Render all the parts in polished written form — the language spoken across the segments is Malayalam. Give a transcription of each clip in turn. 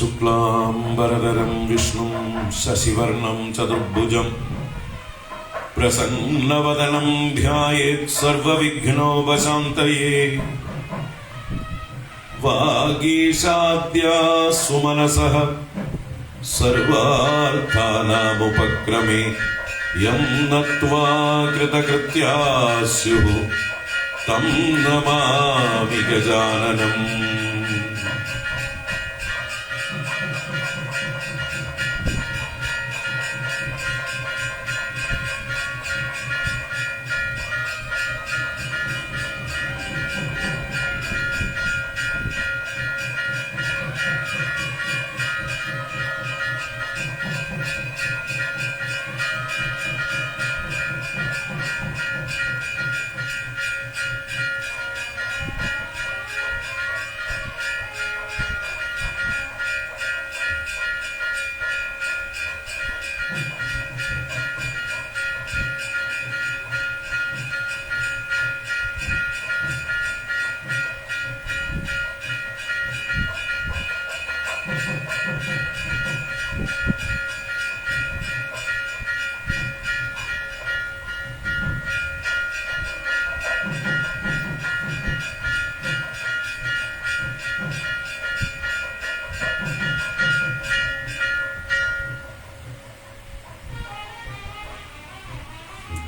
शुक्लांबरधरं विष्णुं शशिवर्णं चतुर्भुजं प्रसन्नवदनं ध्यायेत् सर्वविघ्नोपशान्तये। वागीशाद्या सुमनसः सर्वार्थानामुपक्रमे यं नत्वा कृतकृत्या स्युः तं नमामि गजाननम्।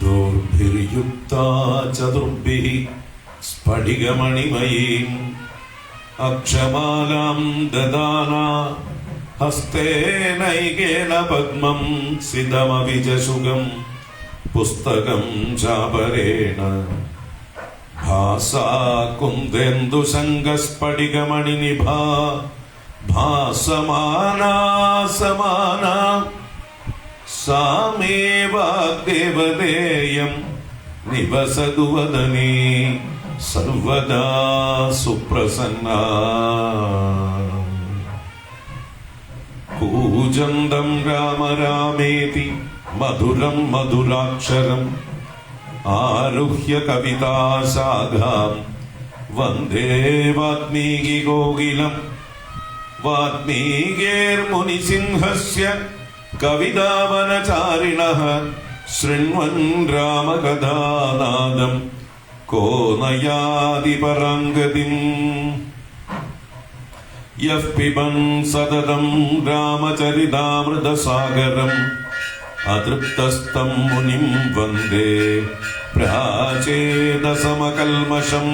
दोर्भिर्युक्ता चतुर्भिः स्फटिकमणिमयीम् अक्षमालां ददाना हस्तेनैकेन पद्मं सितमविजसुगं पुस्तकं चापरेण भासा कुन्देन्दुशङ्खस्फटिकमणिनिभा भासमाना समाना सा मे वाग्देवतेयं निवसतु वदने सर्वदा सुप्रसन्ना। कूजन्तं राम रामेति मधुरं मधुराक्षरम् आरुह्य कविताशाखां वन्दे वाल्मीकिकोकिलं। वाल्मीकिर्मुनिसिंहस्य कवितावनचारिणः शृण्वन् रामकथानादं को न याति पराङ्गतिम्। यः पिबन् सततं रामचरितामृतसागरम् अतृप्तस्तं मुनिं वन्दे प्राचेदसमकल्मषम्।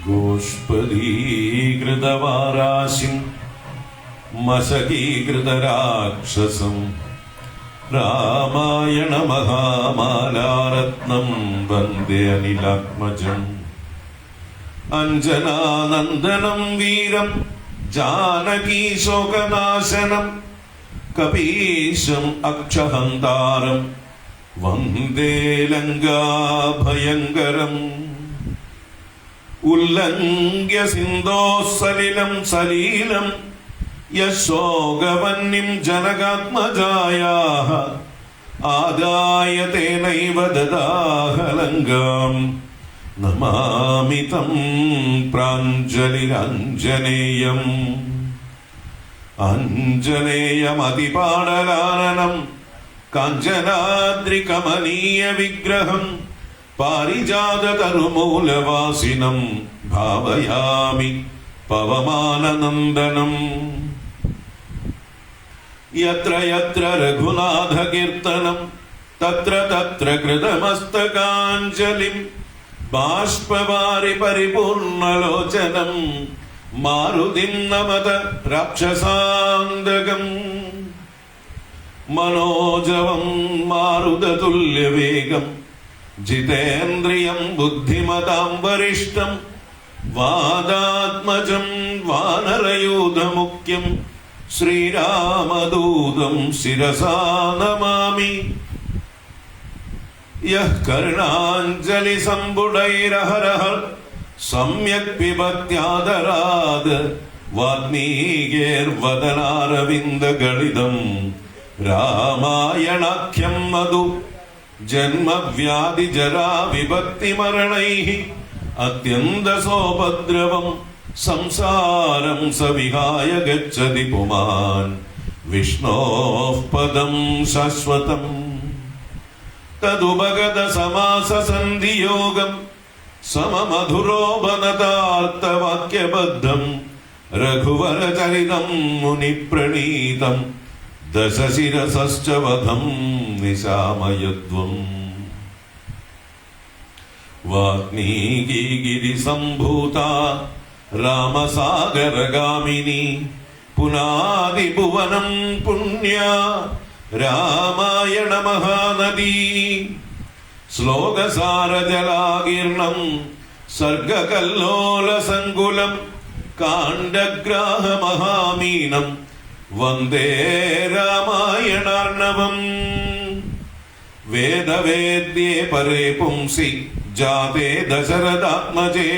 गोष्पदीकृतवाराशिं मशकीकृतराक्षसं रामायणमहामालारत्नं वन्दे अनिलात्मजम्। अञ्जनानन्दनं वीरं जानकीशोकनाशनं कपीशम् अक्षहन्तारं वन्दे लङ्काभयङ्करम्। उल्लङ्घ्य सिन्धोः सलिलं सलीलं यशोगवह्निं जनकात्मजायाः आदाय तेनैव ददाह लङ्कां नमामि तं प्राञ्जलिरञ्जनेयम्। अञ्जनेयमतिपाटलाननं काञ्चनाद्रिकमनीयविग्रहम् पारिजाततरुमूलवासिनं भावयामि पवमाननन्दनम्। यत्र यत्र रघुनाथकीर्तनं तत्र तत्र कृतमस्तकाञ्जलिं बाष्पवारि परिपूर्णलोचनं मारुतिं नमत राक्षसान्तकम्। മനോജവം മാരുതതുല്യവേഗം ജിതേന്ദ്രിയം ബുദ്ധിമതാം വരിഷ്ഠം വാദാത്മജം വാനരയൂഥമുഖ്യം ശ്രീരാമദൂതം ശിരസാ നമാമി. യഃ കരുണാഞ്ജലി സംബുടൈരഹരഃ സമ്യക് പിബത്യാദരാത് വാത്മീകേർവദനാരവിന്ദഗളിതം രാമായണാഖ്യം മധു ജന്മവ്യാധിജരാ വിഭക്തിമരണൈഃ അത്യന്തസോപദ്രവം സംസാരം സവിഹായ ഗച്ഛതി പുമാൻ വിഷ്ണോഃ പദം ശാശ്വതം. തദുപഗത സമാസ സന്ധിയോഗം സമമധുരോപനതാർത്ഥവാക്യബദ്ധം രഘുവരചരിതം മുനിപ്രണീതം ദശശിരസശ്ച വധം നിശാമയധ്വം. വാത്മീകിരിസംഭൂത രാമസാഗരഗാമിനി പുനാദിഭുവനം പുണ്യ രാമായണ മഹാനദീ. ശ്ലോകസാരജലാകീർണം സർഗകല്ലോലസങ്കുലം കാണ്ഡഗ്രാഹമഹാമീനം വന്ദേ രാമായണാർണവം. വേദവേദ്യേ പരേ പുംസി ജാതേ ദശരഥാത്മജേ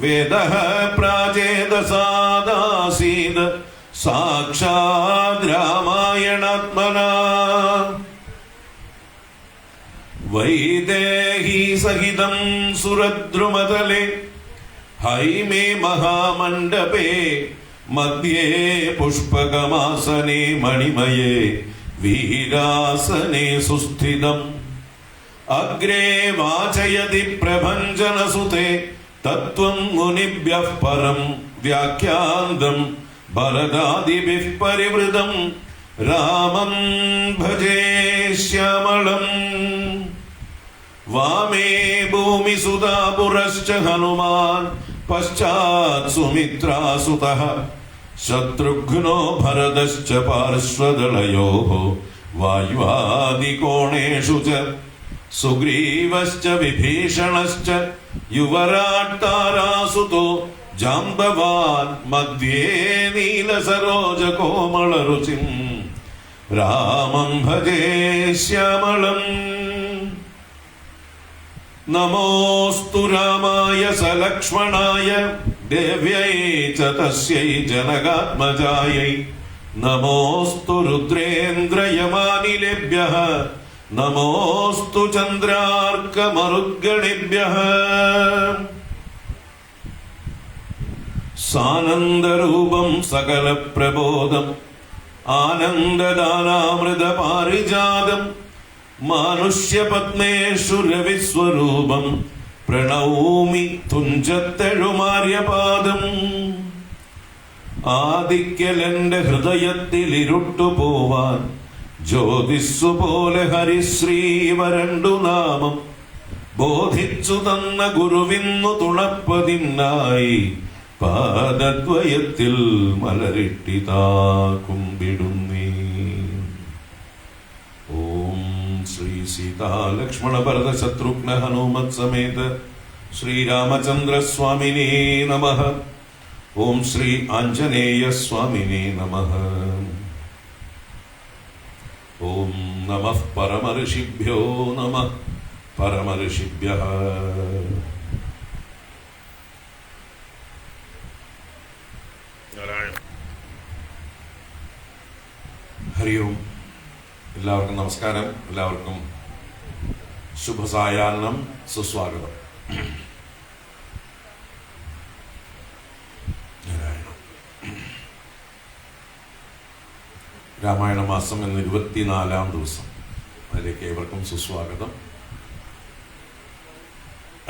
വേദഃ പ്രാചേതസാദാസീത് സാക്ഷാത് രാമായണാത്മനാ. വൈദേഹി സഹിതം സുരദ്രുമതലേ ഹൈമേ മഹാമണ്ഡപേ മധ്യേ പുഷ്പകമാസനേ മണിമയേ വീരാസനേ സുസ്ഥിതം. അഗ്രേ വാചയതി പ്രഭഞ്ജനസുതേ തത്വം മുനിഭ്യഃ പരം വ്യാഖ്യാന്തം ഭരതാദിഭിഃ പരിവൃതം രാമം ഭജേ ശ്യാമളം. വാമേ ഭൂമിസുതാ പുരശ്ച ഹനുമാൻ പശ്ചാത് സുമിത്രാസുതഃ ശത്രുഘ്നോ ഭരതശ്ച പാർശ്വദളയോഃ വായുവാദികോണേഷു ച സുഗ്രീവശ്ച വിഭീഷണശ്ച യുവരാട് താരാസുതോ ജാംബവാൻ മധ്യേ നീലസരോജകോമളരുചിം രാമം ഭജേ ശ്യാമളം. നമോസ്തു രാമായ സലക്ഷ്മണായ ദേവ്യൈ ച തസ്യൈ ജനകാത്മജായൈ. നമോസ്തു രുദ്രേന്ദ്രയമാനിലേഭ്യഃ നമോസ്തു ചന്ദ്രാർക്കമരുദ്ഗണേഭ്യഃ. സാനന്ദരൂപം സകലപ്രബോധം ആനന്ദദാനാമൃതപാരിജാതം മാനുഷ്യപത്മേഷു രവിസ്വരൂപം പ്രണൗമി തുഞ്ചത്തെഴുമാര്യപാദം. ആദിക്കലെന്റെ ഹൃദയത്തിൽ ഇരുട്ടുപോവാൻ ജ്യോതിസ്സു പോലെ ഹരിശ്രീവരണ്ടു നാമം ബോധിച്ചു തന്ന ഗുരുവിന്നു തുണപ്പതിനായി പാദദ്വയത്തിൽ മലരിട്ടിതാ കുമ്പിടുന്നേ. ഓം ശ്രീ സീതാ ലക്ഷ്മണ ഭരത ശത്രുഘ്ന ഹനുമത് സമേത ശ്രീരാമചന്ദ്ര സ്വാമിനേ നമഃ. ഓം ശ്രീ ആഞ്ജനേയ സ്വാമിനേ നമഃ. ഓം നമഃ പരമഋഷിഭ്യോ നമഃ പരമഋഷിഭ്യഃ. ഹരി ഓം. എല്ലാവർക്കും നമസ്കാരം. എല്ലാവർക്കും ശുഭസായാഹ്നം, സുസ്വാഗതം. രാമായണ മാസം എന്ന 24-ാം ദിവസം, അതിലേക്ക് ഏവർക്കും സുസ്വാഗതം.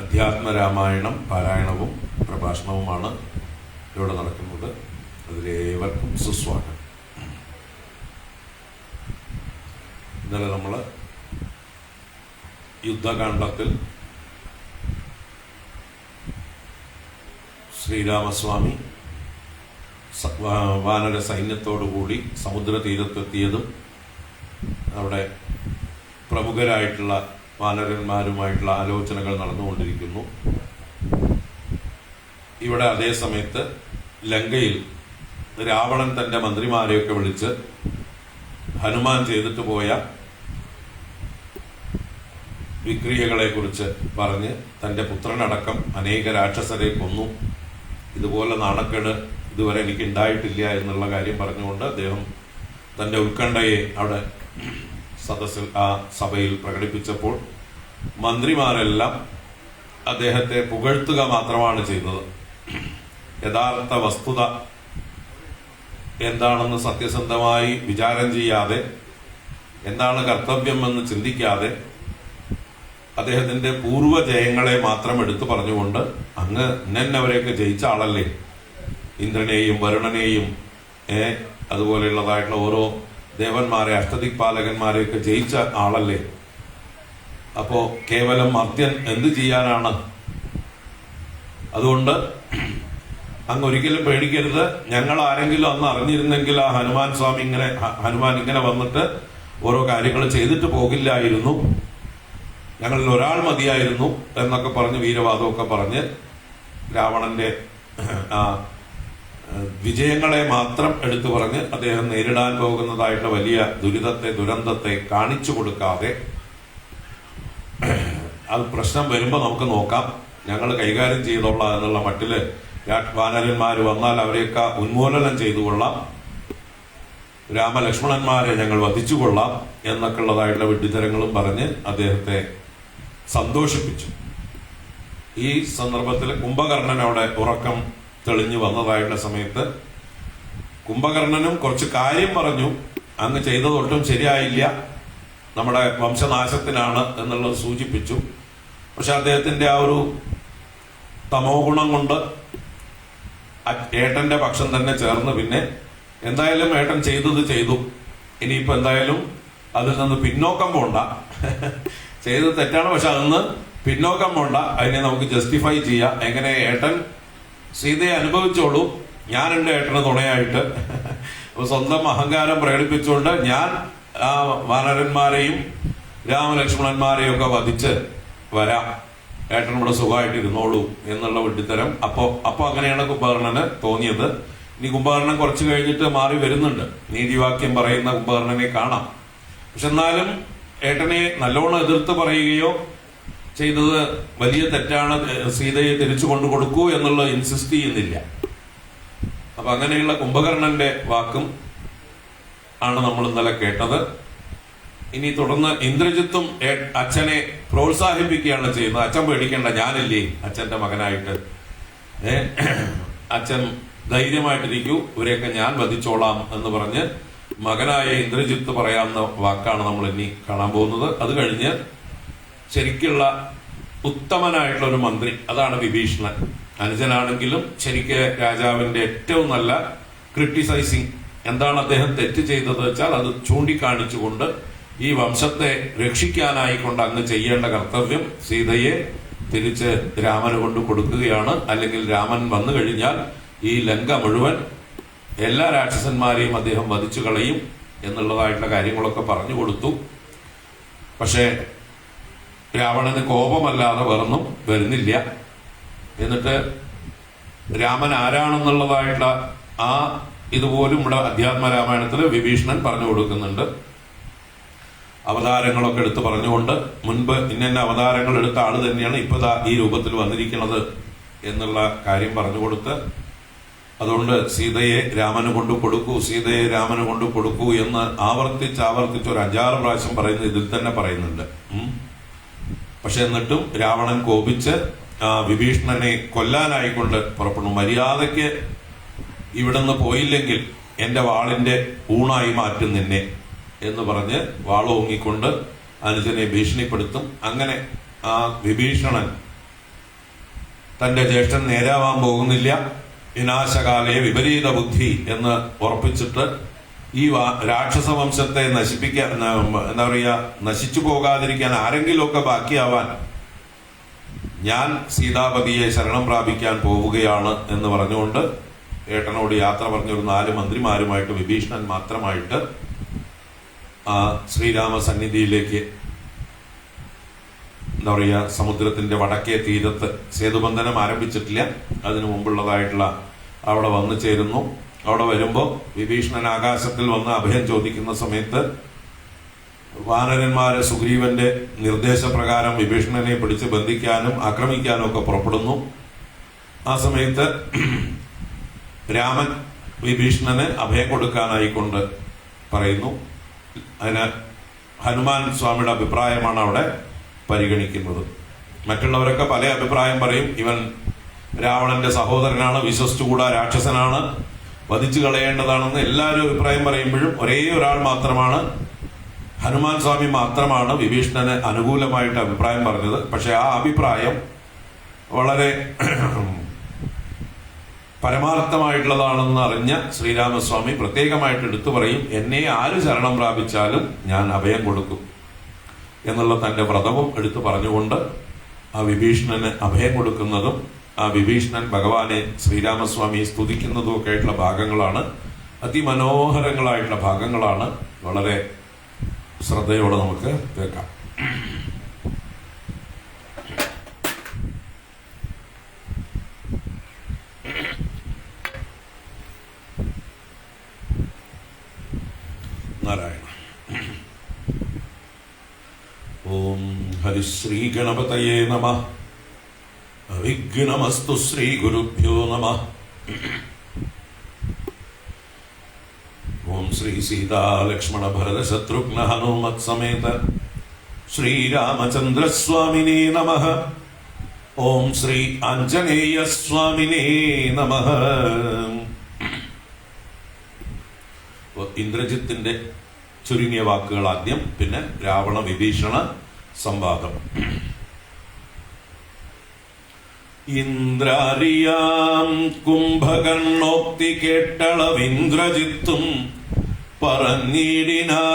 അധ്യാത്മ രാമായണം പാരായണവും പ്രഭാഷണവുമാണ് ഇവിടെ നടക്കുന്നത്. അതിലേവർക്കും സുസ്വാഗതം. ഇന്നലെ നമ്മൾ യുദ്ധകാണ്ഡത്തിൽ ശ്രീരാമസ്വാമി വാനര സൈന്യത്തോടുകൂടി സമുദ്ര തീരത്തെത്തിയതും അവിടെ പ്രമുഖരായിട്ടുള്ള വാനരന്മാരുമായിട്ടുള്ള ആലോചനകൾ നടന്നുകൊണ്ടിരിക്കുന്നു. ഇവിടെ അതേ സമയത്ത് ലങ്കയിൽ രാവണൻ തന്റെ മന്ത്രിമാരെയൊക്കെ വിളിച്ച് ഹനുമാൻ ചെയ്തിട്ട് പോയ വിക്രിയകളെ കുറിച്ച് പറഞ്ഞ് തന്റെ പുത്രനടക്കം അനേക രാക്ഷസരെ കൊന്നു, ഇതുപോലെ നാണക്കേട് ഇതുവരെ എനിക്ക് ഉണ്ടായിട്ടില്ല എന്നുള്ള കാര്യം പറഞ്ഞുകൊണ്ട് അദ്ദേഹം തന്റെ ഉത്കണ്ഠയെ അവിടെ സദസ്സിൽ ആ സഭയിൽ പ്രകടിപ്പിച്ചപ്പോൾ മന്ത്രിമാരെല്ലാം അദ്ദേഹത്തെ പുകഴ്ത്തുക മാത്രമാണ് ചെയ്തത്. യഥാർത്ഥ വസ്തുത എന്താണെന്ന് സത്യസന്ധമായി വിചാരം ചെയ്യാതെ, എന്താണ് കർത്തവ്യമെന്ന് ചിന്തിക്കാതെ, അദ്ദേഹത്തിന്റെ പൂർവ്വജയങ്ങളെ മാത്രം എടുത്തു പറഞ്ഞുകൊണ്ട് അങ്ങ് ഇന്നവരെയൊക്കെ ജയിച്ച ആളല്ലേ, ഇന്ദ്രനെയും വരുണനെയും അതുപോലെയുള്ളതായിട്ടുള്ള ഓരോ ദേവന്മാരെ അഷ്ടദിക്പാലകന്മാരെയൊക്കെ ജയിച്ച ആളല്ലേ, അപ്പോ കേവലം മർത്യൻ എന്ത് ചെയ്യാനാണ്? അതുകൊണ്ട് അങ്ങ് ഒരിക്കലും പേടിക്കരുത്. ഞങ്ങൾ ആരെങ്കിലും അന്ന് അറിഞ്ഞിരുന്നെങ്കിൽ ആ ഹനുമാൻ ഇങ്ങനെ വന്നിട്ട് ഓരോ കാര്യങ്ങൾ ചെയ്തിട്ട് പോകില്ലായിരുന്നു, ഞങ്ങളിൽ ഒരാൾ മതിയായിരുന്നു എന്നൊക്കെ പറഞ്ഞ് വീരവാദമൊക്കെ പറഞ്ഞ് രാവണന്റെ വിജയങ്ങളെ മാത്രം എടുത്തു പറഞ്ഞ് അദ്ദേഹം നേരിടാൻ പോകുന്നതായിട്ടുള്ള വലിയ ദുരന്തത്തെ കാണിച്ചു കൊടുക്കാതെ, അത് പ്രശ്നം വരുമ്പോൾ നമുക്ക് നോക്കാം, ഞങ്ങൾ കൈകാര്യം ചെയ്തോളാം എന്നുള്ള മട്ടില് വാനരന്മാർ വന്നാൽ അവരെയൊക്കെ ഉന്മൂലനം ചെയ്തു കൊള്ളാം, രാമലക്ഷ്മണന്മാരെ ഞങ്ങൾ വധിച്ചുകൊള്ളാം എന്നൊക്കെ ഉള്ളതായിട്ടുള്ള വിഡ്ഢിത്തരങ്ങളും പറഞ്ഞ് അദ്ദേഹത്തെ സന്തോഷിപ്പിച്ചു. ഈ സന്ദർഭത്തിൽ കുംഭകർണൻ അവിടെ ഉറക്കം തെളിഞ്ഞു വന്നതായിട്ടുള്ള സമയത്ത് കുംഭകർണനും കുറച്ച് കാര്യം പറഞ്ഞു. അങ്ങ് ചെയ്തതൊട്ടും ശരിയായില്ല, നമ്മുടെ വംശനാശത്തിനാണ് എന്നുള്ളത് സൂചിപ്പിച്ചു. പക്ഷെ അദ്ദേഹത്തിന്റെ ആ ഒരു തമോ ഗുണം കൊണ്ട് ഏട്ടന്റെ പക്ഷം തന്നെ ചേർന്ന് പിന്നെ എന്തായാലും ഏട്ടൻ ചെയ്തത് ചെയ്തു, ഇനിയിപ്പോ എന്തായാലും അതിൽ നിന്ന് പിന്നോക്കം പോണ്ട, ചെയ്തത് തെറ്റാണ് പക്ഷെ അതിന്ന് പിന്നോക്കം പോണ്ട, അതിനെ നമുക്ക് ജസ്റ്റിഫൈ ചെയ്യാം. എങ്ങനെ ഏട്ടൻ സീതയെ അനുഭവിച്ചോളൂ, ഞാൻ എന്റെ ഏട്ടന് തുണയായിട്ട് സ്വന്തം അഹങ്കാരം പ്രകടിപ്പിച്ചുകൊണ്ട് ഞാൻ ആ വാനരന്മാരെയും രാമലക്ഷ്മണന്മാരെയും ഒക്കെ വധിച്ച് വരാം, ഏട്ടൻ ഇവിടെ സുഖമായിട്ട് ഇരുന്നോളൂ എന്നുള്ള വിഡ്ഢിത്തരം അപ്പൊ അങ്ങനെയാണ് കുംഭകർണന് തോന്നിയത്. ഇനി കുംഭകർണൻ കുറച്ചു കഴിഞ്ഞിട്ട് മാറി വരുന്നുണ്ട്, നീതിവാക്യം പറയുന്ന കുംഭകർണനെ കാണാം. പക്ഷെ എന്നാലും ഏട്ടനെ നല്ലോണം എതിർത്ത് പറയുകയോ ചെയ്തത് വലിയ തെറ്റാണ്, സീതയെ തിരിച്ചു കൊണ്ടു കൊടുക്കൂ എന്നുള്ള ഇൻസിസ്റ്റ് ചെയ്യുന്നില്ല. അപ്പൊ അങ്ങനെയുള്ള കുംഭകർണന്റെ വാക്കും ആണ് നമ്മൾ ഇന്നലെ കേട്ടത്. ഇനി തുടർന്ന് ഇന്ദ്രജിത്തും അച്ഛനെ പ്രോത്സാഹിപ്പിക്കുകയാണ് ചെയ്യുന്നത്. അച്ഛൻ പേടിക്കേണ്ട, ഞാനില്ലേ അച്ഛന്റെ മകനായിട്ട്, അച്ഛൻ ധൈര്യമായിട്ടിരിക്കൂ, ഇവരെയൊക്കെ ഞാൻ വധിച്ചോളാം എന്ന് പറഞ്ഞ് മകനായ ഇന്ദ്രജിത്ത് പറയാവുന്ന വാക്കാണ് നമ്മൾ ഇനി കാണാൻ പോകുന്നത്. അത് കഴിഞ്ഞ് ശരിക്കുള്ള ഉത്തമനായിട്ടുള്ള ഒരു മന്ത്രി, അതാണ് വിഭീഷണൻ. അനുജനാണെങ്കിലും ശരിക്ക് രാജാവിന്റെ ഏറ്റവും നല്ല ക്രിട്ടിസൈസിങ്, എന്താണ് അദ്ദേഹം തെറ്റ് ചെയ്തത് വെച്ചാൽ അത് ചൂണ്ടിക്കാണിച്ചുകൊണ്ട് ഈ വംശത്തെ രക്ഷിക്കാനായിക്കൊണ്ട് അങ്ങ് ചെയ്യേണ്ട കർത്തവ്യം സീതയെ തിരിച്ച് രാമന് കൊണ്ട് കൊടുക്കുകയാണ്, അല്ലെങ്കിൽ രാമൻ വന്നു കഴിഞ്ഞാൽ ഈ ലങ്ക മുഴുവൻ എല്ലാ രാക്ഷസന്മാരെയും അദ്ദേഹം വധിച്ചു കളയും എന്നുള്ളതായിട്ടുള്ള കാര്യങ്ങളൊക്കെ പറഞ്ഞു കൊടുത്തു. പക്ഷേ രാവണന് കോപമല്ലാതെ വേറൊന്നും വരുന്നില്ല. എന്നിട്ട് രാമൻ ആരാണെന്നുള്ളതായിട്ടുള്ള ആ ഇതുപോലും ഇവിടെ അധ്യാത്മരാമായണത്തിൽ വിഭീഷണൻ പറഞ്ഞു കൊടുക്കുന്നുണ്ട്. അവതാരങ്ങളൊക്കെ എടുത്ത് പറഞ്ഞുകൊണ്ട് മുൻപ് ഇന്ന അവതാരങ്ങൾ എടുത്ത ആള് തന്നെയാണ് ഇപ്പൊ ഈ രൂപത്തിൽ വന്നിരിക്കുന്നത് എന്നുള്ള കാര്യം പറഞ്ഞു കൊടുത്ത്, അതുകൊണ്ട് സീതയെ രാമന് കൊണ്ട് കൊടുക്കൂ, സീതയെ രാമന് കൊണ്ട് കൊടുക്കൂ എന്ന് ആവർത്തിച്ച് ഒരു 5-6 പ്രാവശ്യം പറയുന്നത് ഇതിൽ തന്നെ പറയുന്നുണ്ട്. പക്ഷെ എന്നിട്ടും രാവണൻ കോപിച്ച് വിഭീഷണനെ കൊല്ലാനായിക്കൊണ്ട് പുറപ്പെടുന്നു. മര്യാദയ്ക്ക് ഇവിടുന്ന് പോയില്ലെങ്കിൽ എന്റെ വാളിന്റെ ഊണായി മാറ്റും നിന്നെ എന്ന് പറഞ്ഞ് വാളോങ്ങിക്കൊണ്ട് അനുജനെ ഭീഷണിപ്പെടുത്തും. അങ്ങനെ ആ വിഭീഷണൻ തന്റെ ജ്യേഷ്ഠൻ നേരാവാൻ പോകുന്നില്ല, വിനാശകാലയെ വിപരീത ബുദ്ധി എന്ന് ഉറപ്പിച്ചിട്ട് ഈ രാക്ഷസ വംശത്തെ നശിപ്പിക്കാൻ, എന്താ പറയുക, നശിച്ചു പോകാതിരിക്കാൻ ആരെങ്കിലുമൊക്കെ ബാക്കിയാവാൻ ഞാൻ സീതാപതിയെ ശരണം പ്രാപിക്കാൻ പോവുകയാണ് എന്ന് പറഞ്ഞുകൊണ്ട് ഏട്ടനോട് യാത്ര പറഞ്ഞൊരു 4 മന്ത്രിമാരുമായിട്ട് വിഭീഷണൻ മാത്രമായിട്ട് ആ ശ്രീരാമ സന്നിധിയിലേക്ക്, എന്താ പറയുക, സമുദ്രത്തിന്റെ വടക്കേ തീരത്ത്, സേതുബന്ധനം ആരംഭിച്ചിട്ടില്ല, അതിനു മുമ്പുള്ളതായിട്ടുള്ള അവിടെ വന്നു ചേരുന്നു. അവിടെ വരുമ്പോൾ വിഭീഷണൻ ആകാശത്തിൽ വന്ന് അഭയം ചോദിക്കുന്ന സമയത്ത് വാനരന്മാരെ സുഗ്രീവന്റെ നിർദ്ദേശപ്രകാരം വിഭീഷണനെ പിടിച്ച് ബന്ധിക്കാനും ആക്രമിക്കാനും ഒക്കെ പുറപ്പെടുന്നു. ആ സമയത്ത് രാമൻ വിഭീഷണന് അഭയം കൊടുക്കാനായിക്കൊണ്ട് പറയുന്നു. അതിന് ഹനുമാൻ സ്വാമിയുടെ അഭിപ്രായമാണ് അവിടെ പരിഗണിക്കുന്നത്. മറ്റുള്ളവരൊക്കെ പല അഭിപ്രായം പറയും. ഇവൻ രാവണന്റെ സഹോദരനാണ്, വിശ്വസിച്ചുകൂടാ, രാക്ഷസനാണ്, വധിച്ചു കളയേണ്ടതാണെന്ന് എല്ലാവരും അഭിപ്രായം പറയുമ്പോഴും ഒരേ ഒരാൾ മാത്രമാണ്, ഹനുമാൻ സ്വാമി മാത്രമാണ് വിഭീഷണന് അനുകൂലമായിട്ട് അഭിപ്രായം പറഞ്ഞത്. പക്ഷെ ആ അഭിപ്രായം വളരെ പരമാർത്ഥമായിട്ടുള്ളതാണെന്ന് അറിഞ്ഞ ശ്രീരാമസ്വാമി പ്രത്യേകമായിട്ട് എടുത്തു പറയും, എന്നെ ആര് ശരണം പ്രാപിച്ചാലും ഞാൻ അഭയം കൊടുക്കും എന്നുള്ള തന്റെ വ്രതവും എടുത്തു പറഞ്ഞുകൊണ്ട് ആ വിഭീഷണന് അഭയം കൊടുക്കുന്നതും ആ വിഭീഷണൻ ഭഗവാനെ ശ്രീരാമസ്വാമിയെ സ്തുതിക്കുന്നതും ഒക്കെ ആയിട്ടുള്ള ഭാഗങ്ങളാണ്. അതിമനോഹരങ്ങളായിട്ടുള്ള ഭാഗങ്ങളാണ്. വളരെ ശ്രദ്ധയോടെ നമുക്ക് കേൾക്കാം. നാരായണ. ഓം ഹരിശ്രീ ഗണപതയേ നമഃ. അവിഘ്നമസ്തു ശ്രീ ഗുരുഭ്യോ നമഃ. ഓം ശ്രീ സീതാ ലക്ഷ്മണ ഭരത ശത്രുഘ്ന ഹനുമത് സമേത ശ്രീരാമചന്ദ്രസ്വാമിനേ നമഃ. ഓം ശ്രീ ആഞ്ജനേയ സ്വാമിനേ നമഃ. ഇന്ദ്രജിത്തിന്റെ ചുരുങ്ങിയ വാക്കുകൾ ആദ്യം, പിന്നെ രാവണ വിഭീഷണ സംവാദം. ഇന്ദ്രാരിയാം കുംഭകർണോക്തി കേട്ടളവിന്ദ്രജിത്തും പറഞ്ഞിടിനാനാദരാൽ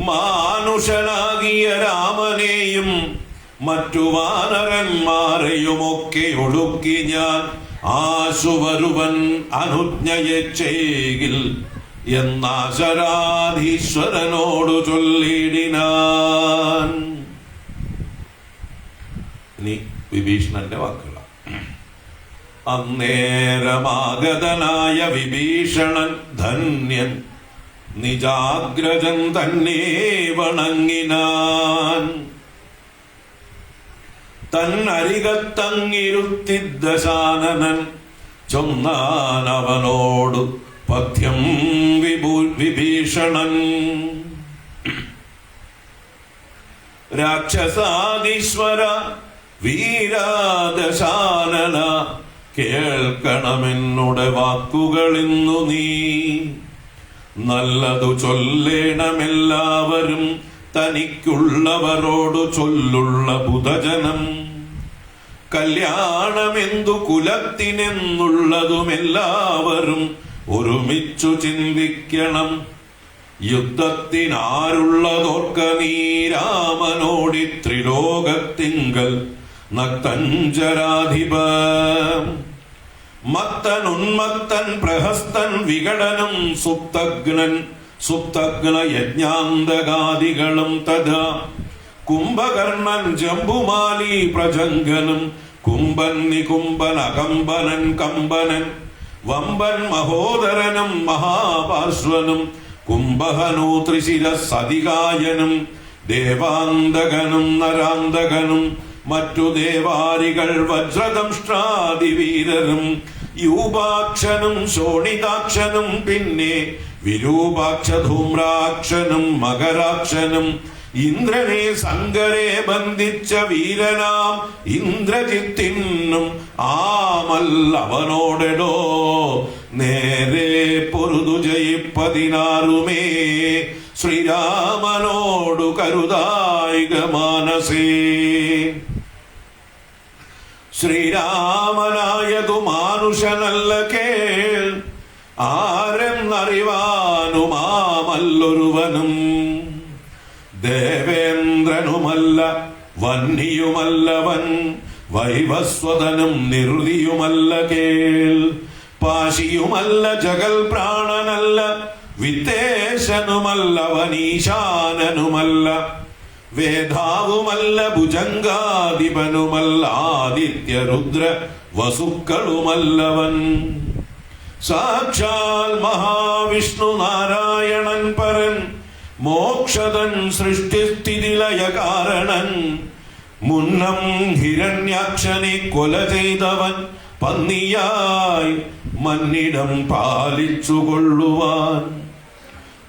മാനുഷനാകിയ രാമനെയും മറ്റു വാനരന്മാരെയുമൊക്കെ ഒടുക്കി ഞാൻ ആശുവരുവൻ അനുജ്ഞയെ ചെയ്യിൽ എന്നാശരാധീശ്വരനോടു ചൊല്ലിടിനാൻ. ഇനി വിഭീഷണന്റെ വാക്കുകളാണ്. അന്നേരമാഗതനായ വിഭീഷണൻ ധന്യൻ നിജാഗ്രജൻ തന്നെ വണങ്ങിനാൻ. തന്നരികത്തങ്ങിരുത്തിദ്ദശാനനൻ ചൊന്നാൻ അവനോടു പഥ്യം വിഭീഷണൻ. രാക്ഷസാദീശ്വര വീരാദശാനന കേൾക്കണമെന്നുടെ വാക്കുകളിന്നു നീ. നല്ലതു ചൊല്ലേണമെല്ലാവരും തനിക്കുള്ളവരോടു ചൊല്ലുള്ള ബുധജനം. കല്യാണമെന്തു കുലത്തിനെന്നുള്ളതുമെല്ലാവരും ഒരുമിച്ചു ചിന്തിക്കണം. യുദ്ധത്തിനാരുള്ളതോർക്ക നീ രാമനോടി ത്രിലോകത്തിങ്കൽ നക്തഞ്ചരാധിപ. മത്തൻ ഉന്മത്തൻ പ്രഹസ്തൻ വികടനും സുപ്തഗ്നൻ സുപ്തഗ്ന യജ്ഞാന്തകാദികളും തഥാ. കുംഭകർണൻ ജംബുമാലി പ്രജംഗനും കുംഭൻ നികുംബൻ അകമ്പനൻ കമ്പനൻ വമ്പൻ മഹോദരനും മഹാപാർശ്വനും കുംഭഹനു ത്രിശിരസതികായനും ദേവാന്തകനും നരാന്തകനും മറ്റു ദേവാരികൾ വജ്രദംഷ്ട്രാദിവീരരും യൂപാക്ഷനും ശോണിതാക്ഷനും പിന്നെ വിരൂപാക്ഷ ധൂമ്രാക്ഷനും മകരാക്ഷനും ഇന്ദ്രനെ സങ്കരെ ബന്ധിച്ച വീരനാം ഇന്ദ്രജിത്തിനും ആമല്ലവനോടെടോ നേരെ പൊരുതു ജയിപ്പതിനാറുമേ ശ്രീരാമനോടു കരുതായിക മാനസേ. ശ്രീരാമനായതു മാനുഷനല്ല കേൾ, ആരെന്നറിവാനുമാമല്ലൊരുവനും. ദേവേന്ദ്രനുമല്ല വന്നിയുമല്ലവൻ, വൈവസ്വതനും നിർദിയുമല്ല കേൾ. പാശിയുമല്ല ജഗൽ പ്രാണനല്ല, വിത്തേശനുമല്ലവനീശാനനുമല്ല, വേദാവുമല്ല, ഭുജംഗാധിപനുമല്ല, ആദിത്യരുദ്ര വസുക്കളുമല്ലവൻ. സാക്ഷാൽ മഹാവിഷ്ണു നാരായണൻ പരൻ, മോക്ഷതൻ സൃഷ്ടിസ്ഥിതിലയ കാരണൻ. മുന്നം ഹിരണ്യാക്ഷനെ കൊല ചെയ്തവൻ, പന്നിയായി മന്നിടം പാലിച്ചു കൊള്ളുവാൻ.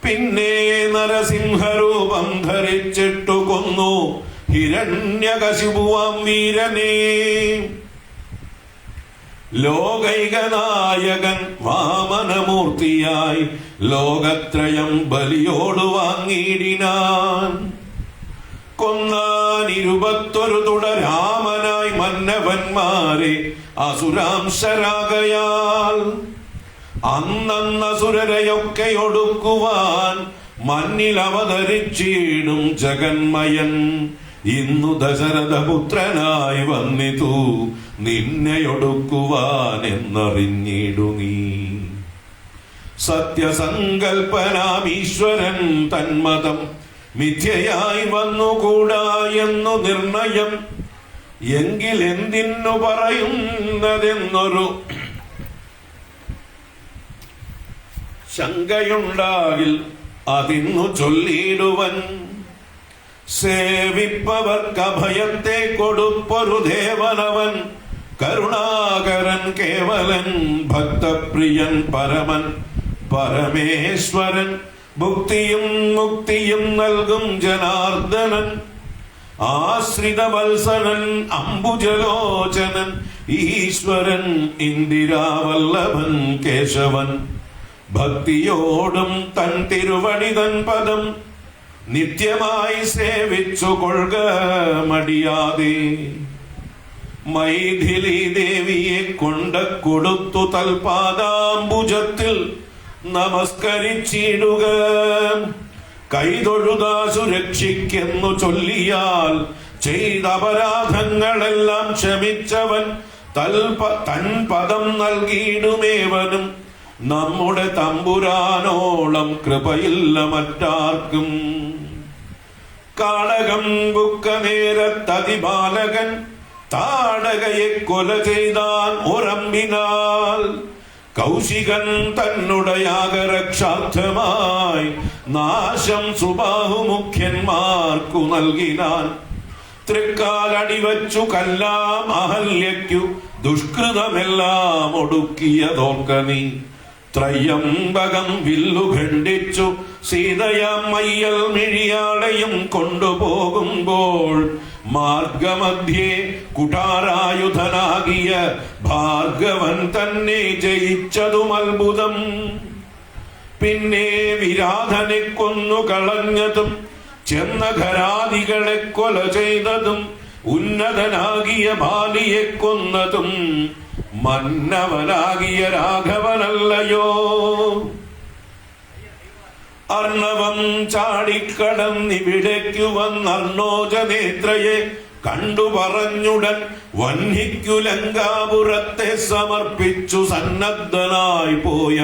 പിന്നെ നരസിംഹരൂപം ധരിച്ചിട്ടു കൊന്നു ഹിരണ്യകശിപുവാം വീരനെ. ലോകൈകനായകൻ വാമനമൂർത്തിയായി ലോകത്രയം ബലിയോട് വാങ്ങിയിടിനാൻ. കൊന്നാൻ 21 തുടരാമനായി മന്നവന്മാരെ അസുരാംശരാകയാൽ. അന്നസുരരെയൊക്കെ ഒടുക്കുവാൻ മണ്ണിൽ അവതരിച്ചിടും ജഗന്മയൻ. ഇന്നു ദശരഥപുത്രനായി വന്നിതു നിന്നെയൊടുക്കുവാൻ എന്നറിഞ്ഞിടു നീ. സത്യസങ്കൽപ്പനാമീശ്വരൻ തന്മതം മിഥ്യയായി വന്നുകൂടാ എന്നു നിർണയം. എങ്കിൽ എന്തിനു പറയുന്നതെന്നൊരു ശങ്കയുണ്ടാകിൽ അതിന്നു ചൊല്ലിടുവൻ. സേവിപ്പവർക്കഭയത്തെ കൊടുപ്പൊരു ദേവനവൻ, കരുണാകരൻ കേവലൻ, ഭക്തപ്രിയൻ പരമൻ, പരമേശ്വരൻ, ഭുക്തിയും മുക്തിയും നൽകും ജനാർദ്ദനൻ. ആശ്രിതവത്സരൻ, അംബുജലോചനൻ, ഈശ്വരൻ, ഇന്ദിരാവല്ലഭൻ, കേശവൻ. ഭക്തിയോടും തൻ തിരുവടി തൻ പദം നിത്യമായി സേവിച്ചു കൊള്ളുക മടിയാതെ. മൈഥിലി ദേവിയെ കൊണ്ട കൊടുത്തു തൽപാദാംബുജത്തിൽ നമസ്കരിച്ചിടുക. കൈതൊഴുതാ സുരക്ഷിക്കെന്നു ചൊല്ലിയാൽ ചെയ്ത അപരാധങ്ങളെല്ലാം ക്ഷമിച്ചവൻ. തൻ പദം നൽകിയിടുമേവനും. നമ്മുടെ തമ്പുരാനോളം കൃപയില്ല മറ്റാർക്കും. കാടകം ബുക്ക നേരത്തതിബാലകൻ താടകയെ കൊല ചെയ്താൻ ഒരമ്പിനാൽ. കൗശികൻ തന്നുടെ യാഗരക്ഷാർത്ഥമായി നാശം സുബാഹുമുഖ്യന്മാർക്കു നൽകിനാൻ. തൃക്കാലടിവച്ചു കല്ലാം അഹല്യയ്ക്കു ദുഷ്കൃതമെല്ലാം ഒടുക്കിയതോർക്ക നീ. ത്രയംബകം വില്ലു ഖണ്ഡിച്ചു സീതയാം മയ്യൽ മിഴിയാളെയും കൊണ്ടുപോകുമ്പോൾ മാർഗമധ്യേ കുഠാരായുധനാകിയ ഭാർഗവൻ തന്നെ ജയിച്ചതും അത്ഭുതം. പിന്നെ വിരാധനെ കൊന്നു കളഞ്ഞതും ചെന്ന ഖരാദികളെ കൊല ചെയ്തതും ഉന്നതനാകിയ ബാലിയെ കൊന്നതും മന്നവനാകിയ രാഘവനല്ലയോ. അർണവം ചാടിക്കടന്നിവിടേക്കു വന്നർണോജനേത്രയെ കണ്ടു പറഞ്ഞുടൻ വഹ്നിക്കു ലങ്കാപുരത്തെ സമർപ്പിച്ചു സന്നദ്ധനായി പോയ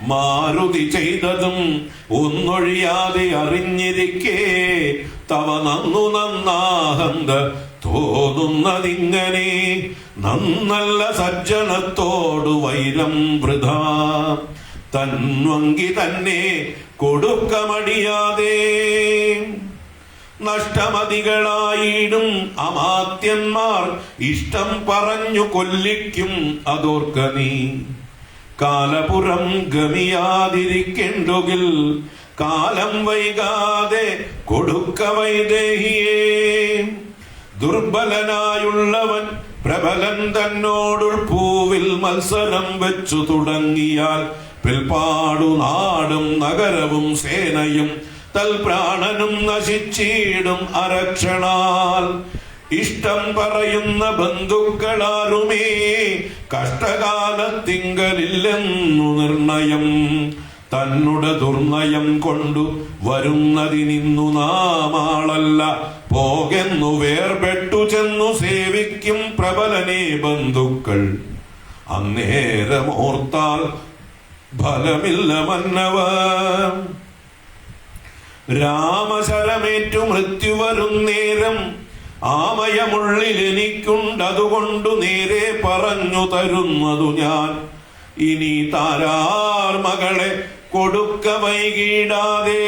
മാരുതി ചെയ്തതും ഒന്നൊഴിയാതെ അറിഞ്ഞിരിക്കേ തവ നന്നു നന്നാഹന്ത തോന്നുന്നതിങ്ങനെ. നന്നല്ല സജ്ജനത്തോടു വൈരം വൃഥാ തന്വങ്കി തന്നെ കൊടുക്കമടിയാതെ. നഷ്ടമതികളായിടും അമാത്യന്മാർ ഇഷ്ടം പറഞ്ഞു കൊല്ലിക്കും അതോർക്ക നീ. കാലപുരം ഗമിയാതിരിക്കെണ്ടുകിൽ കാലം വൈകാതെ കൊടുക്ക വൈദേഹിയേ. ദുർബലനായുള്ളവൻ പ്രബലൻ തന്നോടുൾപ്പൂവിൽ മത്സരം വെച്ചു തുടങ്ങിയാൽ പിൽപ്പാടു നാടും നഗരവും സേനയും തൽപ്രാണനും നശിച്ചിടും അരക്ഷണാൽ. ഇഷ്ടം പറയുന്ന ബന്ധുക്കളാരുമേ കഷ്ടകാലത്തിങ്കലില്ലെന്നു നിർണയം. തന്നുടെ ദുർനയം കൊണ്ടു വരുന്നതിനിന്നു നാമാളല്ല പോകെന്നു വേർപെട്ടു ചെന്നു സേവിക്കും പ്രബലനെ ബന്ധുക്കൾ. അന്നേരമോർത്താൽ ഫലമില്ല മന്നവ. രാമശരമേറ്റു മൃത്യു വരുന്നേരം ആമയമുള്ളിൽ എനിക്കുണ്ടതുകൊണ്ടു നേരെ പറഞ്ഞു തരുന്നതു ഞാൻ. ഇനി താരാർ മകളെ കൊടുക്ക വൈകിടാതെ.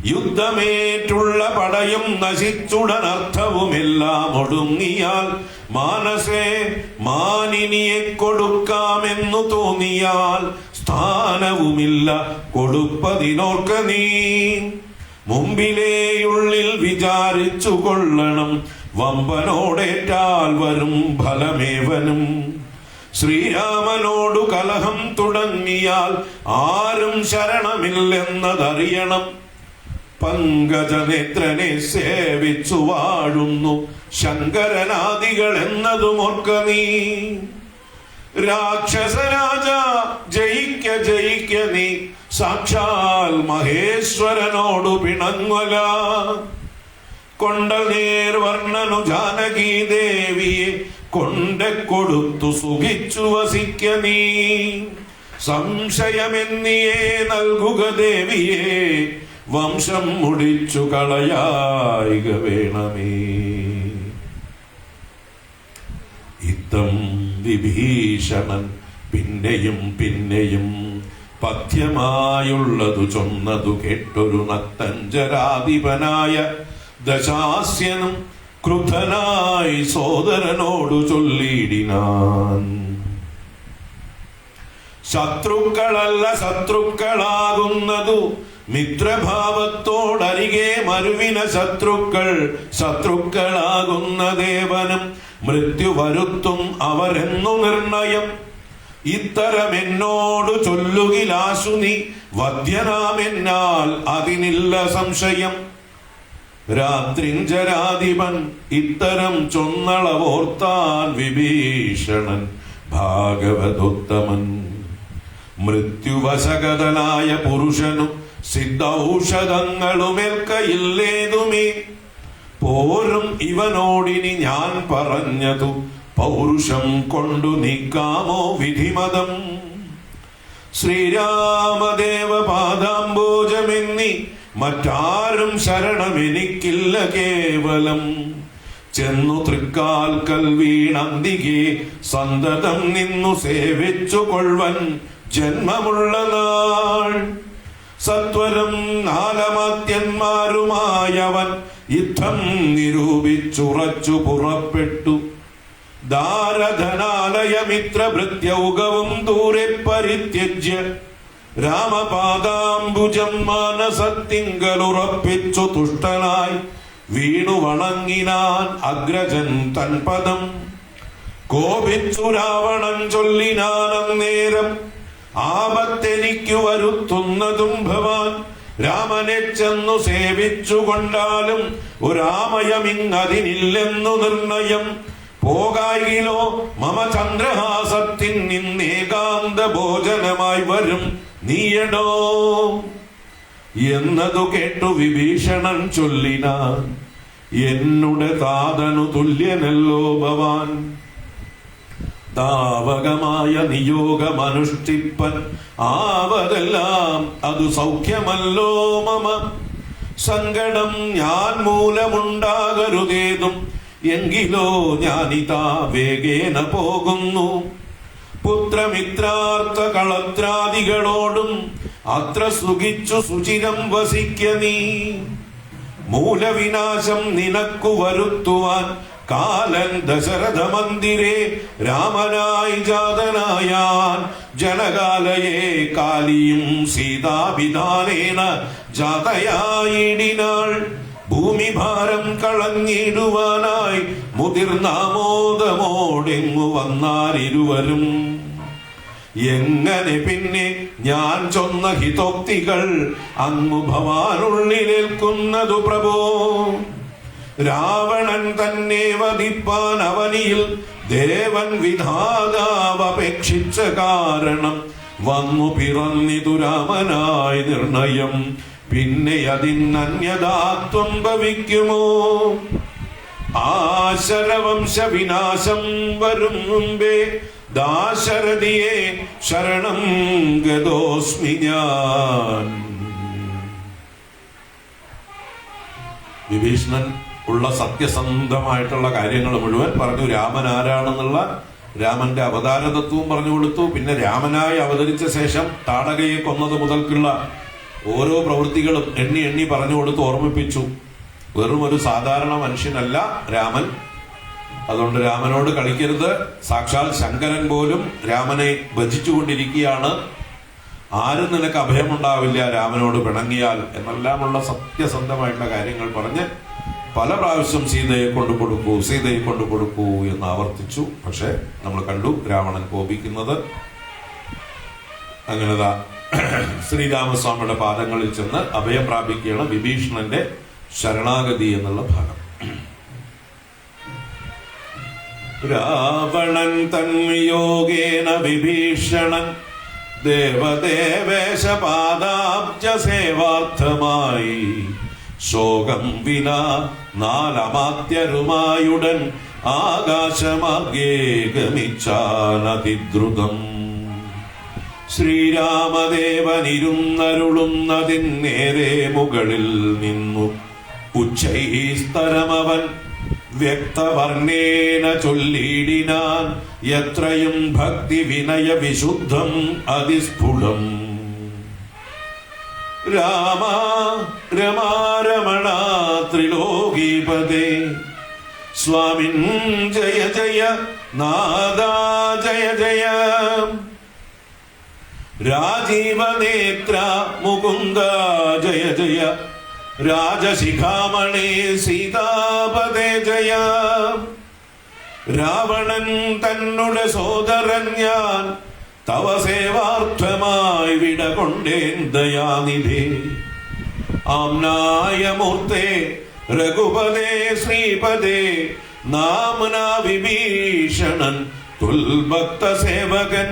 യുദ്ധമേറ്റുള്ള പടയും നശിച്ചുടനർത്ഥവുമെല്ലാം ഒടുങ്ങിയാൽ മാനസേ മാനിനിയെ കൊടുക്കാമെന്നു തോന്നിയാൽ സ്ഥാനവുമില്ല കൊടുപ്പതിനോർക്ക നീ. മുമ്പിലേയുള്ളിൽ വിചാരിച്ചു കൊള്ളണം, വമ്പനോടേറ്റാൽ വരും ഫലമേവനും. ശ്രീരാമനോടു കലഹം തുടങ്ങിയാൽ ആരും ശരണമില്ലെന്നതറിയണം. പങ്കജനേത്രനെ സേവിച്ചു വാഴുന്നു ശങ്കരനാദികൾ എന്നതും ഓർക്ക നീ. രാക്ഷസരാജ ജയിക്ക ജയിക്ക നീ, സാക്ഷാൽ മഹേശ്വരനോടു പിണങ്ങല. കൊണ്ട നേർവർണ്ണനു ജാനകി ദേവിയെ കൊണ്ട കൊടുത്തു സുഖിച്ചു വസിക്ക നീ. സംശയമെന്നിയെ നൽകുക ദേവിയെ, വംശം മുടിച്ചു കളയായിക വേണമേ. ഇത്തം വിഭീഷണൻ പിന്നെയും പിന്നെയും പഥ്യമായുള്ളതു ചൊന്നതു കേട്ടൊരു നക്തഞ്ചരാധിപനായ ദശാസ്യനും ക്രുദ്ധനായി സോദരനോടു ചൊല്ലിയിടിനാൻ. ശത്രുക്കളല്ല ശത്രുക്കളാകുന്നതു മിത്രഭാവത്തോടരികെ മരുവിന ശത്രുക്കൾ. ശത്രുക്കളാകുന്ന ദേവനും മൃത്യു വരുത്തും അവരെന്നു നിർണയം. ഇത്തരം എന്നോടു ചൊല്ലുകിലാശു നീ വധ്യനാമെന്നാൽ അതിനില്ല സംശയം. രാത്രിഞ്ചരാധിപൻ ഇത്തരം ചൊന്നളവോർത്താൻ വിഭീഷണൻ ഭാഗവതോത്തമൻ. മൃത്യുവശകതനായ പുരുഷനു സിദ്ധൌഷധങ്ങളുമേൽക്കയില്ലേതുമേ. പോരും ഇവനോടിനി ഞാൻ പറഞ്ഞതു പൗരുഷം കൊണ്ടു നീക്കാമോ വിധിമതം. ശ്രീരാമദേവ പാദാംബോജമെന്നി മറ്റാരും ശരണമെനിക്കില്ല കേവലം. ചെന്നു തൃക്കാൽക്കൽ വീണന്തികെ സന്തതം നിന്നു സേവിച്ചു കൊൾവൻ ജന്മമുള്ള നാൾ. സത്വരം നാലമാത്യന്മാരുമായവൻ യുദ്ധം നിരൂപിച്ചുറച്ചു പുറപ്പെട്ടു. ദാരധനാലയമിത്രഭൃത്യൗകവും ദൂരെ പരിത്യജ്യ രാമപാദാംബുജം മാനസത്തിങ്കലുറപ്പിച്ചു തുഷ്ടനായി വീണു വണങ്ങിനാൻ അഗ്രജൻ തൻപദം. കോപിച്ചു രാവണൻ ചൊല്ലിനാനന്നേരം, ആപത്തെനിക്കു വരുത്തുന്നതും ഭവാൻ. രാമനെ ചെന്നു സേവിച്ചു കൊണ്ടാലും ഒരാമയമിങ്ങതിനില്ലെന്നു നിർണയം. പോകായിലോ മമ ചന്ദ്രഹാസത്തിൻ നിന്നേകാന്ത ഭോജനമായി വരും നീയടോ എന്നതു കേട്ടു വിഭീഷണൻ ചൊല്ലിനാൻ. എന്നുടെ താതനു തുല്യനല്ലോ ഭവാൻ. താവകമായ നിയോഗമനുഷ്ഠിപ്പൻ ആവതെല്ലാം അതു സൗഖ്യമല്ലോ മമ. സങ്കടം ഞാൻ മൂലമുണ്ടാകരുതേതും, എങ്കിലോ ഞാനിതാ വേഗേന പോകുന്നു. പുത്രമിത്രാർത്ഥ കളത്രാദികളോടും അത്ര സുഖിച്ചു സുചിരം വസിക്ക നീ. മൂലവിനാശം നിനക്കു വരുത്തുവാൻ കാലൻ ദശരഥ മന്ദിരേ രാമനായി ജാതനായാൻ. ജനകാലയെ കാലിയും സീതാഭിധാനേന ജാതയായിടിനാൾ. ഭൂമിഭാരം കളഞ്ഞിടുവാനായി മുതിർന്നാമോദമോടെങ്ങു വന്നാരിരുവരും. എങ്ങനെ പിന്നെ ഞാൻ ചൊന്ന ഹിതോക്തികൾ അങ്ങു ഭവാനുള്ളിലേൽക്കുന്നതു പ്രഭോ. രാവണൻ തന്നെ വധിപ്പാൻ അവനിയിൽ ദേവൻ വിധാതാവപേക്ഷിച്ച കാരണം വന്നു പിറന്നിതു രാമനായി നിർണയം. പിന്നെ അതിനന്യതാത്വം ഭവിക്കുമോ? ആശരവംശ വിനാശം വരും മുമ്പേ ദാശരഥിയെ ശരണം ഗതോസ്മി ഞാൻ. വിഭീഷണൻ ഉള്ള സത്യസന്ധമായിട്ടുള്ള കാര്യങ്ങൾ മുഴുവൻ പറഞ്ഞു. രാമൻ ആരാണെന്നുള്ള രാമന്റെ അവതാര തത്വവും പറഞ്ഞു കൊടുത്തു. പിന്നെ രാമനായി അവതരിച്ച ശേഷം താടകയെ കൊന്നത് മുതൽക്കുള്ള ഓരോ പ്രവൃത്തികളും എണ്ണി എണ്ണി പറഞ്ഞു കൊടുത്ത് ഓർമ്മിപ്പിച്ചു. വെറും ഒരു സാധാരണ മനുഷ്യനല്ല രാമൻ. അതുകൊണ്ട് രാമനോട് കളിക്കരുത്. സാക്ഷാൽ ശങ്കരൻ പോലും രാമനെ ഭജിച്ചുകൊണ്ടിരിക്കുകയാണ്. ആരും നിനക്ക് അഭയമുണ്ടാവില്ല രാമനോട് പിണങ്ങിയാൽ എന്നെല്ലാമുള്ള സത്യസന്ധമായിട്ടുള്ള കാര്യങ്ങൾ പറഞ്ഞ് പല പ്രാവശ്യം സീതയെ കൊണ്ടു കൊടുക്കൂ, സീതയെ കൊണ്ടു കൊടുക്കൂ എന്ന് ആവർത്തിച്ചു. പക്ഷെ നമ്മൾ കണ്ടു രാവണൻ കോപിക്കുന്നത്. അങ്ങനെ ശ്രീരാമസ്വാമിയുടെ പാദങ്ങളിൽ ചെന്ന് അഭയം പ്രാപിക്കുകയാണ് വിഭീഷണന്റെ ശരണാഗതി എന്നുള്ള ഭാഗം. രാവണൻ തന്യോഗേന വിഭീഷണൻ ദേവദേവേശ പാദാബ്ജ സേവാർത്ഥമായി ശോകം വിന നാലമാത്യരുമായുടൻ ആകാശമാർഗേ ഗമിച്ചാനതിദ്രുതം. ശ്രീരാമദേവനിരുന്നരുളുന്നതിൻ നേരെ മുകളിൽ നിന്നു ഉച്ചൈസ്തരമവൻ വ്യക്തവർണ്ണേന ചൊല്ലിടിനാൻ എത്രയും ഭക്തി വിനയ വിശുദ്ധം അതിസ്ഫുടം. രാമ രമാരമണ ത്രിലോകീപദേ സ്വാമിൻ ജയ ജയ നാദാ ജയ ജയ. രാജീവനേത്ര മുകുന്ദ ജയ ജയ രാജശിഖാമണി സീതാപദേ ജയ. രാവണൻ തന്നുടെ സോദരൻ ഞാൻ തവ സേവാർത്ഥമായി വിടകൊണ്ടേൻ ദയാനിധി. ആംനായ മൂർത്തേ രഘുപദേ ശ്രീപദേ നാമനാ വിഭീഷണൻ തുൽഭക്ത സേവകൻ.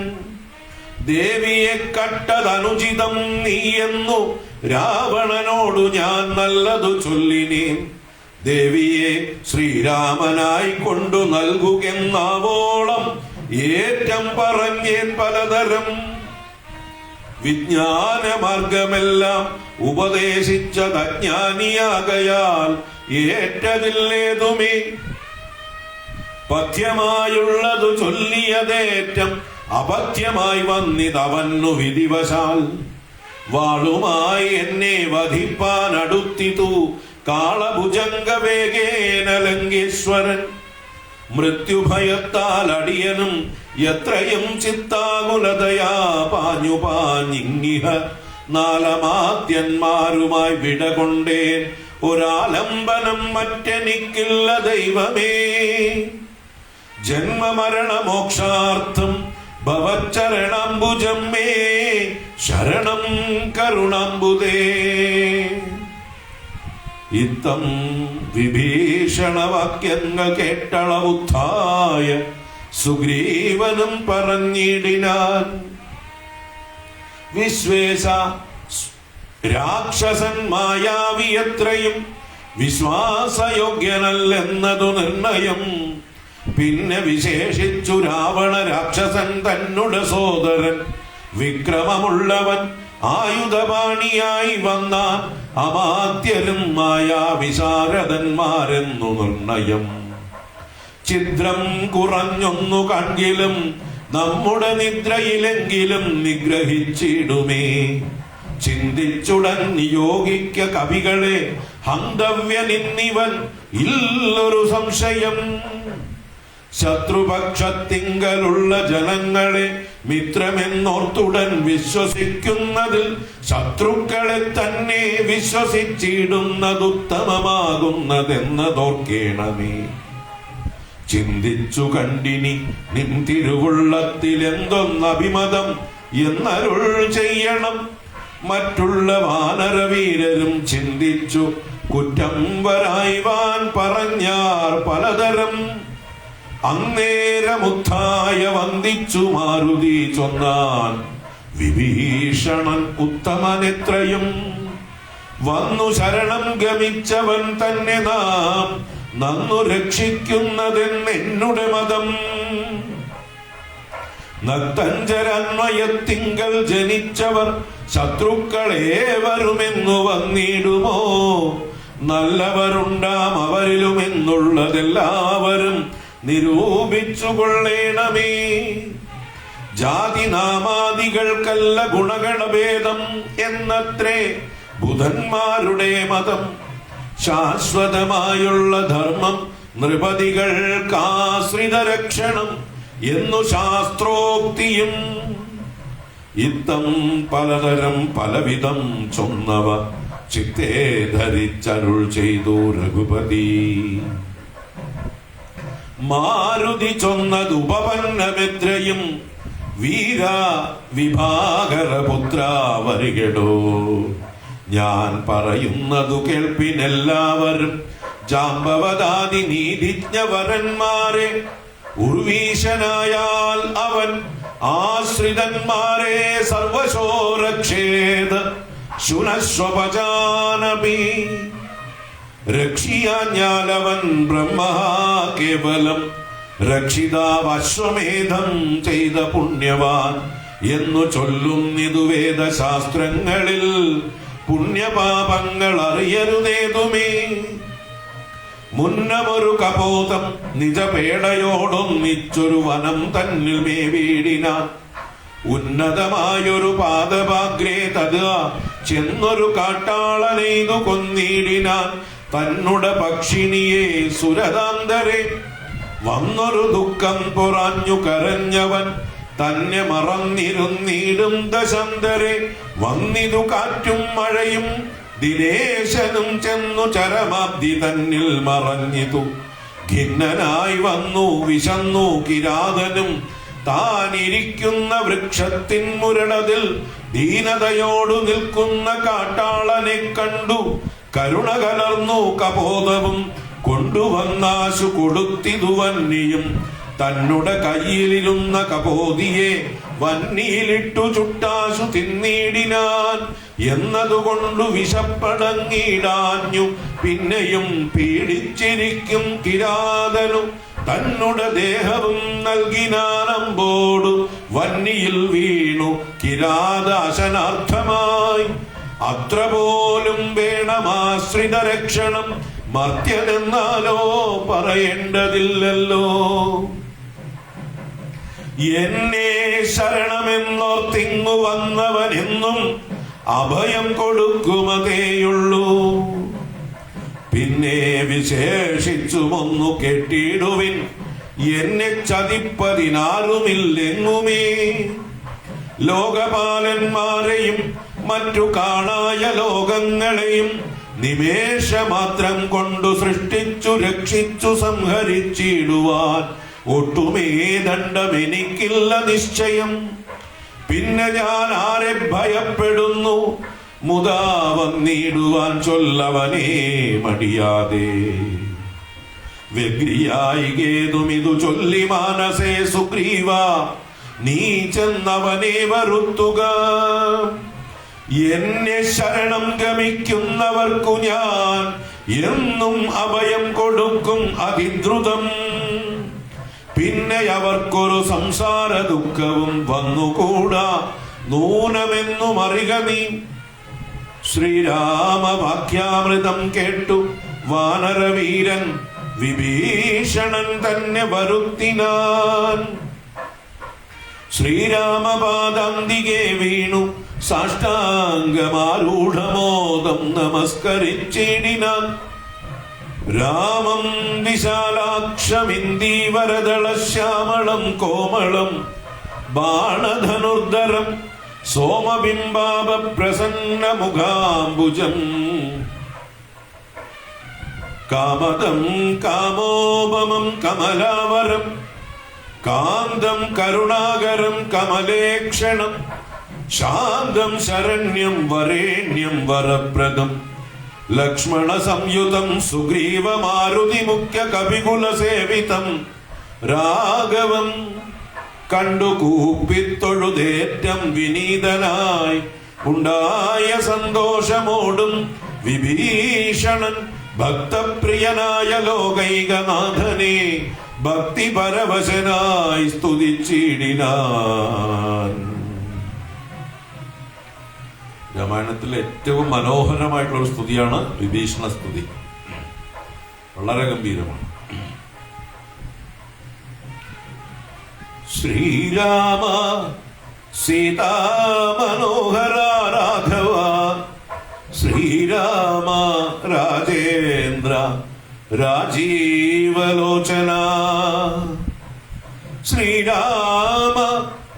ദേവിയെ കട്ടതനുചിതം നീയെന്നു രാവണനോടു ഞാൻ നല്ലതു ചൊല്ലിനേൻ. ദേവിയെ ശ്രീരാമനായി കൊണ്ടു നൽകുകെന്നാവോളം ഏറ്റം പറഞ്ഞേൻ പലതരം. വിജ്ഞാനമാർഗമെല്ലാം ഉപദേശിച്ചതജ്ഞാനിയാകയാൽ ഏറ്റതില്ലേതുമേ. പഥ്യമായുള്ളതു ചൊല്ലിയതേറ്റം അപഥ്യമായി വന്നിതവന്നു വിധിവശാൽ. വാളുമായി എന്നെ വധിപ്പാൻ അടുത്തിതു കാളഭുജംഗവേഗേന ലങ്കേശ്വരൻ. മൃത്യുഭയത്താൽ അടിയനും എത്രയും ചിത്താകുലതയാ പാഞ്ഞു പാഞ്ഞിങ്ങിഹ നാലമാത്യന്മാരുമായി വിടകൊണ്ടേൻ ഒരാലംബനം മറ്റെനിക്കില്ല ദൈവമേ. ജന്മമരണ മോക്ഷാർത്ഥം ഭവച്ചരണാംബുജം മേ ശരണം കരുണാംബുദേ. ഇത്തം വിഭീഷണവാക്യങ്ങൾ കേട്ടളവുദ്ധായ സുഗ്രീവനും പറഞ്ഞിടിനാൻ. വിശ്വേശ രാക്ഷസൻ മായാവിയത്രയും വിശ്വാസയോഗ്യനല്ലെന്നതു നിർണയം. പിന്നെ വിശേഷിച്ചു രാവണ രാക്ഷസൻ തന്നുടെ സോദരൻ വിക്രമമുള്ളവൻ ആയുധപാണിയായി വന്നാൻ. അമാത്യരും മായാവിശാരദന്മാരെന്നു നിർണയം. ഛിദ്രം കുറഞ്ഞൊന്നു കൺകിലും നമ്മുടെ നിദ്രയിലെങ്കിലും നിഗ്രഹിച്ചിടുമേ. ചിന്തിച്ചുടൻ നിയോഗിക്ക കവികളെ ഹന്തവ്യനിന്നിവൻ ഇല്ലൊരു സംശയം. ശത്രുപക്ഷത്തിങ്കലുള്ള ജനങ്ങളെ മിത്രമെന്നോർത്തുടൻ വിശ്വസിക്കുന്നതിൽ ശത്രുക്കളെ തന്നെ വിശ്വസിച്ചിടുന്നതുത്തമമാകുന്നതെന്നതോർക്കേണമേ. ചിന്തിച്ചു കണ്ടിനി നിൻ തിരുവുള്ളത്തിലെന്തൊന്നഭിമതം എന്നരുൾ ചെയ്യണം. മറ്റുള്ള വാനരവീരരും ചിന്തിച്ചു കുറ്റം വരായ്വാൻ പറഞ്ഞാർ പലതരം. അന്നേരമുദ്ധായ വന്ദിച്ചു മാരുതി ചൊന്നാൻ വിഭീഷണൻ ഉത്തമനെത്രയും. വന്നു ശരണം ഗമിച്ചവൻ തന്നെ നാം നന്നു രക്ഷിക്കുന്നതെന്നെന്നുടെ മതം. നക്തഞ്ചരന്വയത്തിങ്കൽ ജനിച്ചവർ ശത്രുക്കളേവരുമെന്നു വന്നിടുമോ? നല്ലവരുണ്ടാം അവരിലുമെന്നുള്ളതെല്ലാവരും നിരൂപിച്ചു കൊള്ളേണമേ. ജാതിനാമാദികൾക്കല്ല ഗുണഗണഭേദം എന്നത്രേ ബുധന്മാരുടെ മതം. ശാശ്വതമായുള്ള ധർമ്മം നൃപതികൾക്കാശ്രിത രക്ഷണം എന്നു ശാസ്ത്രോക്തിയും. ഇത്തം പലതരം പലവിധം ചൊന്നവ ചിത്തേ ധരിച്ചരുൾ ചെയ്തു രഘുപതി. മാരുതി ചൊന്നതുപപന്നമെത്രയും വീര വിഭാകരപുത്ര വരികടോ. ഞാൻ പറയുന്നതു കേൾപ്പിനെല്ലാവരും. ജാമ്പവതാദി നീതിജ്ഞവരന്മാരെ ഉർവീശനായാൽ അവൻ ആശ്രിതന്മാരെ സർവശോ രക്ഷേത് ശുനശ്വപജാനപി. രക്ഷിയാഞ്ഞാലവൻ ബ്രഹ്മ കേവലം രക്ഷിതാവശ്വമേധം ചെയ്ത പുണ്യവാൻ എന്നു ചൊല്ലുന്നിതു വേദശാസ്ത്രങ്ങളിൽ. പുണ്യപാപങ്ങൾ അറിയരുതേതുമേ. മുന്നമൊരു കപോതം നിജപേടയോടൊന്നിച്ചൊരു വനം തന്നിൽ മേവീടിനാൻ. ഉന്നതമായൊരു പാദപാഗ്രേ തത് ചെന്നൊരു കാട്ടാളനെയ്തു കൊന്നിടിനാൻ. തന്നുട പക്ഷിണിയെ സുരതാന്തരെ വന്നൊരു ദുഃഖം പൊറാഞ്ഞു കരഞ്ഞവൻ. തന്നെ മറന്നിരുന്നീടും ദശാന്തരെ വന്നിതു കാറ്റും മഴയും. ദിനേശനും ചെന്നു ചരമാബ്ദി തന്നിൽ മറഞ്ഞിതു. ഖിന്നനായി വന്നു വിശന്നു കിരാതനും. താനിരിക്കുന്ന വൃക്ഷത്തിൻ മുരടതിൽ ദീനതയോടു നിൽക്കുന്ന കാട്ടാളനെ കണ്ടു. കരുണ കലർന്നു കപോതവും കൊണ്ടുവന്നാശു കൊടുത്തിതു വന്നിയും. തന്നുടെ കയ്യിലിരുന്ന കപോതിയെ വന്നിയിലിട്ടു ചുട്ടാശു തിന്നിടിനാൻ. എന്നതുകൊണ്ടു വിശപ്പടങ്ങിടാഞ്ഞു പിന്നെയും പീഡിച്ചിരിക്കും കിരാതനു. തന്നുടെ ദേഹവും നൽകിനാനമ്പോടു വന്നിയിൽ വീണു കിരാതാശനാർത്ഥമായി. അത്ര പോലും വേണമാശ്രിത രക്ഷണം മർത്യനെന്നാലോ പറയേണ്ടതില്ലല്ലോ. എന്നെ ശരണമെന്നോർത്തിങ്ങു വന്നവനെന്നും അഭയം കൊടുക്കുമതേയുള്ളൂ. പിന്നെ വിശേഷിച്ചുമൊന്നു കേട്ടിടുവിൻ, എന്നെ ചതിപ്പതിനാരുമില്ലെങ്ങുമേ. ലോകപാലന്മാരെയും മറ്റു കാണായ ലോകങ്ങളെയും നിമേഷമാത്രം കൊണ്ടു സൃഷ്ടിച്ചു രക്ഷിച്ചു സംഹരിച്ചിടുവാൻ ഒട്ടുമേ ദണ്ഡമെനിക്കില്ല നിശ്ചയം. പിന്നെ ഞാൻ ആരെ ഭയപ്പെടുന്നു? മുതാ വന്നിടുവാൻ ചൊല്ലവനേ മടിയാതെ. വ്യഗ്രിയായി കേതുമിതു ചൊല്ലി മാനസേ സുഗ്രീവ, നീ ചെന്നവനെ വരുത്തുക. എന്നെ ശരണം ഗമിക്കുന്നവർക്കു ഞാൻ എന്നും അഭയം കൊടുക്കും അതിദ്രുതം. പിന്നെ അവർക്കൊരു സംസാര ദുഃഖവും വന്നുകൂടാ നൂനമെന്നു അറിക നീ. ശ്രീരാമവാക്യാമൃതം കേട്ടു വാനരവീരൻ വിഭീഷണൻ തന്നെ വരുത്തിനാൻ. ശ്രീരാമപാദാന്തികെ വീണു സാഷ്ടാംഗമാരൂഢമോദം നമസ്കരിച്ചിടിനാൻ. രാമം വിശാലാക്ഷമിന്ദീവരദളശ്യാമളം കോമളം ബാണധനുർധരം സോമബിംബാഭ പ്രസന്നമുഖാംബുജം. കാമദം കാമോപമം കമലാവരം കാന്തം കരുണാകരം കമലേക്ഷണം. ശാന്തം ശരണ്യം വരേണ്യം വരപ്രദം ലക്ഷ്മണ സംയുതം സുഗ്രീവമാരുതി മുഖ്യ കവികുല സേവിതം. രാഘവം കണ്ടു കൂപ്പിത്തൊഴുതേറ്റം വിനീതനായി ഉണ്ടായ സന്തോഷമോടും വിഭീഷണൻ ഭക്തപ്രിയനായ ലോകൈകനാഥനെ ഭക്തി പരവശനായി സ്തുതിച്ചിടിനാൻ. രാമായണത്തിലെ ഏറ്റവും മനോഹരമായിട്ടുള്ള ഒരു സ്തുതിയാണ് വിഭീഷണ സ്തുതി. വളരെ ഗംഭീരമാണ്. ശ്രീരാമ സീതാ മനോഹര രാഘവ, ശ്രീരാമ രാജേന്ദ്ര രാജീവലോചന, ശ്രീരാമ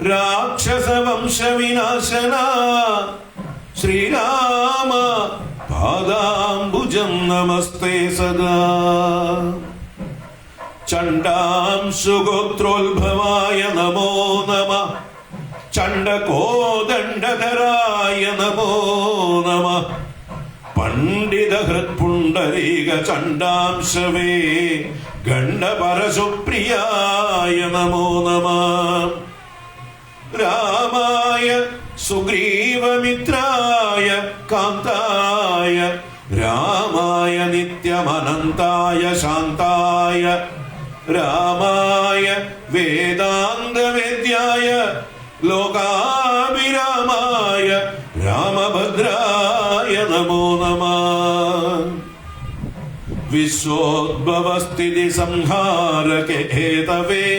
രാക്ഷസ വംശവിനാശന, ശ്രീരാമ പാദാംബുജം നമസ്തേ സദാ. ചണ്ഡാംശുഗോത്രോത്ഭവായ നമോ നമഃ, ചണ്ഡകോദണ്ഡധരായ നമോ നമഃ, പണ്ഡിത ഹൃത്പുണ്ഡരീക ചണ്ഡാംശവേ ഗണ്ഡപരസുപ്രിയായ നമോ നമഃ. രാമായ സുഗ്രീവമിത്രായ കാന്തായ, രാമായ നിത്യമനന്തായ ശാന്തായ, രാമായ വേദാന്തവേദ്യായ ലോകാഭിരാമായ രാമഭദ്രായ നമോ നമഃ. വിശ്വോദ്ഭവസ്ഥിതി സംഹാരകേ ഹേതവേ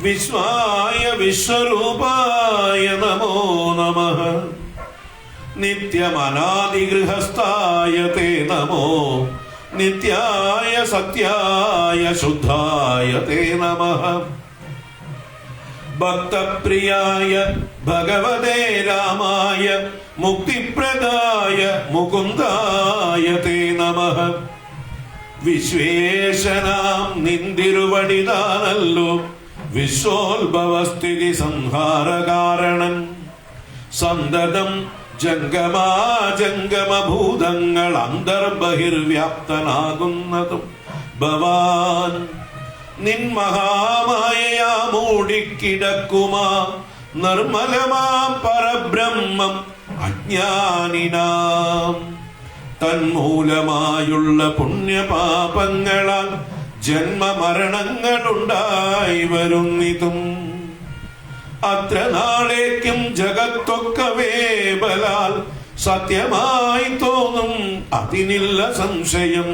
വിശ്വായ വിശ്വരൂപായ നമോ നമഃ. നിത്യമനാദിഗൃഹസ്ഥായ തേ നമോ, നിത്യായ സത്യായ ശുദ്ധായ തേ നമഃ. ഭക്തപ്രിയായ ഭഗവതേ രാമായ മുക്തിപ്രദായ മുകുന്ദായ തേ നമഃ. വിശ്വേശനാം നിന്തിരുവടിതാനല്ലോ വിശ്വോത്ഭവസ്ഥിതി സംഹാരകാരണൻ. സന്തതം ജംഗമാജംഗമഭൂതങ്ങൾ അന്തർബഹിർവ്യാപ്തനാകുന്നതും ഭവാൻ. നിൻ മഹാമായയാ മൂടിക്കിടക്കുമാ നിർമ്മലമാം പരബ്രഹ്മം അജ്ഞാനിനാം. തന്മൂലമായുള്ള പുണ്യപാപങ്ങളാൽ ജന്മമരണങ്ങളുണ്ടായി വരുന്നിതും. അത്ര നാളേക്കും ജഗത്തൊക്കവേ ബലാൽ സത്യമായി തോന്നും അതിനില്ല സംശയം.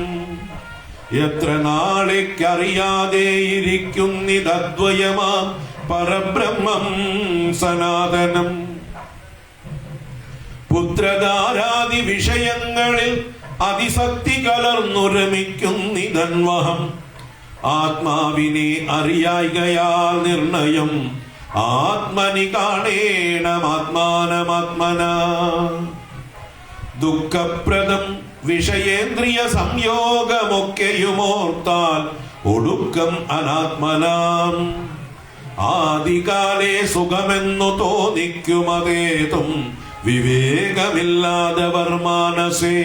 എത്ര നാളേക്കറിയാതെ ഇരിക്കുന്നിതദ്വയമാം പരബ്രഹ്മം സനാതനം. പുത്രധാരാദി വിഷയങ്ങളിൽ അതിശക്തി കലർന്നുരമിക്കുന്നിതന്വഹം. ആത്മാവിനെ അറിയായികയാൽ നിർണയം ആത്മനി കാണേണമാത്മാനമാത്മന. ദുഃഖപ്രദം വിഷയേന്ദ്രിയ സംയോഗമൊക്കെയുമോർത്താൽ ഒടുക്കം അനാത്മനാം. ആദികാലേ സുഖമെന്നു തോന്നിക്കുമതേതും വിവേകമില്ലാതവർ മാനസേ.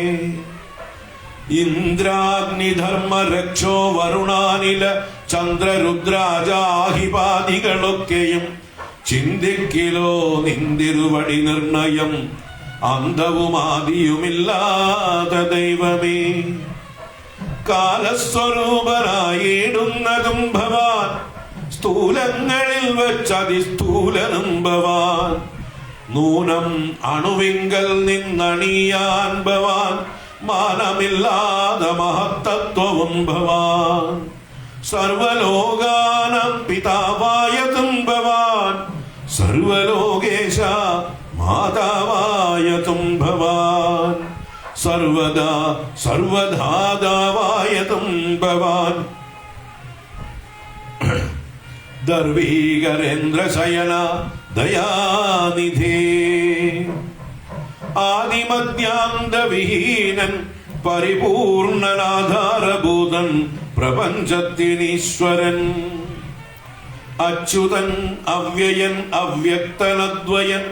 ഇന്ദ്രാഗ്നിധർമ്മ രക്ഷോ വരുണാനില ചന്ദ്രരുദ്രാജാഹിപാദികളൊക്കെയും ചിന്തിക്കിലോ നിന്തിരുവടി നിർണയം. അന്തവുമാദിയുമില്ലാത ദൈവമേ, കാലസ്വരൂപനായിടുന്നതും ഭവാൻ, സ്ഥൂലങ്ങളിൽ വച്ചതിസ്ഥൂലനും ഭവാൻ. നൂനം അണുവിങ്കൽ നിന്നണിയാൻ ഭവാൻ, മാനമില്ലാതെ മഹത്തത്വവും ഭവാൻ. സർവലോകാനാം പിതാവായതും ഭവാൻ, സർവലോകേശ മാതാവായതും ഭവാൻ. സർവദാ സർവധാതാവായതും ഭവാൻ. ദർവീകരേന്ദ്രശയന ദയാനിധേ, ആദിമധ്യാന്തവിഹീനൻ പരിപൂർണനാധാരഭൂതൻ പ്രപഞ്ചത്തിനീശ്വരൻ. അച്യുതൻ അവ്യയൻ അവ്യക്തനദ്വയൻ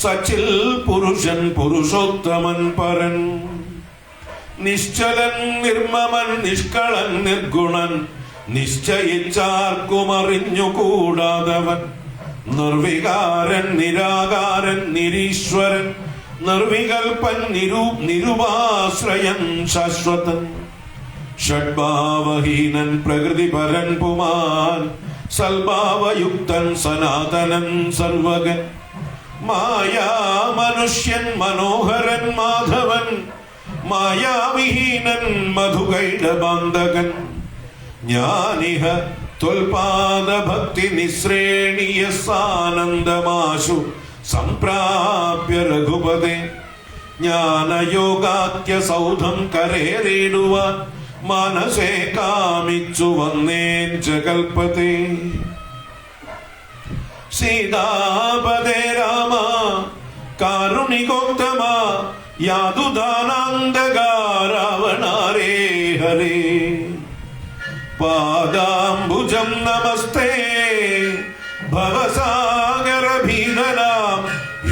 സച്ചിൽ പുരുഷൻ പുരുഷോത്തമൻ പരൻ. നിശ്ചലൻ നിർമ്മമൻ നിഷ്കളൻ നിർഗുണൻ നിശ്ചയിച്ചാർക്കും അറിഞ്ഞുകൂടാതവൻ. നിർവികാരൻ നിരാകാരൻ ഷഡ്ഭാവഹീനൻ പ്രകൃതിപരൻ പുമാൻ സൽഭാവയുക്തൻ സനാതനൻ സർവകൻ മായാ മനുഷ്യൻ മനോഹരൻ മാധവൻ മായാവിഹീനൻ മധുകൈടബന്ധകൻ ജ്ഞാനിഹ ത്വൽപാദ ഭക്തി നിശ്രേണിയ സാനന്ദമാശു സംപ്രാപ്യ രഘുപതേ ജ്ഞാനയോഗാത്യ സൗധം കരേറിടുവാൻ മനസേ കാമിച്ചു വന്നേൻ ജഗൽപതേ സീതാപദേ രാമ കാരുണികോത്തമ യാതുദാനാന്തക രാവണാരേ ഹരേ പാദാംബുജം നമസ്തേ ഭവസാഗരഭീതനാം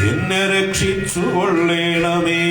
എന്നെ രക്ഷിച്ചു കൊള്ളേണമേ.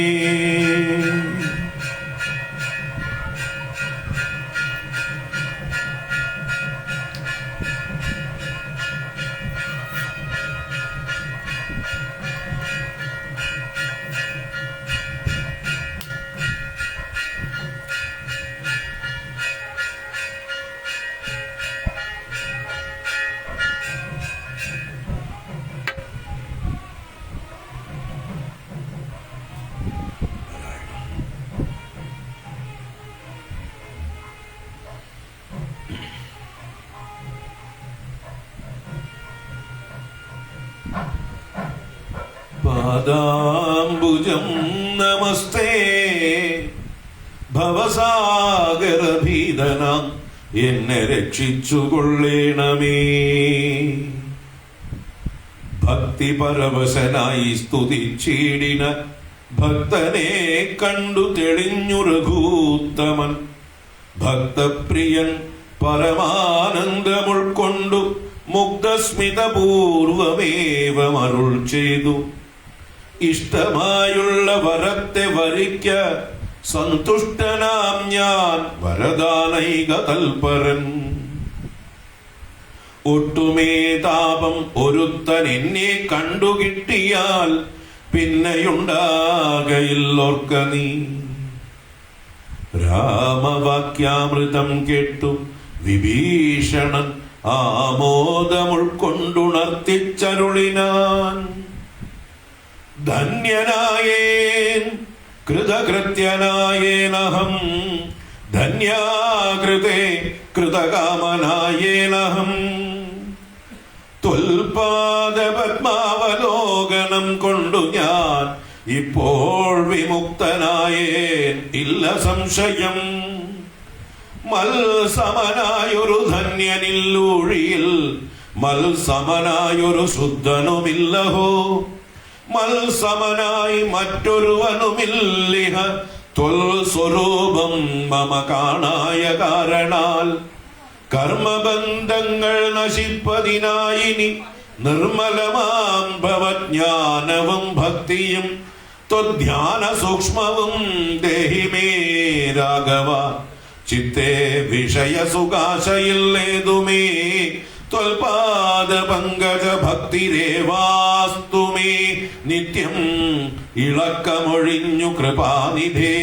പാദാംബുജം നമസ്തേ ഭവസാഗരഭീതനാം എന്നെ രക്ഷിച്ചു കൊള്ളേണമേ. ഭക്തിപരവശനായി സ്തുതിച്ചിടിന ഭക്തനെ കണ്ടു തെളിഞ്ഞു രഘൂത്തമൻ ഭക്തപ്രിയൻ പരമാനന്ദമുൾക്കൊണ്ടു മുഗ്ധസ്മിതപൂർവമേവമരുൾ ചെയ്തു ഇഷ്ടമായുള്ള വരത്തെ വരിക്ക സന്തുഷ്ടനാം ഞാൻ വരദാനൈക തൽപരൻ. ഒട്ടുമേ താപം ഒരുത്തൻ എന്നെ കണ്ടുകിട്ടിയാൽ പിന്നെയുണ്ടാകയില്ലോർക്ക നീ. രാമവാക്യാമൃതം കേട്ടു വിഭീഷണൻ ആമോദമുൾക്കൊണ്ടുണർത്തിച്ചരുളിനാൻ ധന്യനായേൻ കൃതകൃത്യനായേനഹം ധന്യാകൃതേ കൃതകാമനായേനഹം. ത്വൽപാദപത്മാവലോകനം കൊണ്ടു ഞാൻ ഇപ്പോൾ വിമുക്തനായേൻ ഇല്ല സംശയം. മത്സമനായൊരു ധന്യനില്ലൂഴിയിൽ മത്സമനായൊരു ശുദ്ധനുമില്ലഹോ. മത്സമനായി മറ്റൊരുവനുമില്ലിഹ ത്വൽ സ്വരൂപം മമ കാണായ കാരണാൽ. കർമ്മബന്ധങ്ങൾ നശിപ്പതിനായിനി നിർമ്മലമാം ഭവജ്ഞാനവും ഭക്തിയും ത്വധ്യാന സൂക്ഷ്മവും ദേഹി മേ രാഘവ. ചിത്തേ വിഷയസുഖാശയില്ലേതുമേ ത്വൽപാദ പങ്കജ ഭക്തിരേവാസ്തു മേ നിത്യം ഇളക്കമൊഴിഞ്ഞു കൃപാനിധേ.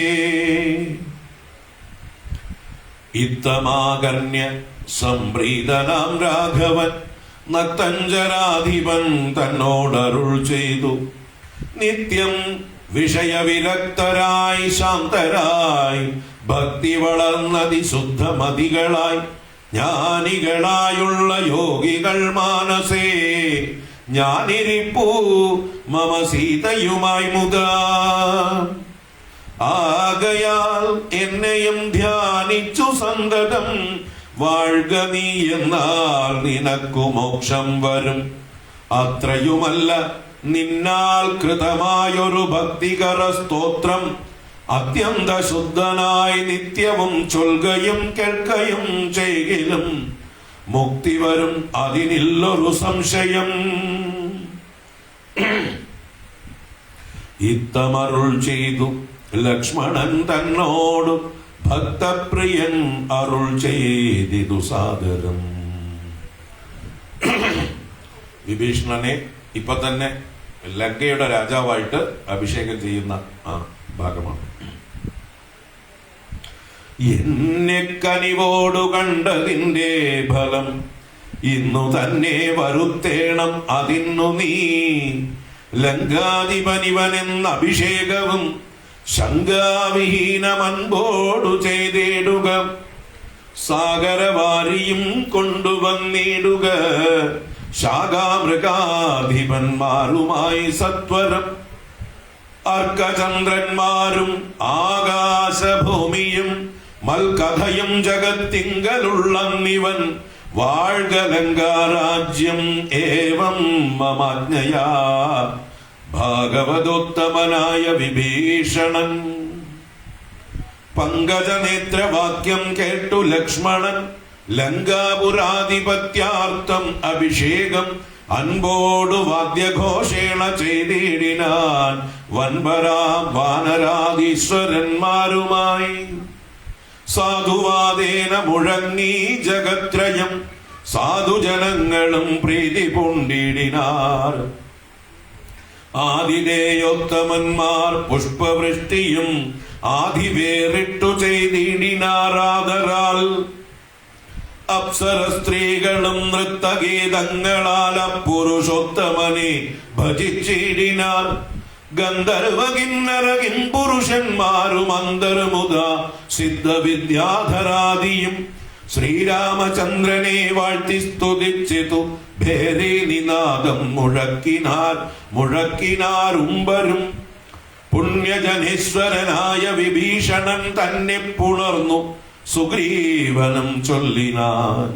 ഇത്തമാകന്യ സംപ്രീതനാം രാഘവൻ നത്തഞ്ചരാധിപൻ തന്നോടരുൾ ചെയ്തു നിത്യം വിഷയവിരക്തരായി ശാന്തരായി ഭക്തി വളർന്നതിശുദ്ധമതികളായി ജ്ഞാനികളായുള്ള യോഗികൾ മാനസേ ഞാനിരിപ്പൂ മമ സീതയുമായി മുതാ. ആകയാൽ എന്നെയും ധ്യാനിച്ചു സന്തതം വാഴ്ക നീ എന്നാൽ നിനക്കു മോക്ഷം വരും. അത്രയുമല്ല നിന്നാൽ കൃതമായൊരു ഭക്തികര സ്തോത്രം അത്യന്ത ശുദ്ധനായി നിത്യവും ചൊൽകയും കേൾക്കയും ചെയ്യലും മുക്തി വരും അതിനില്ലൊരു സംശയം. ഇത്തമരുൾ ചെയ്തു ലക്ഷ്മണൻ തന്നോട് ഭക്തപ്രിയൻ അരുൾ ചെയ്തിതു സാദരം. വിഭീഷണനെ ഇപ്പൊ തന്നെ ലങ്കയുടെ രാജാവായിട്ട് അഭിഷേകം ചെയ്യുന്ന ആ ഭാഗമാണ്. എന്നെ കനിവോടു കണ്ടതിൻ്റെ ഫലം ഇന്നു തന്നെ വരുത്തേണം അതിന്നു നീ. ലങ്കാധിപനിവനെന്ന അഭിഷേകവും ശങ്കാവിഹീനമൻപോടു ചെയ്തിടുക. സാഗരവാരിയും കൊണ്ടുവന്നിടുക. ശാഖാമൃഗാധിപന്മാരുമായി സത്വരം. അർക്കചന്ദ്രന്മാരും ആകാശഭൂമിയും മൽകഥയും ജഗത്തിങ്കലുള്ളന്നിവൻ. വാഴ്ക ലങ്കാരാജ്യം ഏവം മമാജ്ഞയാ. ഭാഗവതോത്തമനായ വിഭീഷണൻ. പങ്കജനേത്രവാക്യം കേട്ടു ലക്ഷ്മണൻ. ലങ്കാപുരാധിപത്യാർത്ഥം അഭിഷേകം അൻപോടു വാദ്യഘോഷേണ ചെയ്തിടിനാൻ. വൻപരാം വാനരാധീശ്വരന്മാരുമായി സാധുവാദേന മുഴങ്ങി ജഗത്രയം. സാധുജനങ്ങളും പ്രീതി പൂണ്ടിടിനാർ. ആതിഥേയോത്തമന്മാർ പുഷ്പവൃഷ്ടിയും ആധിവേറിട്ടു ചെയ്തിടിനാരാദരാൽ. അപ്സര സ്ത്രീകളും നൃത്തഗീതങ്ങളാൽ പുരുഷോത്തമനെ ഭജിച്ചിടിനാർ. ഗന്ധർവ കിന്നര കിംപുരുഷന്മാരും അന്തർമുദ സിദ്ധവിദ്യാധരാദിയും ശ്രീരാമചന്ദ്രനെ വാഴ്ത്തി സ്തുതിച്ചിതു. ഭേരി നിനാദം മുഴക്കിനാരുംബരും. പുണ്യജനേശ്വരനായ വിഭീഷണൻ തന്നെ പുണർന്നു സുഗ്രീവനും ചൊല്ലിനാൻ.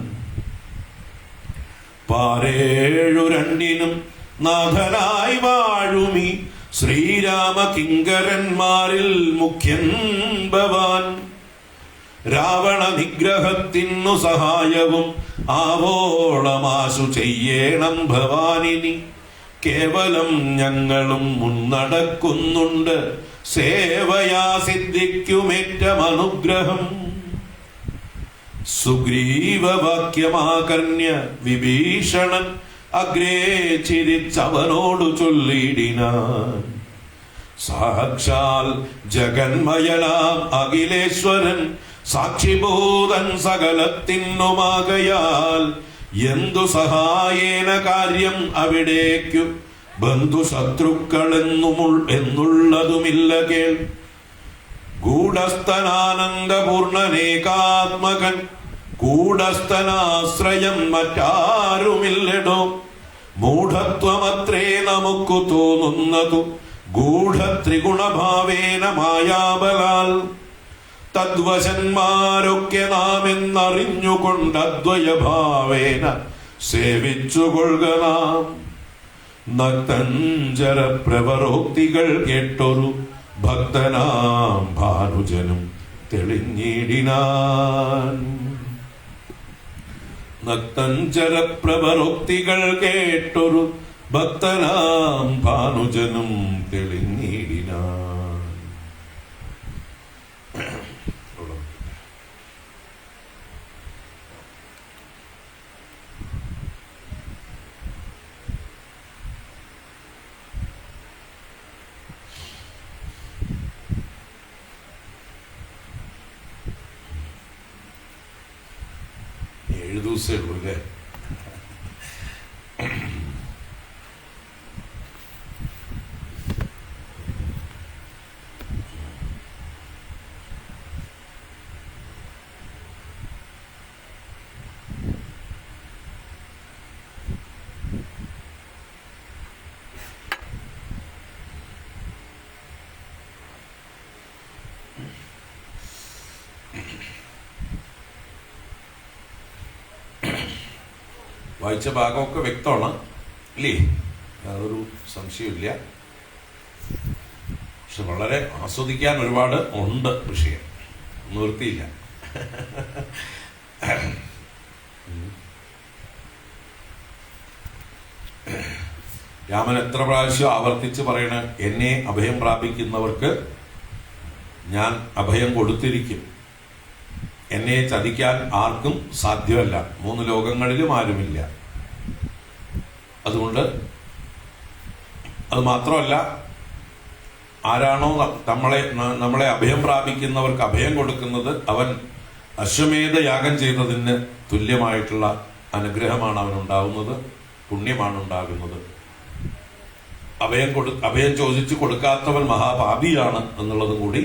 പാരേഴു രണ്ടിനും നാഥനായി വാഴുമി ശ്രീരാമ കിങ്കരന്മാരിൽ മുഖ്യൻ ഭവാൻ. രാവണ നിഗ്രഹത്തിനു സഹായവും ആവോളമാശു ചെയ്യേണം ഭവാനിനി. കേവലം ഞങ്ങളും മുന്നടക്കുന്നുണ്ട് സേവയാ സിദ്ധിക്കുമേറ്റമനുഗ്രഹം. സുഗ്രീവവാക്യമാകർണ്യ വിഭീഷണൻ അഗ്രേ ചിരിച്ചവനോടു ചൊല്ലിടിനാൻ. സാക്ഷാൽ ജഗന്മയനാം അഖിലേശ്വരൻ സാക്ഷിഭൂതൻ സകലത്തിനുമാകയാൽ. എന്തു സഹായേന കാര്യം അവിടേക്കു ബന്ധുശത്രുക്കളെന്നുള്ളതുമില്ല കേൾ. ഗൂഢസ്ഥനാനന്ദപൂർണനേകാത്മകൻ കൂടസ്ഥനാശ്രയം മറ്റാരുമില്ലടോ. മൂഢത്വമത്രേ നമുക്ക് തോന്നുന്നതു ഗൂഢത്രിഗുണഭാവേന മായാബലാൽ. തദ്വശന്മാരൊക്കെ നാം എന്നറിഞ്ഞുകൊണ്ടദ്വയഭാവേന സേവിച്ചുകൊള്ളുക നാം. നക്തഞ്ചര പ്രവരോക്തികൾ കേട്ടൊരു ഭക്തനാം ഭാനുജനും തെളിഞ്ഞിടിനാൻ. നക്തഞ്ചര പ്രവരോക്തികൾ കേട്ടൊരു ഭക്തനാം ഭാനുജനും തെളിഞ്ഞിടിനാൻ. ദിവസമേ ഉള്ളൂ അല്ലേ? വായിച്ച ഭാഗമൊക്കെ വ്യക്തമാണ് അല്ലേ? യാതൊരു സംശയമില്ല. പക്ഷെ വളരെ ആസ്വദിക്കാൻ ഒരുപാട് ഉണ്ട് വിഷയം, നിർത്തിയില്ല. രാമൻ എത്ര പ്രാവശ്യം ആവർത്തിച്ച് പറയണ, എന്നെ അഭയം പ്രാപിക്കുന്നവർക്ക് ഞാൻ അഭയം കൊടുത്തിരിക്കും. എന്നെ ചതിക്കാൻ ആർക്കും സാധ്യമല്ല, 3 ലോകങ്ങളിലും ആരുമില്ല. അതുകൊണ്ട് അത് മാത്രമല്ല, ആരാണോ നമ്മളെ അഭയം പ്രാപിക്കുന്നവർക്ക് അഭയം കൊടുക്കുന്നത്, അവൻ അശ്വമേധ യാഗം ചെയ്തതിന് തുല്യമായിട്ടുള്ള അനുഗ്രഹമാണ് അവനുണ്ടാവുന്നത്, പുണ്യമാണ് ഉണ്ടാകുന്നത്. അഭയം ചോദിച്ചു കൊടുക്കാത്തവൻ മഹാപാപിയാണ് എന്നുള്ളതും കൂടി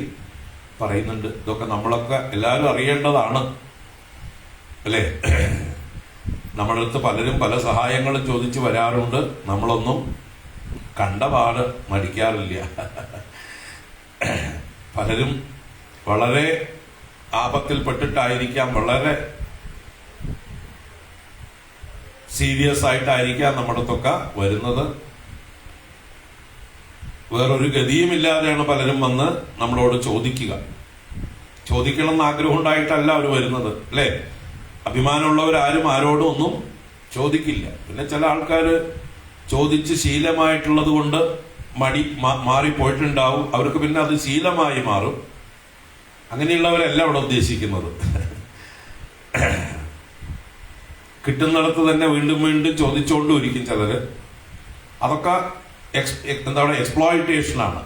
പറയുന്നുണ്ട്. ഇതൊക്കെ നമ്മളൊക്കെ എല്ലാവരും അറിയേണ്ടതാണ് അല്ലേ? നമ്മുടെ അടുത്ത് പലരും പല സഹായങ്ങളും ചോദിച്ചു വരാറുണ്ട്. നമ്മളൊന്നും കണ്ട പാട് മടിക്കാറില്ല. പലരും വളരെ ആപത്തിൽപ്പെട്ടിട്ടായിരിക്കാം, വളരെ സീരിയസ് ആയിട്ടായിരിക്കാം നമ്മുടെ അടുത്തൊക്കെ വരുന്നത്. വേറൊരു ഗതിയുമില്ലാതെയാണ് പലരും വന്ന് നമ്മളോട് ചോദിക്കണം എന്ന് ആഗ്രഹം ഉണ്ടായിട്ടല്ല അവർ വരുന്നത് അല്ലേ? അഭിമാനമുള്ളവരാരും ആരോടും ഒന്നും ചോദിക്കില്ല. പിന്നെ ചില ആൾക്കാർ ചോദിച്ച് ശീലമായിട്ടുള്ളത് കൊണ്ട് മാറിപ്പോയിട്ടുണ്ടാവും. അവർക്ക് പിന്നെ അത് ശീലമായി മാറും. അങ്ങനെയുള്ളവരല്ല ഇവിടെ ഉദ്ദേശിക്കുന്നത്. കിട്ടുന്നിടത്ത് തന്നെ വീണ്ടും വീണ്ടും ചോദിച്ചുകൊണ്ടും ഇരിക്കും ചിലര്. അതൊക്കെ എന്താണ്, എക്സ്പ്ലോയിറ്റേഷനാണ്.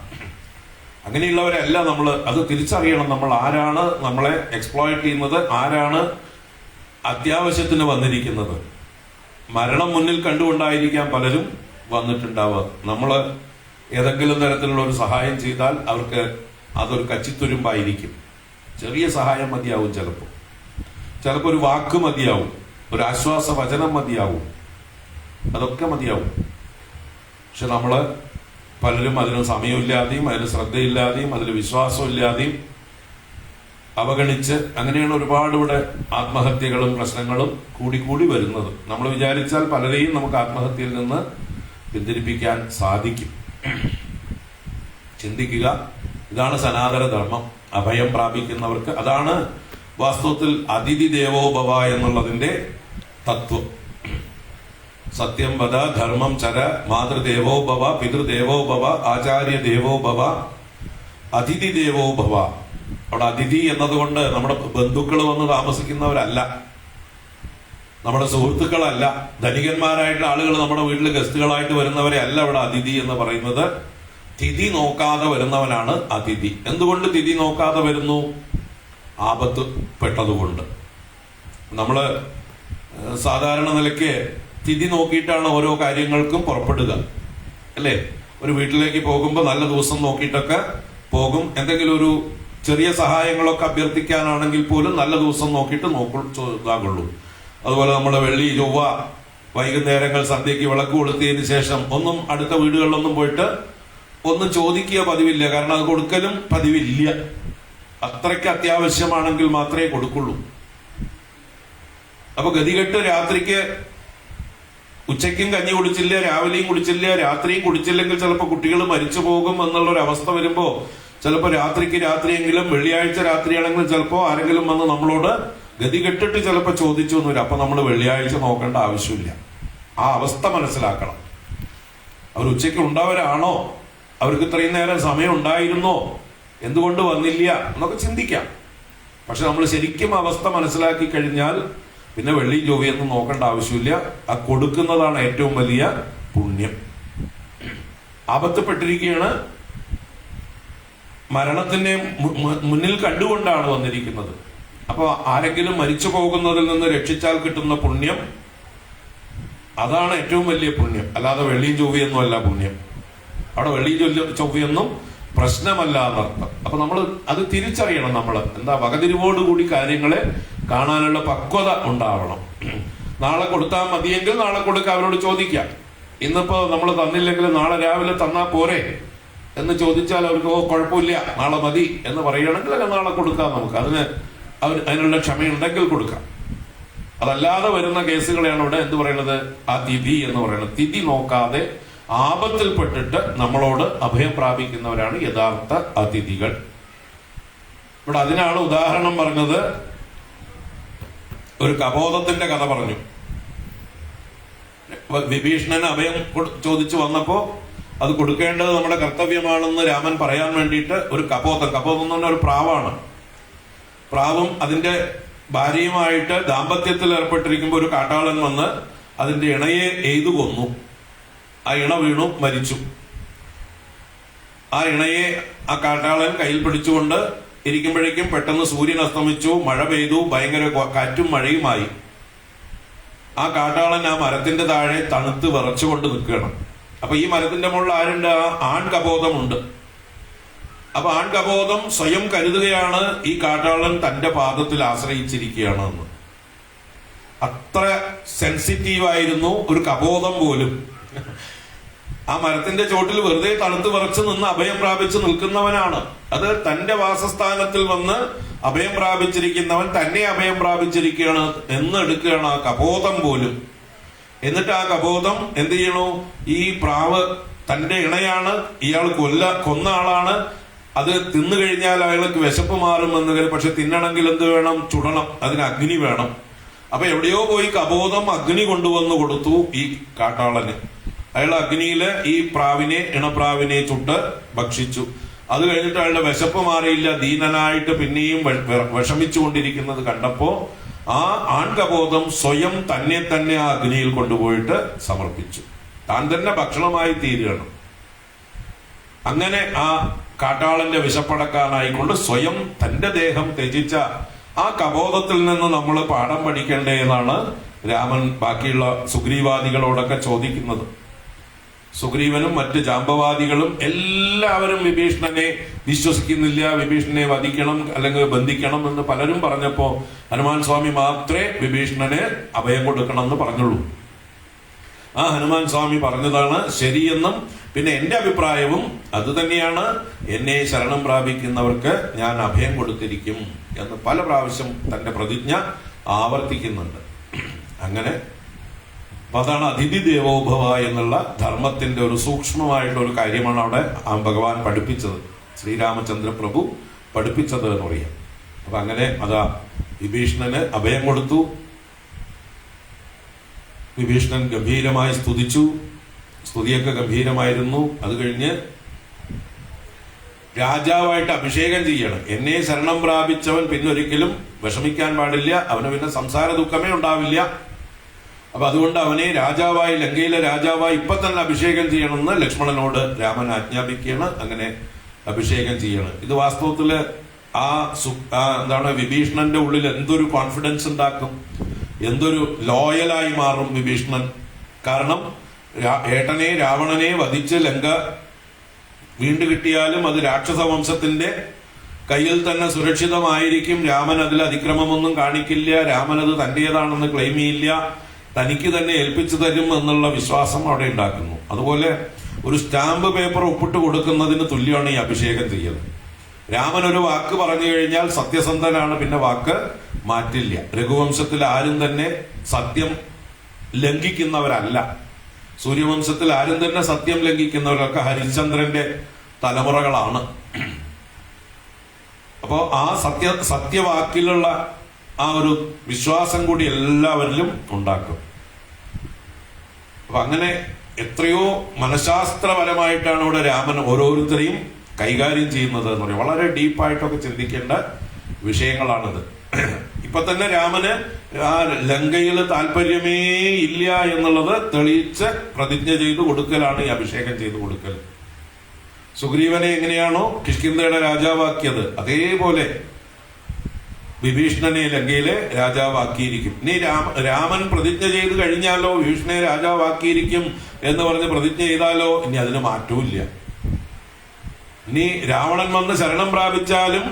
അങ്ങനെയുള്ളവരല്ല നമ്മൾ അത് തിരിച്ചറിയണം. നമ്മൾ ആരാണ് നമ്മളെ എക്സ്പ്ലോയിറ്റ് ചെയ്യുന്നത്, ആരാണ് അത്യാവശ്യത്തിന് വന്നിരിക്കുന്നത്. മരണം മുന്നിൽ കണ്ടുകൊണ്ടായിരിക്കാം പലരും വന്നിട്ടുണ്ടാവുക. നമ്മൾ ഏതെങ്കിലും തരത്തിലുള്ള ഒരു സഹായം ചെയ്താൽ അവർക്ക് അതൊരു കച്ചിത്തുരുമ്പായിരിക്കും. ചെറിയ സഹായം മതിയാവും, ചിലപ്പോൾ ഒരു വാക്ക് മതിയാവും, ഒരു ആശ്വാസ വചനം മതിയാവും, അതൊക്കെ മതിയാവും. പക്ഷെ നമ്മള് പലരും അതിന് സമയമില്ലാതെയും അതിന് ശ്രദ്ധയില്ലാതെയും അതിൽ വിശ്വാസമില്ലാതെയും അവഗണിച്ച് അങ്ങനെയാണ് ഒരുപാട് ഇവിടെ ആത്മഹത്യകളും പ്രശ്നങ്ങളും കൂടി വരുന്നത്. നമ്മൾ വിചാരിച്ചാൽ പലരെയും നമുക്ക് ആത്മഹത്യയിൽ നിന്ന് പിന്തിരിപ്പിക്കാൻ സാധിക്കും. ചിന്തിക്കുക, ഇതാണ് സനാതന ധർമ്മം. അഭയം പ്രാപിക്കുന്നവർക്ക് അതാണ് വാസ്തവത്തിൽ അതിഥി ദേവോഭവ എന്നുള്ളതിന്റെ തത്വം. സത്യം വദ, ധർമ്മം ചര, മാതൃദേവോഭവ, പിതൃദേവോഭവ, ആചാര്യ ദേവോഭവ, അതിഥി ദേവോഭവ. അവിടെ അതിഥി എന്നതുകൊണ്ട് നമ്മുടെ ബന്ധുക്കൾ വന്ന് താമസിക്കുന്നവരല്ല, നമ്മുടെ സുഹൃത്തുക്കളല്ല, ധനികന്മാരായിട്ടുള്ള ആളുകൾ നമ്മുടെ വീട്ടിൽ ഗസ്റ്റുകളായിട്ട് വരുന്നവരെ അല്ല ഇവിടെ അതിഥി എന്ന് പറയുന്നത്. തിഥി നോക്കാതെ വരുന്നവനാണ് അതിഥി. എന്തുകൊണ്ട് തിഥി നോക്കാതെ വരുന്നു? ആപത്ത് പെട്ടതുകൊണ്ട്. നമ്മള് സാധാരണ നിലയ്ക്ക് തിഥി നോക്കിയിട്ടാണ് ഓരോ കാര്യങ്ങൾക്കും പുറപ്പെടുക അല്ലേ? ഒരു വീട്ടിലേക്ക് പോകുമ്പോൾ നല്ല ദിവസം നോക്കിയിട്ടൊക്കെ പോകും. എന്തെങ്കിലും ഒരു ചെറിയ സഹായങ്ങളൊക്കെ അഭ്യർത്ഥിക്കാനാണെങ്കിൽ പോലും നല്ല ദിവസം നോക്കിയിട്ട് ഇതാകുള്ളൂ. അതുപോലെ നമ്മുടെ വെള്ളി, ചൊവ്വ, വൈകുന്നേരങ്ങൾ സന്ധ്യയ്ക്ക് വിളക്ക് കൊളുത്തിയതിന് ശേഷം ഒന്നും അടുത്ത വീടുകളിലൊന്നും പോയിട്ട് ഒന്നും ചോദിക്കുക പതിവില്ല. കാരണം അത് കൊടുക്കലും പതിവില്ല. അത്രയ്ക്ക് അത്യാവശ്യമാണെങ്കിൽ മാത്രമേ കൊടുക്കുള്ളൂ. അപ്പൊ ഗതികെട്ട് രാത്രിക്ക് ഉച്ചയ്ക്കും കഞ്ഞി കുടിച്ചില്ല, രാവിലെയും കുടിച്ചില്ല, രാത്രിയും കുടിച്ചില്ലെങ്കിൽ ചിലപ്പോൾ കുട്ടികൾ മരിച്ചു പോകും എന്നുള്ളൊരു അവസ്ഥ വരുമ്പോ ചിലപ്പോൾ രാത്രിയെങ്കിലും, വെള്ളിയാഴ്ച രാത്രിയാണെങ്കിലും ചിലപ്പോൾ ആരെങ്കിലും വന്ന് നമ്മളോട് ഗതി കെട്ടിട്ട് ചിലപ്പോൾ ചോദിച്ചു എന്ന് വരും. അപ്പൊ നമ്മൾ വെള്ളിയാഴ്ച നോക്കേണ്ട ആവശ്യമില്ല. ആ അവസ്ഥ മനസ്സിലാക്കണം. അവർ ഉച്ചയ്ക്ക് ഉണ്ടാവരാണോ? അവർക്ക് ഇത്രയും നേരം സമയം ഉണ്ടായിരുന്നോ? എന്തുകൊണ്ട് വന്നില്ല എന്നൊക്കെ ചിന്തിക്കാം. പക്ഷെ നമ്മൾ ശരിക്കും അവസ്ഥ മനസ്സിലാക്കി കഴിഞ്ഞാൽ പിന്നെ വെള്ളി ജോവിയൊന്നും നോക്കേണ്ട ആവശ്യമില്ല. ആ കൊടുക്കുന്നതാണ് ഏറ്റവും വലിയ പുണ്യം. ആപത്തുപ്പെട്ടിരിക്കുകയാണ്, മരണത്തിനെ മുന്നിൽ കണ്ടുകൊണ്ടാണ് വന്നിരിക്കുന്നത്. അപ്പൊ ആരെങ്കിലും മരിച്ചു പോകുന്നതിൽ നിന്ന് രക്ഷിച്ചാൽ കിട്ടുന്ന പുണ്യം, അതാണ് ഏറ്റവും വലിയ പുണ്യം. അല്ലാതെ വെള്ളിയും ചൊവ്വയൊന്നും അല്ല പുണ്യം. അവിടെ വെള്ളിയും ചൊവ്വയൊന്നും പ്രശ്നമല്ല എന്നർത്ഥം. അപ്പൊ നമ്മൾ അത് തിരിച്ചറിയണം. നമ്മൾ എന്താ വകതിരിവോടുകൂടി കാര്യങ്ങളെ കാണാനുള്ള പക്വത ഉണ്ടാവണം. നാളെ കൊടുത്താൽ മതിയെങ്കിൽ നാളെ കൊടുക്കുക, അവരോട് ചോദിക്കാം. ഇന്നിപ്പോ നമ്മൾ തന്നില്ലെങ്കിൽ നാളെ രാവിലെ തന്നാ പോരെ എന്ന് ചോദിച്ചാൽ അവർക്ക് കുഴപ്പമില്ല, നാളെ മതി എന്ന് പറയുകയാണെങ്കിൽ നാളെ കൊടുക്കാം. നമുക്ക് അതിനുള്ള ക്ഷമയുണ്ടെങ്കിൽ കൊടുക്കാം. അതല്ലാതെ വരുന്ന കേസുകളെയാണ് ഇവിടെ എന്ത് പറയുന്നത്? ആ തിഥി എന്ന് പറയുന്നത്. തിഥി നോക്കാതെ ആപത്തിൽപ്പെട്ടിട്ട് നമ്മളോട് അഭയം പ്രാപിക്കുന്നവരാണ് യഥാർത്ഥ അതിഥികൾ. ഇവിടെ അതിനാണ് ഉദാഹരണം പറഞ്ഞത്. ഒരു കബോധത്തിന്റെ കഥ പറഞ്ഞു. വിഭീഷണൻ അഭയം ചോദിച്ചു വന്നപ്പോ അത് കൊടുക്കേണ്ടത് നമ്മുടെ കർത്തവ്യമാണെന്ന് രാമൻ പറയാൻ വേണ്ടിയിട്ട് ഒരു കബോധം എന്ന് പറഞ്ഞ ഒരു പ്രാവാണ്. പ്രാവും അതിന്റെ ഭാര്യയുമായിട്ട് ദാമ്പത്യത്തിൽ ഏർപ്പെട്ടിരിക്കുമ്പോൾ ഒരു കാട്ടാളൻ വന്ന് അതിന്റെ ഇണയെ എയ്തു കൊന്നു. ആ ഇണ വീണു, മരിച്ചു. ആ ഇണയെ ആ കാട്ടാളൻ കയ്യിൽ പിടിച്ചുകൊണ്ട് ഇരിക്കുമ്പോഴേക്കും പെട്ടെന്ന് സൂര്യൻ അസ്തമിച്ചു, മഴ പെയ്തു, ഭയങ്കര കാറ്റും മഴയുമായി. ആ കാട്ടാളൻ ആ മരത്തിന്റെ താഴെ തണുത്ത് വിറച്ചുകൊണ്ട് നിൽക്കുകയാണ്. അപ്പൊ ഈ മരത്തിന്റെ മുകളിൽ ആരുണ്ട്? ആൺകബോധമുണ്ട്. അപ്പൊ ആൺകബോധം സ്വയം കരുതുകയാണ് ഈ കാട്ടാളൻ തന്റെ പാദത്തിൽ ആശ്രയിച്ചിരിക്കുകയാണ് എന്ന്. അത്ര സെൻസിറ്റീവായിരുന്നു ഒരു കബോധം പോലും. ആ മരത്തിന്റെ ചോട്ടിൽ വെറുതെ തണുത്ത് വിറച്ച് നിന്ന് അഭയം പ്രാപിച്ച് നിൽക്കുന്നവനാണ്. അത് തന്റെ വാസസ്ഥാനത്തിൽ വന്ന് അഭയം പ്രാപിച്ചിരിക്കുന്നവൻ തന്നെ അഭയം പ്രാപിച്ചിരിക്കുകയാണ് എന്ന് എടുക്കുകയാണ് ആ കബോധം പോലും. എന്നിട്ട് ആ കബോധം എന്ത് ചെയ്യണു? ഈ പ്രാവ് തന്റെ ഇണയാണ്, ഇയാൾ കൊന്ന ആളാണ്, അത് തിന്നു കഴിഞ്ഞാൽ അയാൾക്ക് വിശപ്പ് മാറുമെന്ന്. പക്ഷെ തിന്നണമെങ്കിൽ എന്ത് വേണം? ചുടണം, അതിന് അഗ്നി വേണം. അപ്പൊ എവിടെയോ പോയി കബോധം അഗ്നി കൊണ്ടുവന്ന് കൊടുത്തു ഈ കാട്ടാളന്. അയാൾ അഗ്നിയില് ഈ ഇണപ്രാവിനെ ചുട്ട് ഭക്ഷിച്ചു. അത് കഴിഞ്ഞിട്ട് അയാളുടെ വിശപ്പ് മാറിയില്ല, ദീനനായിട്ട് പിന്നെയും വിഷമിച്ചു കൊണ്ടിരിക്കുന്നത് കണ്ടപ്പോ ആ ആൺകബോധം സ്വയം തന്നെ ആ അഗ്നിയിൽ കൊണ്ടുപോയിട്ട് സമർപ്പിച്ചു. താൻ തന്നെ ഭക്ഷണമായി തീരുകയാണ്. അങ്ങനെ ആ കാട്ടാളന്റെ വിശപ്പടക്കാനായിക്കൊണ്ട് സ്വയം തന്റെ ദേഹം ത്യജിച്ച ആ കബോധത്തിൽ നിന്ന് നമ്മൾ പാഠം പഠിക്കണ്ടേ എന്നാണ് രാമൻ ബാക്കിയുള്ള സുഗ്രീവാദികളോടൊക്കെ ചോദിക്കുന്നത്. സുഗ്രീവനും മറ്റ് ജാമ്പവാദികളും എല്ലാവരും വിഭീഷണനെ വിശ്വസിക്കുന്നില്ല, വിഭീഷണനെ വധിക്കണം അല്ലെങ്കിൽ ബന്ധിക്കണം എന്ന് പലരും പറഞ്ഞപ്പോ ഹനുമാൻ സ്വാമി മാത്രമേ വിഭീഷണനെ അഭയം കൊടുക്കണം എന്ന് പറഞ്ഞുള്ളൂ. ആ ഹനുമാൻ സ്വാമി പറഞ്ഞതാണ് ശരിയെന്നും പിന്നെ എന്റെ അഭിപ്രായവും അത് തന്നെയാണ്, എന്നെ ശരണം പ്രാപിക്കുന്നവർക്ക് ഞാൻ അഭയം കൊടുത്തിരിക്കും എന്ന് പല പ്രാവശ്യം തന്റെ പ്രതിജ്ഞ ആവർത്തിക്കുന്നുണ്ട്. അങ്ങനെ അതാണ് അതിഥി ദേവോഭവ എന്നുള്ള ധർമ്മത്തിന്റെ ഒരു സൂക്ഷ്മമായിട്ടുള്ള ഒരു കാര്യമാണ് അവിടെ ഭഗവാൻ പഠിപ്പിച്ചത്, ശ്രീരാമചന്ദ്ര പ്രഭു പഠിപ്പിച്ചത് എന്ന് പറയാം. അപ്പൊ അങ്ങനെ അതാ വിഭീഷണന് അഭയം കൊടുത്തു. വിഭീഷണൻ ഗംഭീരമായി സ്തുതിച്ചു, സ്തുതിയൊക്കെ ഗംഭീരമായിരുന്നു. അത് കഴിഞ്ഞ് രാജാവായിട്ട് അഭിഷേകം ചെയ്യണം. എന്നെ ശരണം പ്രാപിച്ചവൻ പിന്നെ ഒരിക്കലും വിഷമിക്കാൻ പാടില്ല, അവന് പിന്നെ സംസാര ദുഃഖമേ ഉണ്ടാവില്ല. അപ്പൊ അതുകൊണ്ട് അവനെ രാജാവായി, ലങ്കയിലെ രാജാവായി ഇപ്പൊ തന്നെ അഭിഷേകം ചെയ്യണമെന്ന് ലക്ഷ്മണനോട് രാമൻ ആജ്ഞാപിക്കുകയാണ്. അങ്ങനെ അഭിഷേകം ചെയ്യണം. ഇത് വാസ്തവത്തില് എന്താണ് വിഭീഷണന്റെ ഉള്ളിൽ എന്തൊരു കോൺഫിഡൻസ് ഉണ്ടാക്കും, എന്തൊരു ലോയലായി മാറും വിഭീഷണൻ. കാരണം ഏട്ടനെ രാവണനെ വധിച്ച് ലങ്ക വീണ്ടു കിട്ടിയാലും അത് രാക്ഷസ വംശത്തിന്റെ കയ്യിൽ തന്നെ സുരക്ഷിതമായിരിക്കും. രാമൻ അതിൽ അതിക്രമമൊന്നും കാണിക്കില്ല, രാമൻ അത് തന്റേതാണെന്ന് ക്ലെയിം ചെയ്യില്ല, തനിക്ക് തന്നെ ഏൽപ്പിച്ചു തരും എന്നുള്ള വിശ്വാസം അവിടെ ഉണ്ടാക്കുന്നു. അതുപോലെ ഒരു സ്റ്റാമ്പ് പേപ്പർ ഒപ്പിട്ട് കൊടുക്കുന്നതിന് തുല്യമാണ് ഈ അഭിഷേകം ചെയ്യൽ. രാമൻ ഒരു വാക്ക് പറഞ്ഞു കഴിഞ്ഞാൽ സത്യസന്ധനാണ്, പിന്നെ വാക്ക് മാറ്റില്ല. രഘുവംശത്തിൽ ആരും തന്നെ സത്യം ലംഘിക്കുന്നവരല്ല. സൂര്യവംശത്തിൽ ആരും തന്നെ സത്യം ലംഘിക്കുന്നവരൊക്കെ ഹരിശ്ചന്ദ്രന്റെ തലമുറകളാണ്. അപ്പോ ആ സത്യവാക്കിലുള്ള ആ ഒരു വിശ്വാസം കൂടി എല്ലാവരിലും ഉണ്ടാക്കും. അപ്പൊ അങ്ങനെ എത്രയോ മനഃശാസ്ത്രപരമായിട്ടാണ് ഇവിടെ രാമൻ ഓരോരുത്തരെയും കൈകാര്യം ചെയ്യുന്നത് എന്ന് പറയും. വളരെ ഡീപ്പായിട്ടൊക്കെ ചിന്തിക്കേണ്ട വിഷയങ്ങളാണിത്. ഇപ്പൊ തന്നെ രാമന് ആ ലങ്കയിൽ താല്പര്യമേ ഇല്ല എന്നുള്ളത് തെളിയിച്ച് പ്രതിജ്ഞ ചെയ്തു കൊടുക്കലാണ് ഈ അഭിഷേകം ചെയ്തു കൊടുക്കൽ. സുഗ്രീവനെ എങ്ങനെയാണോ കിഷ്കിന്ധയുടെ രാജാവാക്കിയത് അതേപോലെ വിഭീഷണനെ ലങ്കയിലെ രാജാവാക്കിയിരിക്കും. ഇനി രാമൻ പ്രതിജ്ഞ ചെയ്ത് കഴിഞ്ഞാലോ വിഭീഷണനെ രാജാവാക്കിയിരിക്കും എന്ന് പറഞ്ഞ് പ്രതിജ്ഞ ചെയ്താലോ ഇനി അതിന് മാറ്റമില്ല. ഇനി രാവണൻ വന്ന് ശരണം പ്രാപിച്ചാലും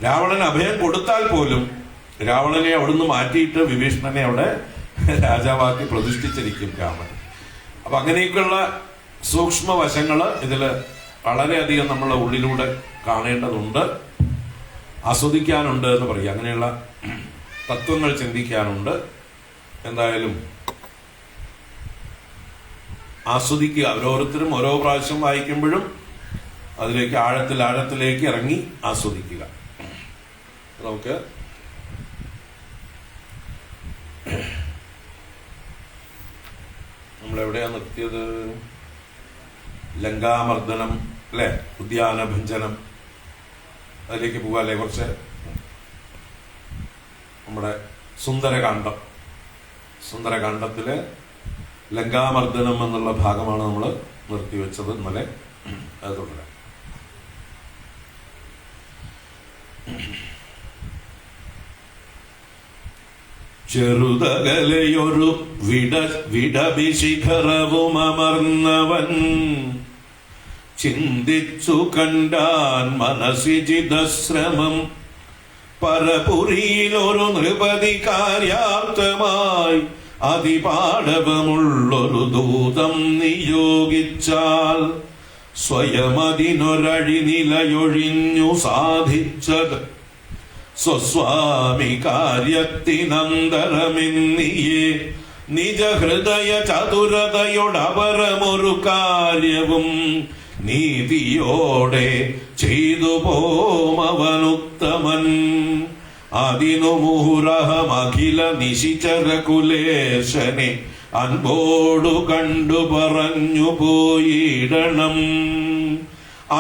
രാവണൻ അഭയം കൊടുത്താൽ പോലും രാവണനെ അവിടുന്ന് മാറ്റിയിട്ട് വിഭീഷണനെ അവിടെ രാജാവാക്കി പ്രതിഷ്ഠിച്ചിരിക്കും രാമൻ. അപ്പൊ അങ്ങനെയൊക്കെയുള്ള സൂക്ഷ്മ വശങ്ങള് ഇതില് വളരെയധികം നമ്മളെ ഉള്ളിലൂടെ കാണേണ്ടതുണ്ട്, ആസ്വദിക്കാനുണ്ട് എന്ന് പറയും. അങ്ങനെയുള്ള തത്വങ്ങൾ ചിന്തിക്കാനുണ്ട്. എന്തായാലും ആസ്വദിക്കുക. ഓരോരുത്തരും ഓരോ പ്രാവശ്യം വായിക്കുമ്പോഴും അതിലേക്ക് ആഴത്തിലേക്ക് ഇറങ്ങി ആസ്വദിക്കുക. നമുക്ക് നമ്മളെവിടെയാ നിർത്തിയത്? ലങ്കാമർദ്ദനം അല്ലെ, ഉദ്യാനഭഞ്ജനം, അതിലേക്ക് പോകാല്ലേ? കുറച്ച് നമ്മുടെ സുന്ദരകാന്ഡത്തിലെ ലങ്കാമർദ്ദനം എന്നുള്ള ഭാഗമാണ് നമ്മൾ നിർത്തിവെച്ചത് ഇന്നലെ. അത് തുടരാം. ചെറുതകലയൊരു വിടവിശിഖരവും അമർന്നവൻ ചിന്തിച്ചു കണ്ടാൻ മനസ്സിജിതശ്രമം പരപുരിയിലൊരു നൃപതി കാര്യാർത്ഥമായി അതിപാടവമുള്ളൊരു ദൂതം നിയോഗിച്ചാൽ സ്വയമതിനൊരഴിനിലയൊഴിഞ്ഞു സാധിച്ചത് സ്വസ്വാമി കാര്യത്തിനന്തരമെന്നിയേ നിജഹൃദയ ചതുരതയോടവരമൊരു കാര്യവും നീതിയോടെ ചെയ്തു പോമവനുത്തമൻ അതിനു മുഹുരഹമഖില നിശിചരകുലേശനെ അൻപോടു കണ്ടു പറഞ്ഞു പോയിടണം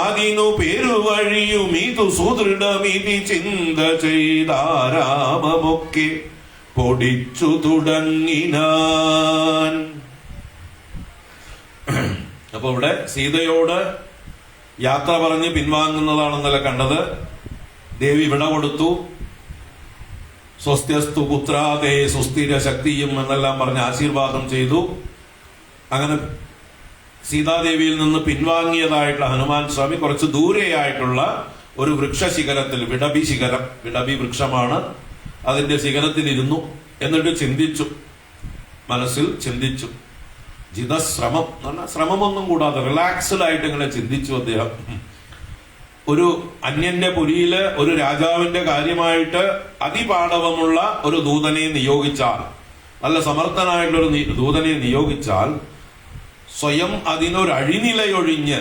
അതിനു പെരുവഴിയും ഇതു സുദൃഢമിതി ചിന്ത ചെയ്താരാമമൊക്കെ പൊടിച്ചു തുടങ്ങിനാൻ. അപ്പൊ ഇവിടെ സീതയോട് യാത്ര പറഞ്ഞ് പിൻവാങ്ങുന്നതാണെന്നല്ല കണ്ടത്. ദേവി വിട കൊടുത്തു. സ്വസ്ത്യസ്തു പുത്രാതേ സുസ്ഥിര ശക്തിയും എന്നെല്ലാം പറഞ്ഞ് ആശീർവാദം ചെയ്തു. അങ്ങനെ സീതാദേവിയിൽ നിന്ന് പിൻവാങ്ങിയതായിട്ടുള്ള ഹനുമാൻ സ്വാമി കുറച്ച് ദൂരെയായിട്ടുള്ള ഒരു വൃക്ഷശിഖരത്തിൽ, വിടബി ശിഖരം, വിടബി വൃക്ഷമാണ്, അതിന്റെ ശിഖരത്തിലിരുന്നു. എന്നിട്ട് ചിന്തിച്ചു, മനസ്സിൽ ചിന്തിച്ചു. ജിതശ്രമം എന്ന് പറഞ്ഞാൽ ശ്രമമൊന്നും കൂടാതെ റിലാക്സ്ഡ് ആയിട്ട് ഇങ്ങനെ ചിന്തിച്ചു അദ്ദേഹം. ഒരു അന്യന്റെ പുരിയില് ഒരു രാജാവിന്റെ കാര്യമായിട്ട് അതിപാടവമുള്ള ഒരു ദൂതനെ നിയോഗിച്ചാൽ, നല്ല സമർത്ഥനായിട്ടുള്ളൊരു ദൂതനെ നിയോഗിച്ചാൽ സ്വയം അതിനൊരഴിനിലയൊഴിഞ്ഞ്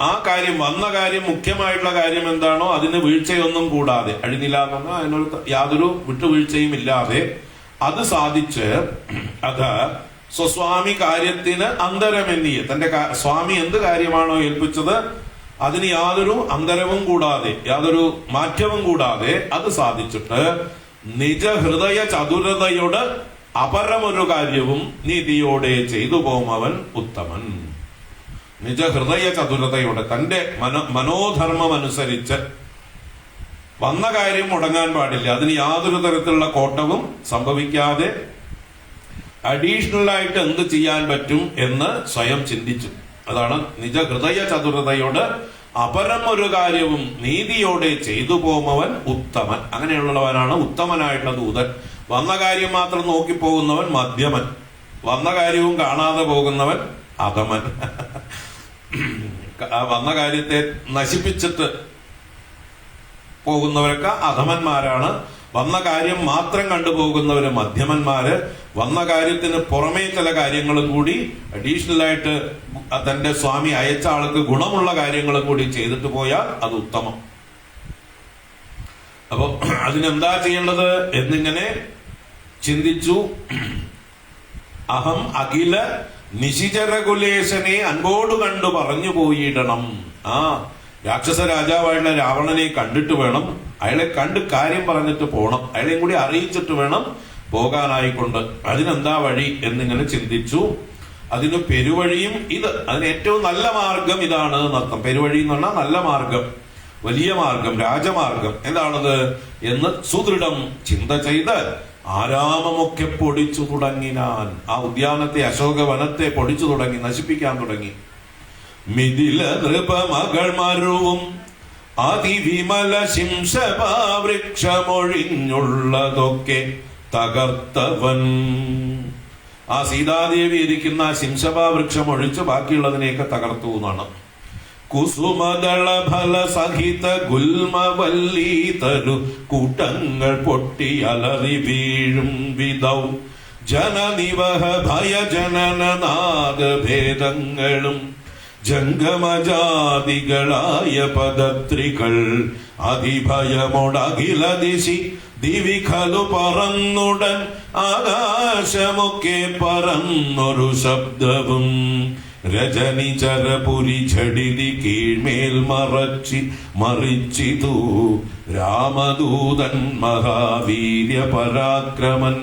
ആ കാര്യം, വന്ന കാര്യം, മുഖ്യമായിട്ടുള്ള കാര്യം എന്താണോ അതിന് വീഴ്ചയൊന്നും കൂടാതെ, അഴിനില എന്ന് പറഞ്ഞാൽ അതിനൊരു യാതൊരു വിട്ടുവീഴ്ചയും ഇല്ലാതെ അത് സാധിച്ച് അത് സ്വസ്വാമി കാര്യത്തിന് അന്തരമെന്നിയ, തന്റെ സ്വാമി എന്ത് കാര്യമാണോ ഏൽപ്പിച്ചത് അതിന് യാതൊരു അന്തരവും കൂടാതെ, യാതൊരു മാറ്റവും കൂടാതെ അത് സാധിച്ചിട്ട് നിജഹൃദയ ചതുരതയോട് അപരമൊരു കാര്യവും നീതിയോടെ ചെയ്തു പോമവൻ ഉത്തമൻ. നിജഹൃദയ ചതുരതയോടെ, തന്റെ മനോധർമ്മം അനുസരിച്ച് വന്ന കാര്യം മുടങ്ങാൻ പാടില്ല, അതിന് യാതൊരു തരത്തിലുള്ള കോട്ടവും സംഭവിക്കാതെ അഡീഷണൽ ആയിട്ട് എന്ത് ചെയ്യാൻ പറ്റും എന്ന് സ്വയം ചിന്തിച്ചു. അതാണ് നിജഹൃദയ ചതുരതയോട് അപരം ഒരു കാര്യവും നീതിയോടെ ചെയ്തു പോമവൻ ഉത്തമൻ. അങ്ങനെയുള്ളവനാണ് ഉത്തമനായിട്ടുള്ള ദൂതൻ. വന്ന കാര്യം മാത്രം നോക്കി പോകുന്നവൻ മധ്യമൻ, വന്ന കാര്യവും കാണാതെ പോകുന്നവൻ അധമൻ. വന്ന കാര്യത്തെ നശിപ്പിച്ചിട്ട് പോകുന്നവരൊക്കെ അധമന്മാരാണ്. വന്ന കാര്യം മാത്രം കണ്ടുപോകുന്നവര് മധ്യമന്മാര്. വന്ന കാര്യത്തിന് പുറമേ ചില കാര്യങ്ങളും കൂടി അഡീഷണൽ ആയിട്ട് തന്റെ സ്വാമി അയച്ച ആൾക്ക് ഗുണമുള്ള കാര്യങ്ങളും കൂടി ചെയ്തിട്ട് പോയാൽ അത് ഉത്തമം. അപ്പൊ അതിനെന്താ ചെയ്യേണ്ടത് എന്നിങ്ങനെ ചിന്തിച്ചു. അഹം അഖില നിശിചരകുലേശനെ അൻപോട് കണ്ടു പറഞ്ഞു പോയിടണം. ആ രാക്ഷസ രാജാവായിട്ടുള്ള രാവണനെ കണ്ടിട്ട് വേണം, അയാളെ കണ്ട് കാര്യം പറഞ്ഞിട്ട് പോണം, അയാളെയും കൂടി അറിയിച്ചിട്ട് വേണം പോകാനായിക്കൊണ്ട്. അതിനെന്താ വഴി എന്നിങ്ങനെ ചിന്തിച്ചു. അതിന് പെരുവഴിയും അതിന് ഏറ്റവും നല്ല മാർഗം ഇതാണ് എന്നർത്ഥം. പെരുവഴി എന്ന് പറഞ്ഞാൽ നല്ല മാർഗം, വലിയ മാർഗം, രാജമാർഗം എന്താണത് എന്ന് സുദൃഢം ചിന്ത ചെയ്ത് ആരാമമൊക്കെ പൊടിച്ചു തുടങ്ങിനാൻ. ആ ഉദ്യാനത്തെ, അശോകവനത്തെ പൊടിച്ചു തുടങ്ങി, നശിപ്പിക്കാൻ തുടങ്ങി. മിഥില നൃപമകൾ മരുവും അതിവിമല ശിംശപാവൃക്ഷമൊഴിഞ്ഞുള്ളതൊക്കെ തകർത്തവൻ. ആ സീതാദേവി ഇരിക്കുന്ന ശിംശപാവൃക്ഷം ഒഴിച്ച് ബാക്കിയുള്ളതിനെയൊക്കെ തകർത്തു എന്നാണ്. കുസുമദള ഫല സഹിത ഗുൽമവല്ലി തരു കൂട്ടങ്ങൾ പൊട്ടി അലറി വീഴും വിധൗ ജനനിവഹ ഭയജനനാദ ഭേദങ്ങളും ജംഗമജാതികളായ പദത്രികൾ അതിഭയമൊടകില ദിശി ദിവിഖലു പറന്നുടൻ ആകാശമൊക്കെ പറന്നൊരു ശബ്ദവും രജനിചരപുരി ഝടിതി കീഴ്മേൽ മറിച്ചിതു രാമദൂതൻ മഹാവീര്യ പരാക്രമൻ.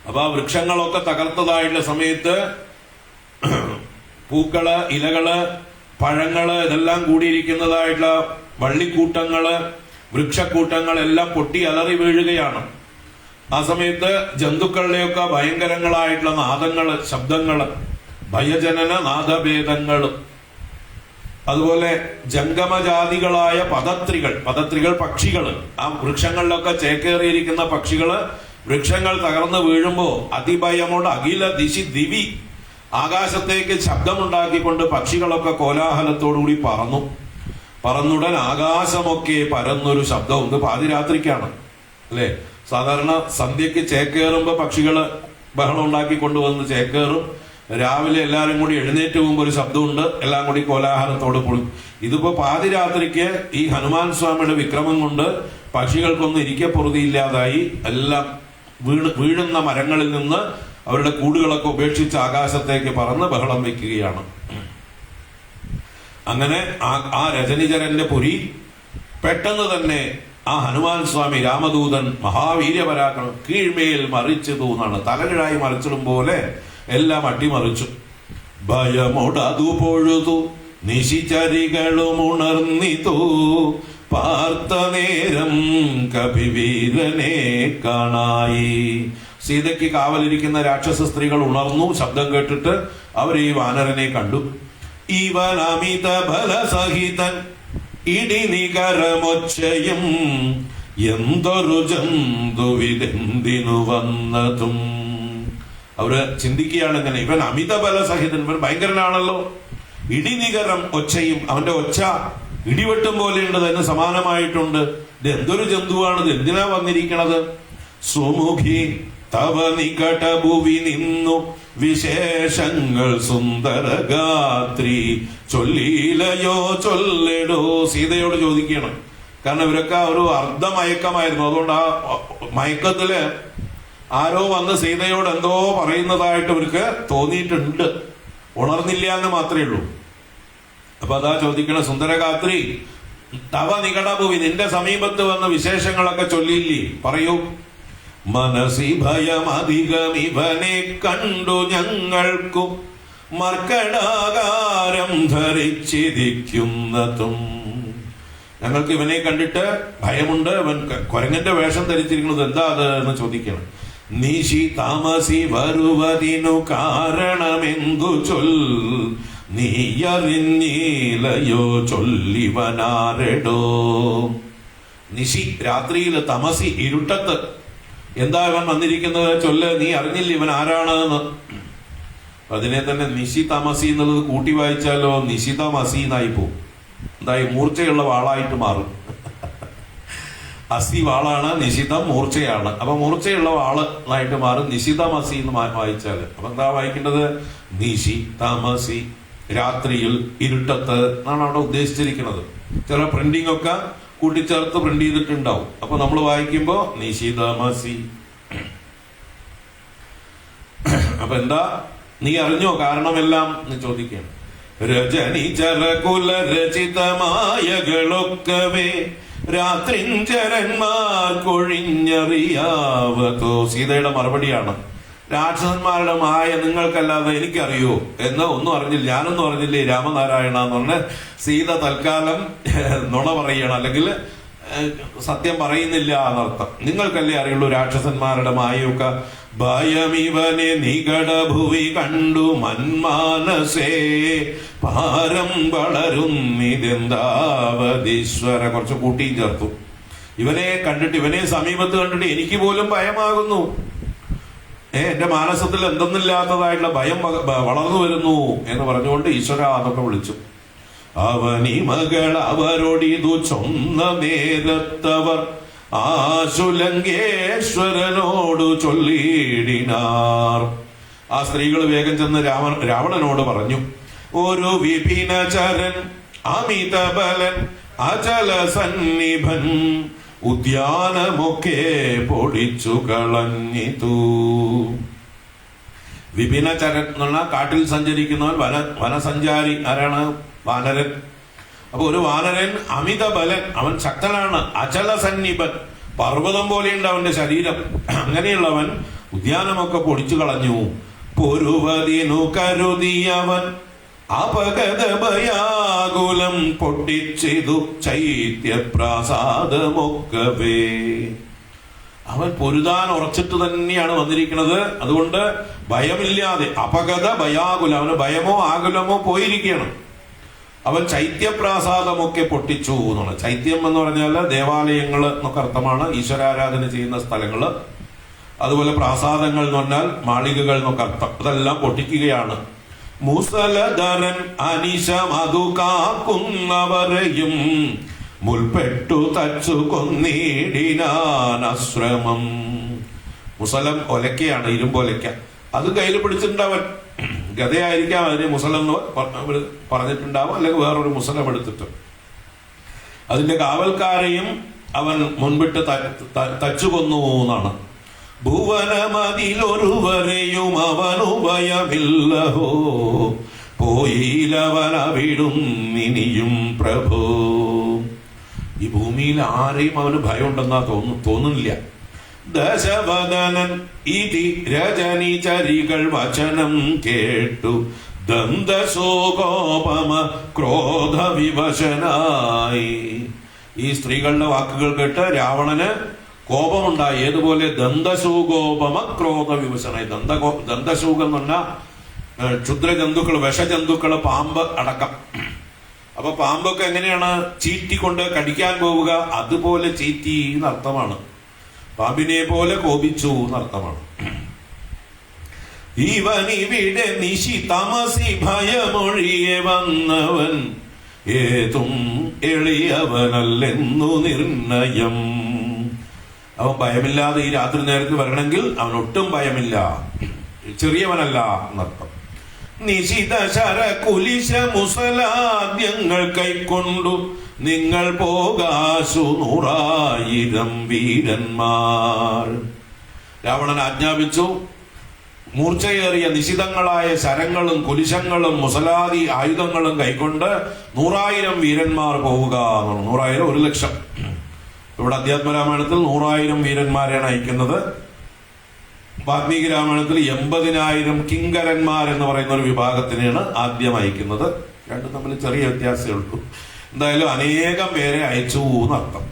അപ്പൊ ആ വൃക്ഷങ്ങളൊക്കെ തകർത്തതായിട്ടുള്ള സമയത്ത് പൂക്കള്, ഇലകള്, പഴങ്ങള് ഇതെല്ലാം കൂടിയിരിക്കുന്നതായിട്ടുള്ള വള്ളിക്കൂട്ടങ്ങള്, വൃക്ഷക്കൂട്ടങ്ങളെല്ലാം പൊട്ടി അലറി വീഴുകയാണ്. ആ സമയത്ത് ജന്തുക്കളുടെയൊക്കെ ഭയങ്കരങ്ങളായിട്ടുള്ള നാദങ്ങള്, ശബ്ദങ്ങള്, ഭയജനന നാദഭേദങ്ങള്, അതുപോലെ ജംഗമജാതികളായ പദത്രികൾ പക്ഷികള്, ആ വൃക്ഷങ്ങളിലൊക്കെ ചേക്കേറിയിരിക്കുന്ന പക്ഷികള് വൃക്ഷങ്ങൾ തകർന്ന് വീഴുമ്പോ അതിഭയമോട് അഖില ദിശി ദിവി, ആകാശത്തേക്ക് ശബ്ദമുണ്ടാക്കിക്കൊണ്ട് പക്ഷികളൊക്കെ കോലാഹലത്തോടുകൂടി പറന്നുടൻ ആകാശമൊക്കെ പരന്നൊരു ശബ്ദമുണ്ട്. പാതിരാത്രിക്കാണ് അല്ലെ? സാധാരണ സന്ധ്യക്ക് ചേക്കേറുമ്പോ പക്ഷികള് ബഹളം ഉണ്ടാക്കിക്കൊണ്ടുവന്ന് ചേക്കേറും. രാവിലെ എല്ലാവരും കൂടി എഴുന്നേറ്റ് പോകുമ്പോൾ ഒരു ശബ്ദമുണ്ട്, എല്ലാം കൂടി കോലാഹലത്തോട് പൊളി. ഇതിപ്പോ പാതിരാത്രിക്ക് ഈ ഹനുമാൻ സ്വാമിയുടെ വിക്രമം കൊണ്ട് പക്ഷികൾക്കൊന്നും ഇരിക്കപ്പൊറുതിയില്ലാതായി എല്ലാം വീഴുന്ന മരങ്ങളിൽ നിന്ന് അവരുടെ കൂടുകളൊക്കെ ഉപേക്ഷിച്ച് ആകാശത്തേക്ക് പറന്ന് ബഹളം വെക്കുകയാണ്. അങ്ങനെ ആ രജനിചരന്റെ പുരി പെട്ടെന്ന് തന്നെ ആ ഹനുമാൻ സ്വാമി രാമദൂതൻ മഹാവീര്യപരാക്രമം കീഴ്മേൽ മറിച്ചു തൂന്നാണ്, തലകിഴായി മറിച്ചിടും പോലെ എല്ലാം അട്ടിമറിച്ചു. ഭയമോടതു പൊഴുതു നിശിചരികളും ഉണർന്നിതു, പാർത്ത നേരം കപിവീരനെ കാണായി. സീതയ്ക്ക് കാവലിരിക്കുന്ന രാക്ഷസ സ്ത്രീകൾ ഉണർന്നു. ശബ്ദം കേട്ടിട്ട് അവർ ഈ വാനരനെ കണ്ടു. ഇവൻ അമിത ബലസഹിതൻ ഇടിനികരമൊച്ചയും, എന്തൊരു ജന്തുവിതെന്തിനു വന്നതും. അവര് ചിന്തിക്കുകയാണ് ഇങ്ങനെ, ഇവൻ അമിത ബലസഹിതൻ, ഇവൻ ഭയങ്കരനാണല്ലോ. ഇടിനികരം ഒച്ചയും, അവന്റെ ഒച്ച ഇടിവെട്ടും പോലെയുണ്ട്, അതിന് സമാനമായിട്ടുണ്ട്. ഇത് എന്തൊരു ജന്തുവാണിത്, എന്തിനാ വന്നിരിക്കണത്? സുമുഖി തവ നികടഭുവി നിന്നു വിശേഷങ്ങൾ സുന്ദരഗാത്രി, ചൊല്ലിയിലയോ ചൊല്ലിടോ. സീതയോട് ചോദിക്കണം, കാരണം ഇവരൊക്കെ ഒരു അർദ്ധമയക്കമായിരുന്നു. അതുകൊണ്ട് ആ മയക്കത്തില് ആരോ വന്ന് സീതയോട് എന്തോ പറയുന്നതായിട്ട് ഇവർക്ക് തോന്നിയിട്ടുണ്ട്, ഉണർന്നില്ല എന്ന് മാത്രമേ ഉള്ളൂ. അപ്പൊ അതാ ചോദിക്കണ, സുന്ദരഗാത്രി തവ നികടഭുവി, നിന്റെ സമീപത്ത് വന്ന വിശേഷങ്ങളൊക്കെ ചൊല്ലിയില്ലേ, പറയൂ. മനസി ഭയമധികം ഇവനെ കണ്ടു ഞങ്ങൾക്കു, മർക്കടാകാരം ധരിച്ചിരിക്കുന്നതും. ഞങ്ങൾക്ക് ഇവനെ കണ്ടിട്ട് ഭയമുണ്ട്, ഇവൻ കുരങ്ങന്റെ വേഷം ധരിച്ചിരിക്കുന്നത്, എന്താ അത് എന്ന് ചോദിക്കണം. നിശി താമസി വരുവതിനു കാരണമെന്തു ചൊൽ, നീയറിഞ്ഞീലയോ ചൊല്ലിവനാരെടോ. നിശി രാത്രിയിൽ, തമസി ഇരുട്ടത്ത്, എന്താ ഇവൻ വന്നിരിക്കുന്നത് ചൊല്ല്, നീ അറിഞ്ഞില്ല ഇവൻ ആരാണെന്ന്. അതിനെ തന്നെ നിശി തമസി എന്നുള്ളത് കൂട്ടി വായിച്ചാലോ നിശിതമസി എന്നായി പോവും. എന്തായി, മൂർച്ചയുള്ള വാളായിട്ട് മാറും. അസി വാളാണ്, നിശിതം മൂർച്ചയാണ്. അപ്പൊ മൂർച്ചയുള്ള വാള് ആയിട്ട് മാറും നിശിതമസി എന്ന് വായിച്ചാല്. അപ്പൊ എന്താ വായിക്കേണ്ടത്? നിശി തമസി, രാത്രിയിൽ ഇരുട്ടത്ത് എന്നാണ് അവിടെ ഉദ്ദേശിച്ചിരിക്കുന്നത്. ചില പ്രിന്റിംഗ് ഒക്കെ കൂട്ടിച്ചേർത്ത് പ്രിന്റ് ചെയ്തിട്ടുണ്ടാവും. അപ്പൊ നമ്മൾ വായിക്കുമ്പോ നിശിതമസി. അപ്പൊ എന്താ, നീ അറിഞ്ഞോ കാരണമെല്ലാം എന്ന് ചോദിക്കുകയാണ്. രജനി ചരകുല രചിതമായകളൊക്കവേ രാത്രിഞ്ചരന്മാർ കൊഴിഞ്ഞറിയാവതോ. സീതയുടെ മറുപടിയാണ്, രാക്ഷസന്മാരുടെ മായ നിങ്ങൾക്കല്ലാതെ എനിക്കറിയോ എന്ന് ഒന്നും അറിഞ്ഞില്ല, ഞാനൊന്നും അറിഞ്ഞില്ലേ രാമനാരായണ എന്ന് പറഞ്ഞ് സീത തൽക്കാലം നുണ പറയണം, അല്ലെങ്കിൽ സത്യം പറയുന്നില്ല എന്നർത്ഥം. നിങ്ങൾക്കല്ലേ അറിയുള്ളൂ രാക്ഷസന്മാരുടെ മായൊക്കെ. ഭയമിവനെ നികടഭുവി കണ്ടു മന്മാനസേ, ഭാരം വളരുന്നിതെന്താവതീശ്വര. കുറച്ച് കൂട്ടിയും ചേർത്തു. ഇവനെ കണ്ടിട്ട്, ഇവനെ സമീപത്ത് കണ്ടിട്ട് എനിക്ക് പോലും ഭയമാകുന്നു. എന്റെ മാനസത്തിൽ എന്തെന്നില്ലാത്തതായിട്ടുള്ള ഭയം വളർന്നു വരുന്നു എന്ന് പറഞ്ഞുകൊണ്ട് ഈശ്വര അതൊക്കെ വിളിച്ചു. അവനി മകൾ അവരോടിതു ചൊന്ന നേരത്തവർ ആശുലങ്കേശ്വരനോടു ചൊല്ലിയിടിനാർ. ആ സ്ത്രീകൾ വേഗം ചെന്ന് രാവണനോട് പറഞ്ഞു, ഒരു വിപിനചരൻ അമിതബലൻ അചല സന്നിഭൻ ഉദ്യാനമൊക്കെ പൊടിച്ചു കളഞ്ഞിതു. വിപിനചരൻ എന്ന് പറഞ്ഞാൽ കാട്ടിൽ സഞ്ചരിക്കുന്നവൻ, വനസഞ്ചാരി. ആരാണ്? വാനരൻ. അപ്പൊ ഒരു വാനരൻ അമിതബലൻ, അവൻ ശക്തനാണ്. അചല സന്നിഭൻ, പർവ്വതം പോലെയുണ്ട് അവന്റെ ശരീരം. അങ്ങനെയുള്ളവൻ ഉദ്യാനമൊക്കെ പൊടിച്ചു കളഞ്ഞു. പൊരുവതിനു കരുതിയവൻ അപഗതഭയാകുലം പൊട്ടിച്ചിതു ചൈത്യപ്രാസാദമൊക്കവേ. അവൻ പൊരുതാൻ ഉറച്ചിട്ട് തന്നെയാണ് വന്നിരിക്കുന്നത്. അതുകൊണ്ട് ഭയമില്ലാതെ അപഗത ഭയാകുല, അവന് ഭയമോ ആകുലമോ പോയിരിക്കുകയാണ്. അവൻ ചൈത്യപ്രാസാദമൊക്കെ പൊട്ടിച്ചു എന്നാണ്. ചൈത്യം എന്ന് പറഞ്ഞാൽ ദേവാലയങ്ങൾ എന്നൊക്കെ അർത്ഥമാണ്, ഈശ്വരാരാധന ചെയ്യുന്ന സ്ഥലങ്ങള്. അതുപോലെ പ്രാസാദങ്ങൾ എന്ന് പറഞ്ഞാൽ മാളികകൾ എന്നൊക്കെ അർത്ഥം. അതെല്ലാം പൊട്ടിക്കുകയാണ്. മുസലധരൻ അനിശമതു കാക്കുന്നവരെയും മുൽപ്പെട്ടു തച്ചു കൊന്നിടിനാശ്രമം. മുസലം ഒലക്കയാണ്, ഇരുമ്പൊലക്ക. അത് കയ്യിൽ പിടിച്ചിട്ടുണ്ടാവൻ. ഗതയായിരിക്കാം അതിന് മുസലം എന്ന് പറഞ്ഞിട്ടുണ്ടാവും, അല്ലെങ്കിൽ വേറൊരു മുസലം എടുത്തിട്ട് അതിന്റെ കാവൽക്കാരെയും അവൻ മുൻപിട്ട് തച്ചു കൊന്നു എന്നാണ്. ഭുവനമതിലൊരുവരെയും അവനു ഭയമില്ലഹോ, പോയിലവനവിടും ഇനിയും പ്രഭു. ഈ ഭൂമിയിൽ ആരെയും അവന് ഭയമുണ്ടെന്നാ തോന്നുന്നില്ല. ദശവദനൻ ഇതി രജനിചരികൾ വചനം കേട്ടു ദന്തശോകോപമ ക്രോധ വിവശനായി. ഈ സ്ത്രീകളുടെ വാക്കുകൾ കേട്ട് രാവണന് കോപമുണ്ടായി. ഏതുപോലെ ദന്തശൂകോപമ ക്രോധ വിവശനായി. ദന്തശൂകം എന്ന് പറഞ്ഞാൽ ക്ഷുദ്രജന്തുക്കൾ, വിഷജന്തുക്കൾ, പാമ്പ് അടക്കം. അപ്പൊ പാമ്പൊക്കെ എങ്ങനെയാണ് ചീറ്റിക്കൊണ്ട് കടിക്കാൻ പോവുക, അതുപോലെ ചീറ്റി എന്നർത്ഥമാണ്. പാമ്പിനെ പോലെ കോപിച്ചു എന്നർത്ഥമാണ്. ഇവനിവിടെ നിശി തമസി ഭയമൊഴിയെ വന്നവൻ ഏതും എളിയവനല്ലെന്നു നിർണയം. അവൻ ഭയമില്ലാതെ ഈ രാത്രി നേരത്ത് വരണമെങ്കിൽ അവൻ ഒട്ടും ഭയമില്ല, ചെറിയവനല്ല എന്നർത്ഥം. നിശിത ശര കുലിശ മുസലാദ്യങ്ങൾ കൈക്കൊണ്ടു നിങ്ങൾ പോകാശു 100,000 വീരന്മാർ. രാവണൻ ആജ്ഞാപിച്ചു, മൂർച്ചയേറിയ നിശിതങ്ങളായ ശരങ്ങളും കുലിശങ്ങളും മുസലാദി ആയുധങ്ങളും കൈക്കൊണ്ട് 100,000 വീരന്മാർ പോവുക. 100,000 1,00,000. ഇവിടെ അധ്യാത്മരാമായണത്തിൽ 100,000 വീരന്മാരെയാണ് അയക്കുന്നത്. വാൽമീകി രാമായണത്തിൽ 80,000 കിങ്കരന്മാർ എന്ന് പറയുന്ന ഒരു വിഭാഗത്തിനെയാണ് ആദ്യം അയക്കുന്നത്. രണ്ടും തമ്മിൽ ചെറിയ വ്യത്യാസമേ ഉള്ളൂ. എന്തായാലും അനേകം പേരെ അയച്ചു എന്നർത്ഥം.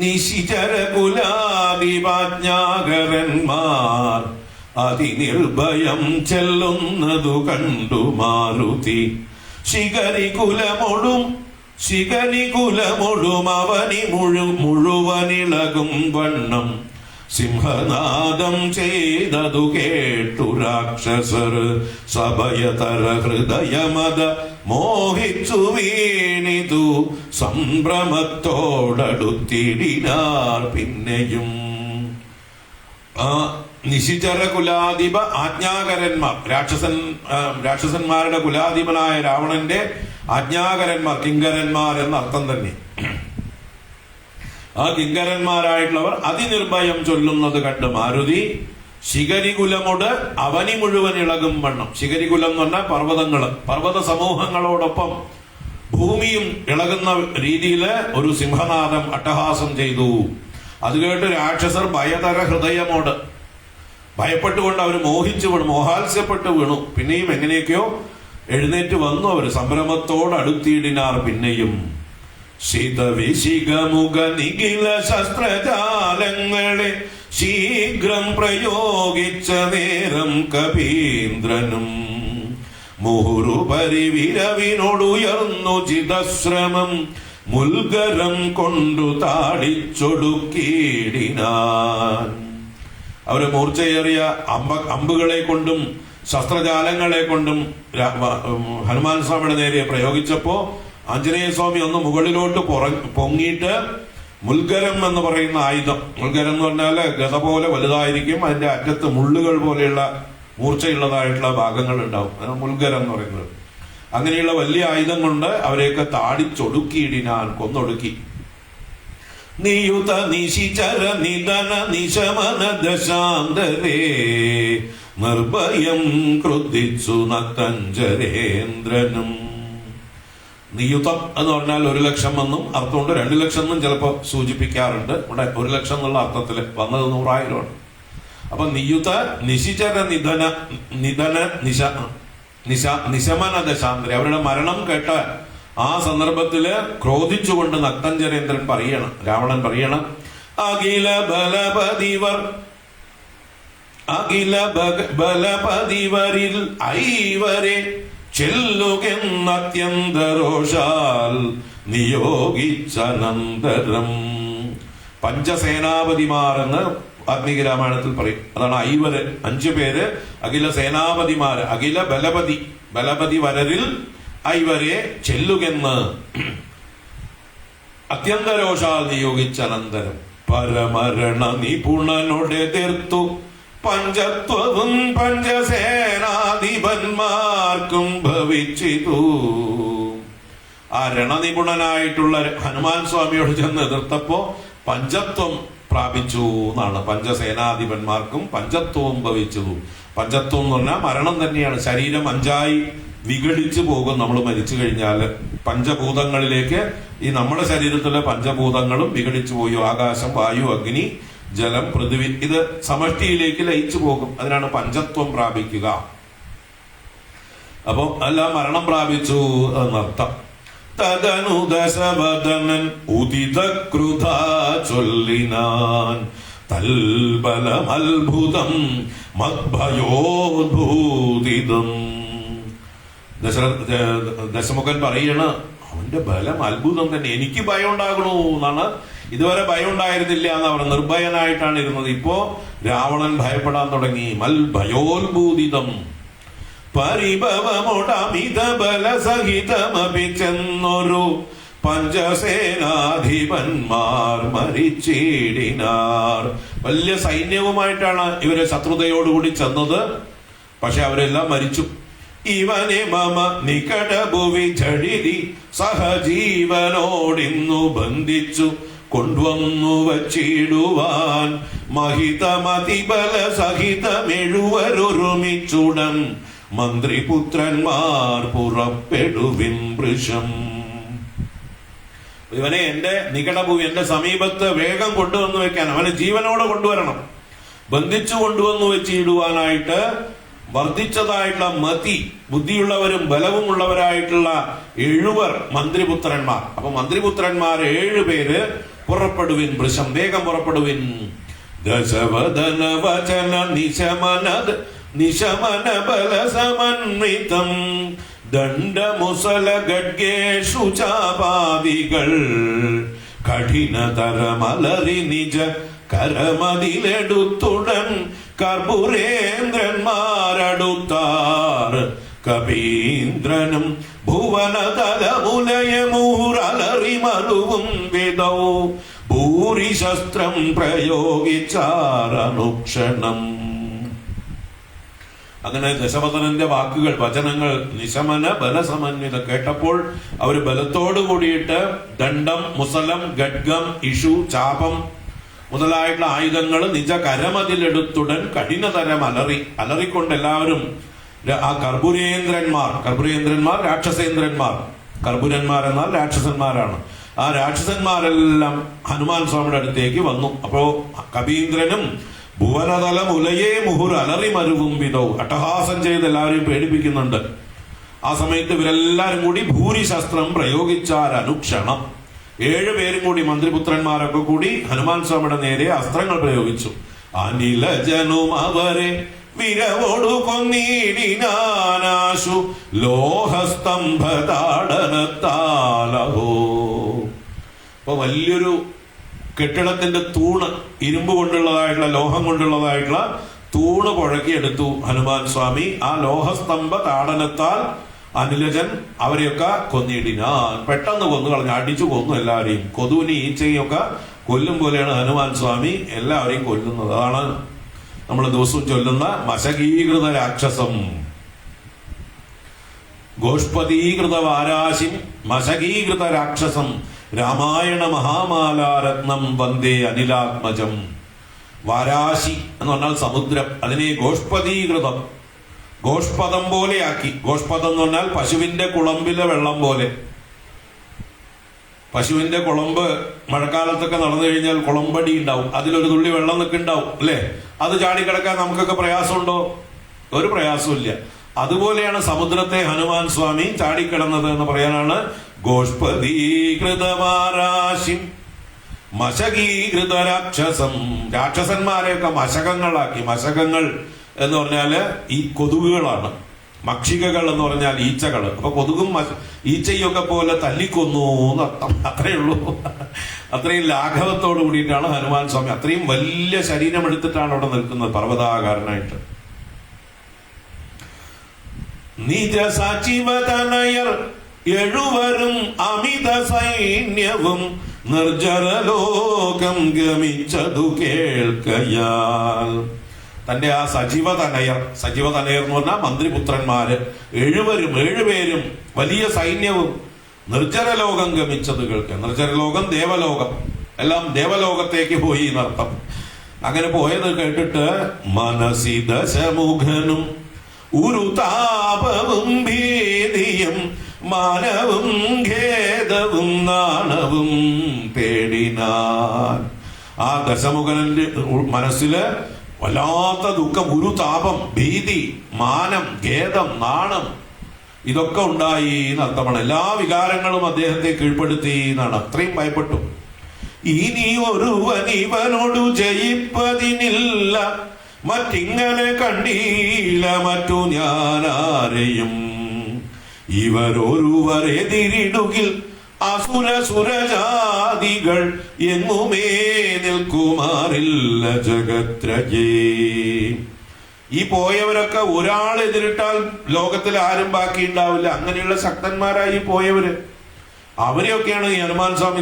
നിശിചരകുലാദിപാജ്ഞാകരന്മാർ അതിനിർഭയം ചെല്ലുന്നതു കണ്ടു മാരുതി. ശിഖരികുലമൊടും അവനി മുഴുവനിളകും വണ്ണം സിംഹനാദം ചെയ്തതു കേട്ടു രാക്ഷസർ സഭയതര ഹൃദയമത മോഹിച്ചു വീണിതു സംഭ്രമത്തോടടുത്തിടിനാർ. പിന്നെയും നിശിചര കുലാധിപ ആജ്ഞാകരന്മാർ, രാക്ഷസന്മാരുടെ കുലാധിപനായ രാവണന്റെ ആജ്ഞാകരന്മാർ, കിങ്കരന്മാർ എന്ന അർത്ഥം തന്നെ. ആ കിങ്കരന്മാരായിട്ടുള്ളവർ അതിനിർഭയം ചൊല്ലുന്നത് കണ്ട് മാരുതി ശിഖരികുലമോട് അവനി മുഴുവൻ ഇളകും വണ്ണം. ശിഖരികുലം എന്ന് പറഞ്ഞാൽ പർവ്വതങ്ങള്, പർവ്വത സമൂഹങ്ങളോടൊപ്പം ഭൂമിയും ഇളകുന്ന രീതിയിൽ ഒരു സിംഹനാദം അട്ടഹാസം ചെയ്തു. അത് കേട്ട് രാക്ഷസർ ഭയതര ഹൃദയമോട് ഭയപ്പെട്ടുകൊണ്ട് അവർ മോഹിച്ചു വീണു, മോഹാത്സ്യപ്പെട്ടു വീണു. പിന്നെയും എങ്ങനെയൊക്കെയോ എഴുന്നേറ്റ് വന്നു. അവർ സംഭ്രമത്തോട് അടുത്തിടിനാർ. പിന്നെയും ശീതവിശിഖമുഖ നിഖില ശസ്ത്രജാലങ്ങളെ ശീഘ്രം പ്രയോഗിച്ച നേരം കപീന്ദ്രനും മുഹുരുപരിവിരവിനോടുയർന്നു ചിതശ്രമം മുൽഗരം കൊണ്ടു താടിച്ചൊടുക്കിയിടിനാൻ. അവര് മൂർച്ചയേറിയ അമ്പുകളെ കൊണ്ടും ശസ്ത്രജാലങ്ങളെ കൊണ്ടും ഹനുമാൻ സ്വാമിയുടെ നേരെ പ്രയോഗിച്ചപ്പോ ആഞ്ജനേയ സ്വാമി ഒന്ന് മുകളിലോട്ട് പൊങ്ങിയിട്ട് മുൽഗരം എന്ന് പറയുന്ന ആയുധം, മുൽഗരം എന്ന് പറഞ്ഞാല് ഗത പോലെ വലുതായിരിക്കും, അതിന്റെ അറ്റത്ത് മുള്ളുകൾ പോലെയുള്ള മൂർച്ചയുള്ളതായിട്ടുള്ള ഭാഗങ്ങൾ ഉണ്ടാവും, അതാണ് മുൽഗരം എന്ന് പറയുന്നത്. അങ്ങനെയുള്ള വലിയ ആയുധം കൊണ്ട് അവരെയൊക്കെ താടിച്ചൊടുക്കിയിടിനാൻ, കൊന്നൊടുക്കി. നിയുത നിശിചര നിധന നിശമന ദശാന്തരേ നിർഭയം ക്രുദ്ധിച്ചു നക്തഞ്ചരേന്ദ്രനും. നിയുതം എന്ന് പറഞ്ഞാൽ 1,00,000 എന്നും അർത്ഥമുണ്ട്, 2,00,000 എന്നും ചിലപ്പോൾ സൂചിപ്പിക്കാറുണ്ട്. ഇവിടെ 1,00,000 എന്നുള്ള അർത്ഥത്തിൽ വന്നത് 100,000 ആണ്. അപ്പൊ നിയുത നിശിചര നിശമന ദശാന്തര, അവരുടെ മരണം കേട്ട ആ സന്ദർഭത്തില് ക്രോധിച്ചുകൊണ്ട് നക്തഞ്ചരേന്ദ്രൻ പറയണം, രാവണൻ പറയണം, അഖില ബലപതിവരിൽ ഐവരെ ചെല്ലുകെന്നത്യന്തരോഷാൽ നിയോഗിച്ചനന്തരം. പഞ്ചസേനാപതിമാർ എന്ന് വാൽമീകി രാമായണത്തിൽ പറയും. അതാണ് ഐവര്, 5 പേര് അഖില സേനാപതിമാര്, അഖില ബലപതി വരരിൽ ഐവരെ ചെല്ലുകെന്ന് അത്യന്തരോഷാൽ നിയോഗിച്ചനന്തരം. പരമരണ നിപുണനോടെതിർത്തു പഞ്ചത്വവും പഞ്ചസേനാധിപന്മാർക്കും ഭവിച്ചിതു. ആ രണനിപുണനായിട്ടുള്ള ഹനുമാൻ സ്വാമിയോട് ചെന്ന് എതിർത്തപ്പോ പഞ്ചത്വം പ്രാപിച്ചു എന്നാണ്. പഞ്ചസേനാധിപന്മാർക്കും പഞ്ചത്വവും ഭവിച്ചതു. പഞ്ചത്വം എന്ന് പറഞ്ഞാൽ മരണം തന്നെയാണ്. ശരീരം 5ആയി വിഘടിച്ചു പോകും നമ്മൾ മരിച്ചു കഴിഞ്ഞാൽ. പഞ്ചഭൂതങ്ങളിലേക്ക് ഈ നമ്മുടെ ശരീരത്തിലെ പഞ്ചഭൂതങ്ങളും വിഘടിച്ചു പോയി. ആകാശം, വായു, അഗ്നി, ജലം, പൃഥ്വി, ഇത് സമഷ്ടിയിലേക്ക് ലയിച്ചു പോകും. അതിനാണ് പഞ്ചത്വം പ്രാപിക്കുക. അപ്പൊ എല്ലാം മരണം പ്രാപിച്ചു എന്നർത്ഥം. തദനു ദശവദനൻ ഉദിതകൃത ചൊല്ലിനാൻ തൽബലമത്ഭുതം മദ്ഭയോദ്ഭൂതിതം. ദശമുഖൻ പറയണ, അവന്റെ ബലം അത്ഭുതം തന്നെ, എനിക്ക് ഭയം ഉണ്ടാകണു എന്നാണ്. ഇതുവരെ ഭയം ഉണ്ടായിരുന്നില്ല എന്ന് അവർ നിർഭയനായിട്ടാണ് ഇരുന്നത്. ഇപ്പോ രാവണൻ ഭയപ്പെടാൻ തുടങ്ങി. മൽഭയോത്ഭൂതിതം പരിഭവമോടമിത ബലസഹിതമപി ചെന്നൊരു പഞ്ചസേനാധിപന്മാർ മരിച്ചിടിനാർ. വലിയ സൈന്യവുമായിട്ടാണ് ഇവര് ശത്രുതയോടുകൂടി ചെന്നത്. പക്ഷെ അവരെല്ലാം മരിച്ചു. ഇവനെ മമ നികടഭുവി ഝടിതി സഹജീവനോടിന്നു ബന്ധിച്ചു കൊണ്ടുവന്നു വച്ചിടുവാൻ മഹിതമതിബല സഹിതമെഴുവരൊരുമിച്ചുടൻ മന്ത്രിപുത്രന്മാർ പുറപ്പെടുവിൻ വൃഷം. ഇവനെ എന്റെ നികടഭൂമി, എന്റെ സമീപത്ത് വേഗം കൊണ്ടുവന്നു വെക്കാൻ, അവനെ ജീവനോടെ കൊണ്ടുവരണം. ബന്ധിച്ചു കൊണ്ടുവന്നു വെച്ചിടുവാനായിട്ട് വർദ്ധിച്ചതായിട്ടുള്ള മതി, ബുദ്ധിയുള്ളവരും ബലവും ഉള്ളവരായിട്ടുള്ള 7 മന്ത്രിപുത്രന്മാർ. അപ്പൊ മന്ത്രിപുത്രന്മാർ 7 പേര് പുറപ്പെടുവിൻ വൃഷം, വേഗം പുറപ്പെടുവിൻ. ദശവദന വചന നിശമന ബല സമന്വിതം ദണ്ഡമുസല ഗഡ്ഗേഷു ചാപാദികൾ കഠിനതരമലറി നിജ കരമതിലെടുത്തുടൻ കർപ്പൂരേന്ദ്രന്മാരടുത്താർ. കപീന്ദ്രനും ഭുവനതലമുലയമൂറലറി മരുവും വിധൗ ഭൂരിശസ്ത്രം പ്രയോഗിച്ചാരനുക്ഷണം. അങ്ങനെ ദശവദനന്റെ വാക്കുകൾ, വചനങ്ങൾ നിശമന ബലസമന്വിത കേട്ടപ്പോൾ അവര് ബലത്തോടു കൂടിയിട്ട് ദണ്ഡം, മുസലം, ഗഡ്ഗം, ഇഷു, ചാപം മുതലായിട്ടുള്ള ആയുധങ്ങൾ നിജ കരമതിലെടുത്തുടൻ കഠിനതരം അലറിക്കൊണ്ട് എല്ലാവരും ആ കർപ്പൂരേന്ദ്രന്മാർ രാക്ഷസേന്ദ്രന്മാർ, കർപ്പൂരന്മാർ എന്നാൽ രാക്ഷസന്മാരാണ്. ആ രാക്ഷസന്മാരെല്ലാം ഹനുമാൻ സ്വാമിയുടെ അടുത്തേക്ക് വന്നു. അപ്പോ കപീന്ദ്രനും ഭുവനതലം ഉലയേ മുഹുർ അലറി മരുവും വിധവും അട്ടഹാസം ചെയ്ത് എല്ലാവരെയും പേടിപ്പിക്കുന്നുണ്ട്. ആ സമയത്ത് ഇവരെല്ലാരും കൂടി ഭൂരിശസ്ത്രം പ്രയോഗിച്ചാൽ അനുക്ഷണം. 7 പേരും കൂടി, മന്ത്രിപുത്രന്മാരൊക്കെ കൂടി ഹനുമാൻ സ്വാമിയുടെ നേരെ അസ്ത്രങ്ങൾ പ്രയോഗിച്ചു. അനിലജനും അവരെ വിരവോടു കൊന്നിടിനാനാശു ലോഹസ്തംഭതാടനത്താലഹോ. അപ്പൊ വലിയൊരു കെട്ടിടത്തിന്റെ തൂണ്, ഇരുമ്പ് കൊണ്ടുള്ളതായിട്ടുള്ള, ലോഹം കൊണ്ടുള്ളതായിട്ടുള്ള തൂണ് പുഴക്കിയെടുത്തു ഹനുമാൻ സ്വാമി. ആ ലോഹസ്തംഭ താടനത്താൽ അനിലജൻ അവരെയൊക്കെ കൊന്നിടിനാൻ, പെട്ടെന്ന് കൊന്നു കളഞ്ഞു, അടിച്ചു കൊന്നു എല്ലാവരെയും. കൊതുവിനെ ഈച്ചയും ഒക്കെ കൊല്ലും പോലെയാണ് ഹനുമാൻ സ്വാമി എല്ലാവരെയും കൊല്ലുന്നത്. അതാണ് നമ്മൾ ദിവസവും ചൊല്ലുന്ന മശകീകൃത രാക്ഷസം. ഗോഷ്പതീകൃത വാരാശിം മശകീകൃത രാക്ഷസം രാമായണ മഹാമാലാരത്നം വന്ദേ അനിലാത്മജം. വാരാശി എന്ന് പറഞ്ഞാൽ സമുദ്രം, അതിനെ ഗോഷ്പതീകൃതം, ഗോഷ്പദം പോലെയാക്കി. ഗോഷ്പദം എന്ന് പറഞ്ഞാൽ പശുവിന്റെ കുളമ്പിലെ വെള്ളം പോലെ. പശുവിന്റെ കുളമ്പ് മഴക്കാലത്തൊക്കെ നടന്നു കഴിഞ്ഞാൽ കുളമ്പടി ഉണ്ടാവും, അതിലൊരു തുള്ളി വെള്ളം നിൽക്ക് ഉണ്ടാവും അല്ലെ? അത് ചാടിക്കിടക്കാൻ നമുക്കൊക്കെ പ്രയാസമുണ്ടോ? ഒരു പ്രയാസവും ഇല്ല. അതുപോലെയാണ് സമുദ്രത്തെ ഹനുമാൻ സ്വാമി ചാടിക്കിടന്നത് എന്ന് പറയാനാണ് ഗോഷ്പദീകൃതമാരാശിം മശകീകൃത രാക്ഷസം. രാക്ഷസന്മാരെയൊക്കെ മശകങ്ങളാക്കി. മശകങ്ങൾ എന്ന് പറഞ്ഞാല് ഈ കൊതുകുകളാണ്. മക്ഷികകൾ എന്ന് പറഞ്ഞാൽ ഈച്ചകൾ. അപ്പൊ കൊതുകും ഈച്ചയും ഒക്കെ പോലെ തല്ലിക്കൊന്നു എന്നർത്ഥം. അത്രയേ ഉള്ളൂ. അത്രയും ലാഘവത്തോട് കൂടിയിട്ടാണ് ഹനുമാൻ സ്വാമി അത്രയും വലിയ ശരീരം എടുത്തിട്ടാണ് അവിടെ നിൽക്കുന്നത്, പർവ്വതാകാരനായിട്ട്. നിജ സചിവതനയർ എഴുവരും അമിത സൈന്യവും നിർജ്ജരലോകം ഗമിച്ചതു കേൾക്കയാൽ. തന്റെ ആ സജീവതനയർ എന്ന് പറഞ്ഞാൽ മന്ത്രിപുത്രന്മാര് ഏഴുപേരും വലിയ സൈന്യവും നിർജ്ജരലോകം ഗമിച്ചത് കേൾക്കുക. നിർജ്ജരലോകം ദേവലോകം, എല്ലാം ദേവലോകത്തേക്ക് പോയി എന്നർത്ഥം. അങ്ങനെ പോയത് കേട്ടിട്ട് മനസി ദശമുഖനും ഒരു താപവും ഭീതിയും മാനവും ഖേദവും നാണവും തേടിനാൻ. ആ ദശമുഖന്റെ മനസ്സില് വല്ലാത്ത ദുഃഖം, ഒരു താപം, ഭീതി, മാനം, ഖേദം, നാണം ഇതൊക്കെ ഉണ്ടായി എന്നർത്ഥമാണ്. എല്ലാ വികാരങ്ങളും അദ്ദേഹത്തെ കീഴ്പ്പെടുത്തി എന്നാണ്. അത്രയും ഭയപ്പെട്ടു. ഇനി ഒരുവൻ ഇവനോടു ജയിപ്പതിനില്ല, മറ്റിങ്ങനെ കണ്ടീല മറ്റു ഞാനാരെയും. ഇവരൊരുവരെതിരിടുകിൽ അസുരസുരജാതികൾ എങ്ങുമേ നിൽക്കുമാറില്ല ജഗത്രജേ. ഈ പോയവരൊക്കെ ഒരാളെതിരിട്ടാൽ ലോകത്തിൽ ആരും ബാക്കി ഉണ്ടാവില്ല. അങ്ങനെയുള്ള ശക്തന്മാരായി പോയവര്, അവരെയൊക്കെയാണ് ഈ ഹനുമാൻ സ്വാമി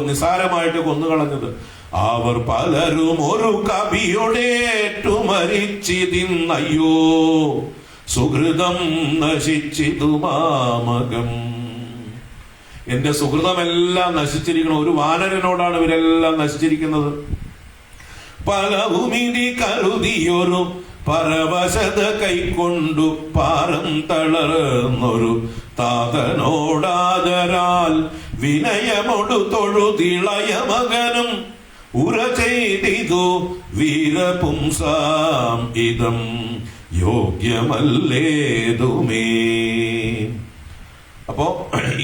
നിസാരമായിട്ട് കൊന്നുകളഞ്ഞത്. അവർ പലരും ഒരു കവിയോടേറ്റു മരിച്ചിതിന്നയ്യോ, സുഹൃതം നശിച്ചിതു മാമകം. എന്റെ സുഹൃതമെല്ലാം നശിച്ചിരിക്കണം. ഒരു വാനരനോടാണ് ഇവരെല്ലാം നശിച്ചിരിക്കുന്നത്. പലവുമിതി കരുതിയൊരു പരവശത കൈക്കൊണ്ടു പാരം തളർന്നൊരു താതനോടാദരാൽ വിനയമൊടു തൊഴുതിളയ മകനും ഉറ ചെയ്തിതു വീരപുംസാം ഇതം യോഗ്യമല്ലേതുമേ. അപ്പോ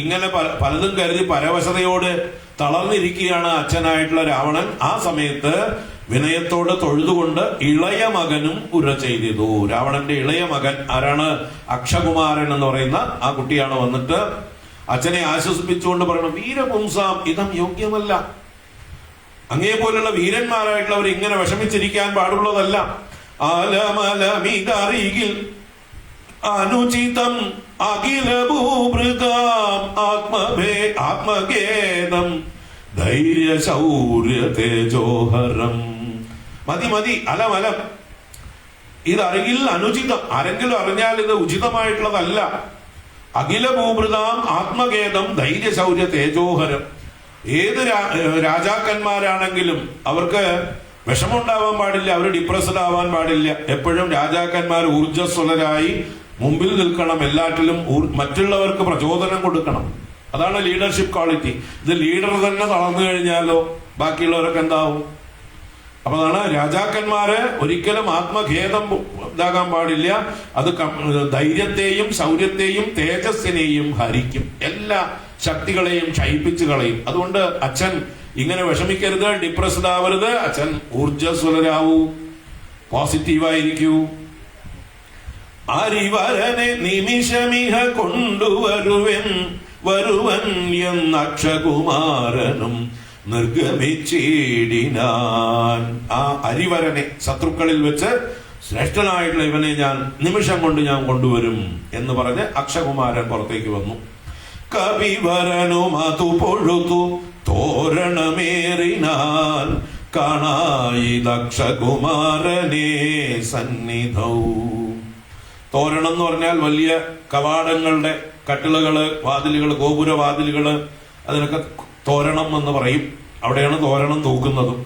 ഇങ്ങനെ പലതും കരുതി പരവശതയോട് തളർന്നിരിക്കുകയാണ് അച്ഛനായിട്ടുള്ള രാവണൻ. ആ സമയത്ത് വിനയത്തോട് തൊഴുതുകൊണ്ട് ഇളയ മകനും ഉര ചെയ്തു. രാവണന്റെ ഇളയ മകൻ ആരാണ്? അക്ഷകുമാരൻ എന്ന് പറയുന്ന ആ കുട്ടിയാണ് വന്നിട്ട് അച്ഛനെ ആശ്വസിപ്പിച്ചുകൊണ്ട് പറയണം, വീരപുംസാം ഇതം യോഗ്യമല്ല. അങ്ങേ പോലുള്ള വീരന്മാരായിട്ടുള്ളവർ ഇങ്ങനെ വിഷമിച്ചിരിക്കാൻ പാടുള്ളതല്ല. ആലമലമിതറികിൽ അനുചിതം അഖില ഭൂഭൃതാം ആത്മഖേദം ധൈര്യ ശൗര്യ തേജോഹരം. മതി അലമലം. ഇതറികിൽ അനുചിതം, ആരെങ്കിലും അറിഞ്ഞാൽ ഇത് ഉചിതമായിട്ടുള്ളതല്ല. അഖില ഭൂഭൃതാം ആത്മഖേദം ധൈര്യ ശൗര്യ തേജോഹരം. ഏത് രാജാക്കന്മാരാണെങ്കിലും അവർക്ക് വിഷമമുണ്ടാവാൻ പാടില്ല, അവർ ഡിപ്രസ്ഡ് ആവാൻ പാടില്ല. എപ്പോഴും രാജാക്കന്മാർ ഊർജ്ജസ്വലരായി മുമ്പിൽ നിൽക്കണം, എല്ലാറ്റിലും മറ്റുള്ളവർക്ക് പ്രചോദനം കൊടുക്കണം. അതാണ് ലീഡർഷിപ്പ് ക്വാളിറ്റി. ഇത് ലീഡർ തന്നെ തളർന്നു കഴിഞ്ഞാലോ ബാക്കിയുള്ളവരൊക്കെ എന്താവും? അപ്പൊ അതാണ് രാജാക്കന്മാര് ഒരിക്കലും ആത്മഖേദം ഇതാകാൻ പാടില്ല. അത് ധൈര്യത്തെയും ശൗര്യത്തെയും തേജസ്സിനെയും ഹരിക്കും, എല്ലാ ശക്തികളെയും ക്ഷയിപ്പിച്ചു കളയും. അതുകൊണ്ട് അച്ഛൻ ഇങ്ങനെ വിഷമിക്കരുത്, ഡിപ്രസ്ഡ് ആവരുത്. അച്ഛൻ ഊർജ്ജസ്വലരാവൂ, പോസിറ്റീവായിരിക്കൂ. അരിവരനെ നിമിഷമിഹ കൊണ്ടുവരുവൻ എന്ന അക്ഷകുമാരനും നിർഗമിച്ചിടിനാൻ. ആ അരിവരനെ, ശത്രുക്കളിൽ വെച്ച് ശ്രേഷ്ഠനായിട്ടുള്ള ഇവനെ ഞാൻ നിമിഷം കൊണ്ട് ഞാൻ കൊണ്ടുവരും എന്ന് പറഞ്ഞ് അക്ഷകുമാരൻ പുറത്തേക്ക് വന്നു. കവിവരനും അതു പൊഴുതു തോരണമേറിനാൻ കാണായി ദക്ഷകുമാരനെ സന്നിധൗ. തോരണം എന്ന് പറഞ്ഞാൽ വലിയ കവാടങ്ങളുടെ കട്ടിളകള്, വാതിലുകള്, ഗോപുരവാതിലുകള്, അതിനൊക്കെ തോരണം എന്ന് പറയും. അവിടെയാണ് തോരണം തൂക്കുന്നതും.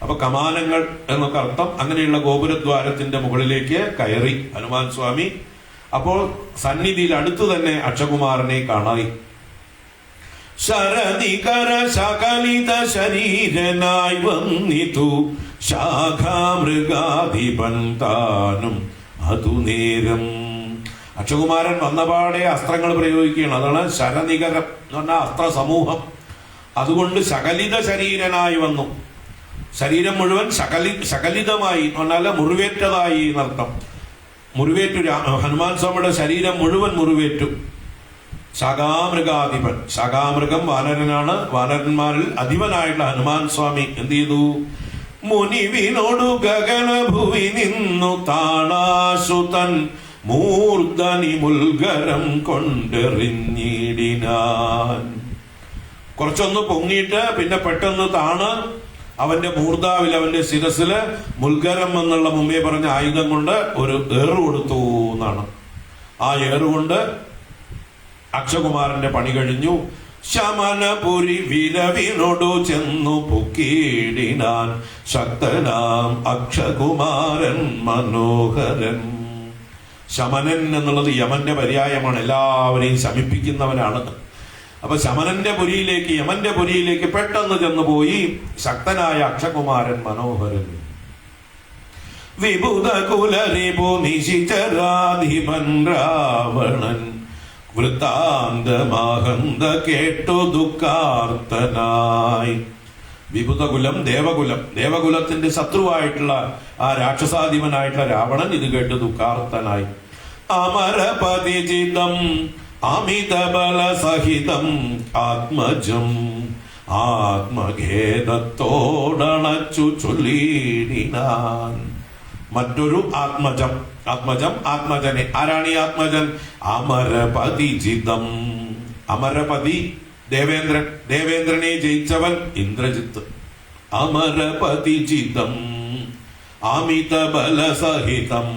അപ്പൊ കമാനങ്ങൾ എന്നൊക്കെ അർത്ഥം. അങ്ങനെയുള്ള ഗോപുരദ്വാരത്തിന്റെ മുകളിലേക്ക് കയറി ഹനുമാൻ സ്വാമി. അപ്പോൾ സന്നിധിയിൽ അടുത്തു തന്നെ അക്ഷകുമാരനെ കാണായി. ശരദികര ശകലിത ശരീരനായി വന്നിതു ശാഖാമൃഗാധിപൻ താനും അതു നേരം. അക്ഷകുമാരൻ വന്നപാടെ അസ്ത്രങ്ങൾ പ്രയോഗിക്കുകയാണ്. അതാണ് ശരനികരം എന്ന് പറഞ്ഞാൽ അസ്ത്ര സമൂഹം. അതുകൊണ്ട് ശകലിത ശരീരനായി വന്നു. ശരീരം മുഴുവൻ ശകലിതമായി എന്ന് പറഞ്ഞാൽ മുറിവേറ്റതായി എന്നർത്ഥം. മുറിവേറ്റു. ഹനുമാൻ സ്വാമിയുടെ ശരീരം മുഴുവൻ മുറിവേറ്റു. ശകാമൃഗാധിപൻ, ശകാമൃഗം വാനരനാണ്. വാനരന്മാരിൽ അധിപനായിട്ടുള്ള ഹനുമാൻ സ്വാമി എന്ത് ചെയ്തു? മുനിവിനോടു ഗഗനഭുവി നിന്നു താണാശുതൻ മൂർധനി മുൽഗരം കൊണ്ടെറിഞ്ഞിടിനാൻ. കുറച്ചൊന്ന് പൊങ്ങിയിട്ട് പിന്നെ പെട്ടെന്ന് താണ് അവന്റെ മൂർധാവിൽ, അവന്റെ ശിരസില് മുൽഗരം എന്നുള്ള മുമ്പേ പറഞ്ഞ ആയുധം കൊണ്ട് ഒരു ഏറ് കൊടുത്തു എന്നാണ്. ആ ഏറുകൊണ്ട് അക്ഷകുമാരന്റെ പണി കഴിഞ്ഞു. ശമനപുരി വിരവിനോടു ചെന്നു പൊക്കിയിടിനാൻ ശക്തനാം അക്ഷകുമാരൻ മനോഹരൻ. ശമനൻ എന്നുള്ളത് യമന്റെ പര്യായമാണ്, എല്ലാവരെയും ശമിപ്പിക്കുന്നവനാണ്. അപ്പൊ ശമനന്റെ പുരിയിലേക്ക്, യമന്റെ പുരിയിലേക്ക് പെട്ടെന്ന് ചെന്നു പോയി ശക്തനായ അക്ഷകുമാരൻ മനോഹരൻ. വിഭുത കുലരിപു നിശിചരാധിപൻ രാവണൻ വൃത്താന്തമാഹന്ത കേട്ടു ദുഃഖാർത്തനായി. വിഭുതകുലം, ദേവകുലം, ദേവകുലത്തിന്റെ ശത്രുവായിട്ടുള്ള ആ രാക്ഷസാധിപനായിട്ടുള്ള രാവണൻ ഇത് കേട്ട് ദുഃഖാർത്തനായി. അമരപതിജിതം അമിതബല സഹിതം ആത്മജം ആത്മഖേദത്തോടണച്ചു ചൊല്ലിടിനാൻ. മറ്റൊരു ആത്മജം, ആത്മജനെ. ആരാണ് ഈ ആത്മജൻ? അമരപതിജിതം. അമരപതി ദേവേന്ദ്രൻ, ദേവേന്ദ്രനെ ജയിച്ചവൻ ഇന്ദ്രജിത്ത്. അമരപതിജിതം അമിത ബലസഹിതം,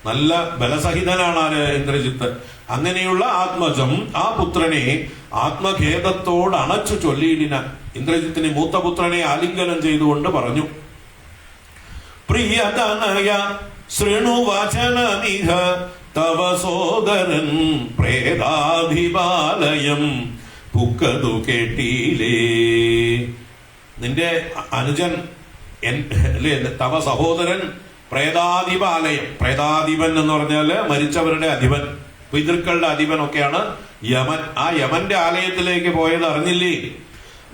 നല്ല ബലസഹിതനാണ് ആര്? ഇന്ദ്രജിത്ത്. അങ്ങനെയുള്ള ആത്മജം, ആ പുത്രനെ ആത്മഖേദത്തോട് അണച്ചു ചൊല്ലിയിടിനാൻ. ഇന്ദ്രജിത്തിന് മൂത്തപുത്രനെ ആലിംഗനം ചെയ്തുകൊണ്ട് പറഞ്ഞു, പ്രിയതനയ ശൃണുവചനമിഹ തവ സോദരൻ പ്രേതാധിപാലയം പുക്കതു കേട്ടിലേ. നിന്റെ അനുജൻ അല്ലേ, തവ സഹോദരൻ പ്രേതാധിപാലയം. പ്രേതാധിപൻ എന്ന് പറഞ്ഞാല് മരിച്ചവരുടെ അധിപൻ, പിതൃക്കളുടെ അധിപനൊക്കെയാണ് യമൻ. ആ യമന്റെ ആലയത്തിലേക്ക് പോയത് അറിഞ്ഞില്ലേ?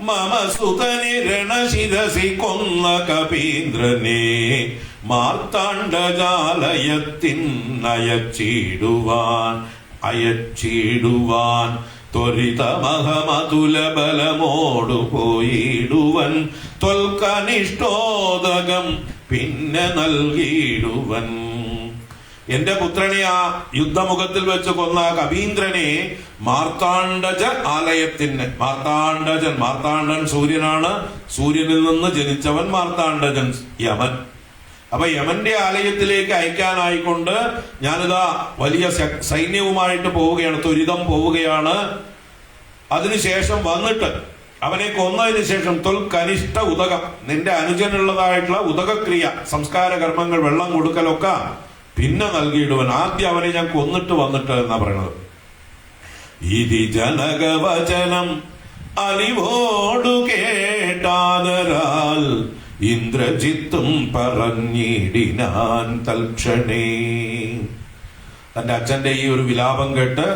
മമ സുതനെ രണശിരസി കൊന്ന കപീന്ദ്രനെ മാർത്താണ്ഡജാലയത്തിൻ അയച്ചിടുവാൻ ത്വരിതമഹമതുല ബലമോടു പോയിടുവൻ ത്വൽക്കനിഷ്ടോദകം പിന്നെ നൽകിയിടുവൻ. എന്റെ പുത്രനെ ആ യുദ്ധമുഖത്തിൽ വെച്ച് കൊന്ന കപീന്ദ്രനെ മാർത്താണ്ഡജ ആലയത്തിന്, മാർത്താണ്ഡൻ സൂര്യനാണ്, സൂര്യനിൽ നിന്ന് ജനിച്ചവൻ മാർത്താണ്ഡജൻ യമൻ. അപ്പൊ യമന്റെ ആലയത്തിലേക്ക് അയക്കാനായിക്കൊണ്ട് ഞാനിതാ വലിയ സൈന്യവുമായിട്ട് പോവുകയാണ്, ത്വരിതം പോവുകയാണ്. അതിനുശേഷം വന്നിട്ട് അവനെ കൊന്നതിന് ശേഷം കനിഷ്ഠ ഉദകം, നിന്റെ അനുജനുള്ളതായിട്ടുള്ള ഉദകക്രിയ, സംസ്കാര കർമ്മങ്ങൾ, വെള്ളം കൊടുക്കലൊക്കെ പിന്നെ നൽകിയിടുവൻ. ആദ്യം അവനെ ഞാൻ കൊന്നിട്ട് വന്നിട്ട് എന്നാ പറയണത്. ഇതി ജനകവചനം അലിവോടു കേട്ടാദരാൽ ഇന്ദ്രജിത്തും പറഞ്ഞിടിനാൻ തൽക്ഷണേ. തന്റെ അച്ഛന്റെ ഈ ഒരു വിലാപം കേട്ട്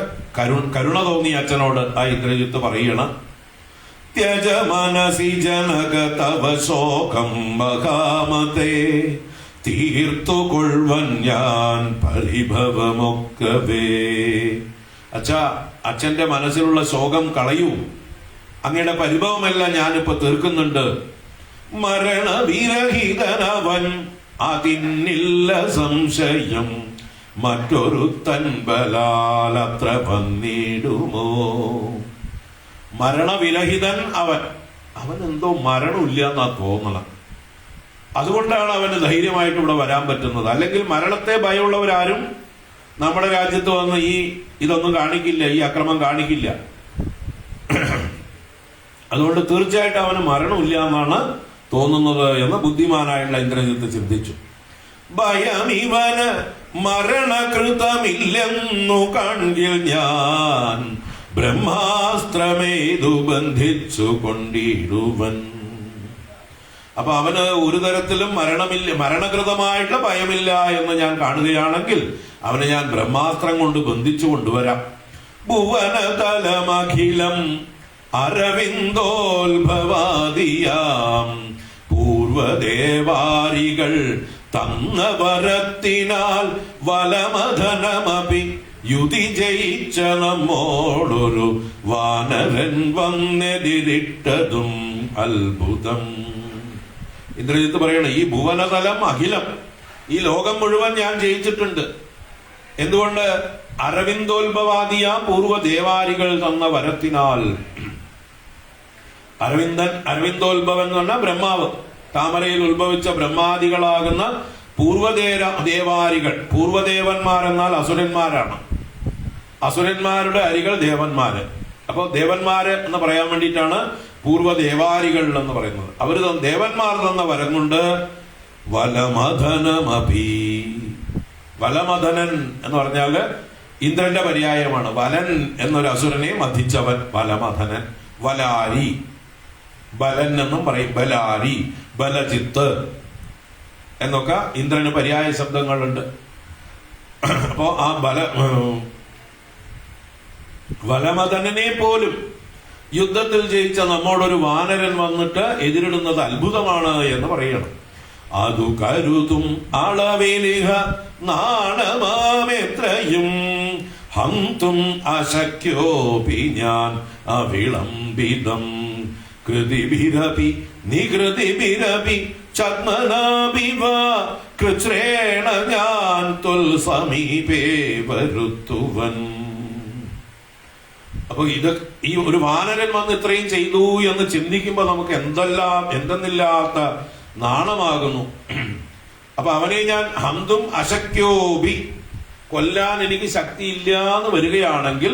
കരുണ തോന്നി അച്ഛനോട് ആ ഇന്ദ്രജിത്ത് പറയണം, ത്യജ മനസി ജനക തവ ശോകം മഹാമതേ തീർത്തുകൊള്ളുവൻ ഞാൻ പരിഭവമൊക്കവേ. അച്ഛാ, അച്ഛന്റെ മനസ്സിലുള്ള ശോകം കളയൂ, അങ്ങയുടെ പരിഭവമെല്ലാം ഞാനിപ്പോ തീർക്കുന്നുണ്ട്. മരണവിരഹിതനവൻ അതിന്നില്ല സംശയം, മറ്റൊരുത്തൻ ബലാലത്ര വന്നിടുമോ. മരണവിരഹിതൻ അവൻ എന്തോ മരണമില്ല എന്നാ തോന്നണം. അതുകൊണ്ടാണ് അവന് ധൈര്യമായിട്ട് ഇവിടെ വരാൻ പറ്റുന്നത്. അല്ലെങ്കിൽ മരണത്തെ ഭയമുള്ളവരാരും നമ്മുടെ രാജ്യത്ത് വന്ന് ഇതൊന്നും കാണിക്കില്ല, ഈ അക്രമം കാണിക്കില്ല. അതുകൊണ്ട് തീർച്ചയായിട്ടും അവന് മരണമില്ല എന്നാണ് തോന്നുന്നത് എന്ന് ബുദ്ധിമാനായിട്ടുള്ള ഇന്ദ്രജിത്ത് ചിന്തിച്ചു. ഭയം ഇവന് മരണകൃതമില്ലെന്നു കാണിൽ ഞാൻ ബ്രഹ്മാസ്ത്രമേതു ബന്ധിച്ചു കൊണ്ടിടുവൻ. അപ്പൊ അവന് ഒരു തരത്തിലും മരണകൃതമായിട്ടുള്ള ഭയമില്ല എന്ന് ഞാൻ കാണുകയാണെങ്കിൽ അവനെ ഞാൻ ബ്രഹ്മാസ്ത്രം കൊണ്ട് ബന്ധിച്ചു കൊണ്ടുവരാം. ഭുവനതലമഖിലം അരവിന്ദോത്ഭവാദിയാം പൂർവദേവാരികൾ തന്ന വരത്തിനാൽ വലമധനമപി യുതി ജയിച്ച നമ്മോടൊരു വാനരൻ വന്നെതിരിട്ടതും അത്ഭുതം. ഇന്ദ്രജിത്ത് പറയണ ഈ ഭുവനതലം അഖിലം, ഈ ലോകം മുഴുവൻ ഞാൻ ജയിച്ചിട്ടുണ്ട്. എന്തുകൊണ്ട്? അരവിന്ദോത്ഭവാദിയ പൂർവ്വദേവാരികൾ തന്ന വരത്തിനാൽ. അരവിന്ദോത്ഭവൻ എന്ന് പറഞ്ഞാൽ ബ്രഹ്മാവ്, താമരയിൽ ഉത്ഭവിച്ച ബ്രഹ്മാദികളാകുന്ന ദേവാരികൾ. പൂർവ്വദേവന്മാരെന്നാൽ അസുരന്മാരാണ്. അസുരന്മാരുടെ അരികൾ ദേവന്മാര്. അപ്പൊ ദേവന്മാര് എന്ന് പറയാൻ വേണ്ടിയിട്ടാണ് പൂർവ്വദേവാരികൾ എന്ന് പറയുന്നത്. അവര് ദേവന്മാർ തന്ന വരം കൊണ്ട് വലമധനമഭി. വലമധനൻ എന്ന് പറഞ്ഞാല് ഇന്ദ്രന്റെ പര്യായമാണ്. വലൻ എന്നൊരു അസുരനെ മധിച്ചവൻ വലമധനൻ. വലാരി, ബലൻ എന്നും പറയും. ബലാരി, ബലജിത്ത് എന്നൊക്കെ ഇന്ദ്രന് പര്യായ ശബ്ദങ്ങളുണ്ട്. അപ്പോ ആ വലമധനനെ പോലും യുദ്ധത്തിൽ ജയിച്ച നമ്മോടൊരു വാനരൻ വന്നിട്ട് എതിരിടുന്നത് അത്ഭുതമാണ് എന്ന് പറയണം. അതു കരുതും അളവിലിഹ നാണമാമെത്രയും ഹന്തും അശക്യോപി ഞാൻ അവിളംബിതം കൃതിഭിരപി നികൃതിഭിരപി ചത്മനാഭിവ കൃച്ഛ്രേണ ഞാൻ ത്വൽ സമീപേ വരുത്തുവൻ. അപ്പൊ ഈ ഒരു വാനരൻ വന്ന് ഇത്രയും ചെയ്തു എന്ന് ചിന്തിക്കുമ്പോ നമുക്ക് എന്തെന്നില്ലാത്ത നാണമാകുന്നു. അപ്പൊ അവനെ ഞാൻ ഹന്തും അശക്യോപി, കൊല്ലാൻ എനിക്ക് ശക്തിയില്ല എന്ന് വരികയാണെങ്കിൽ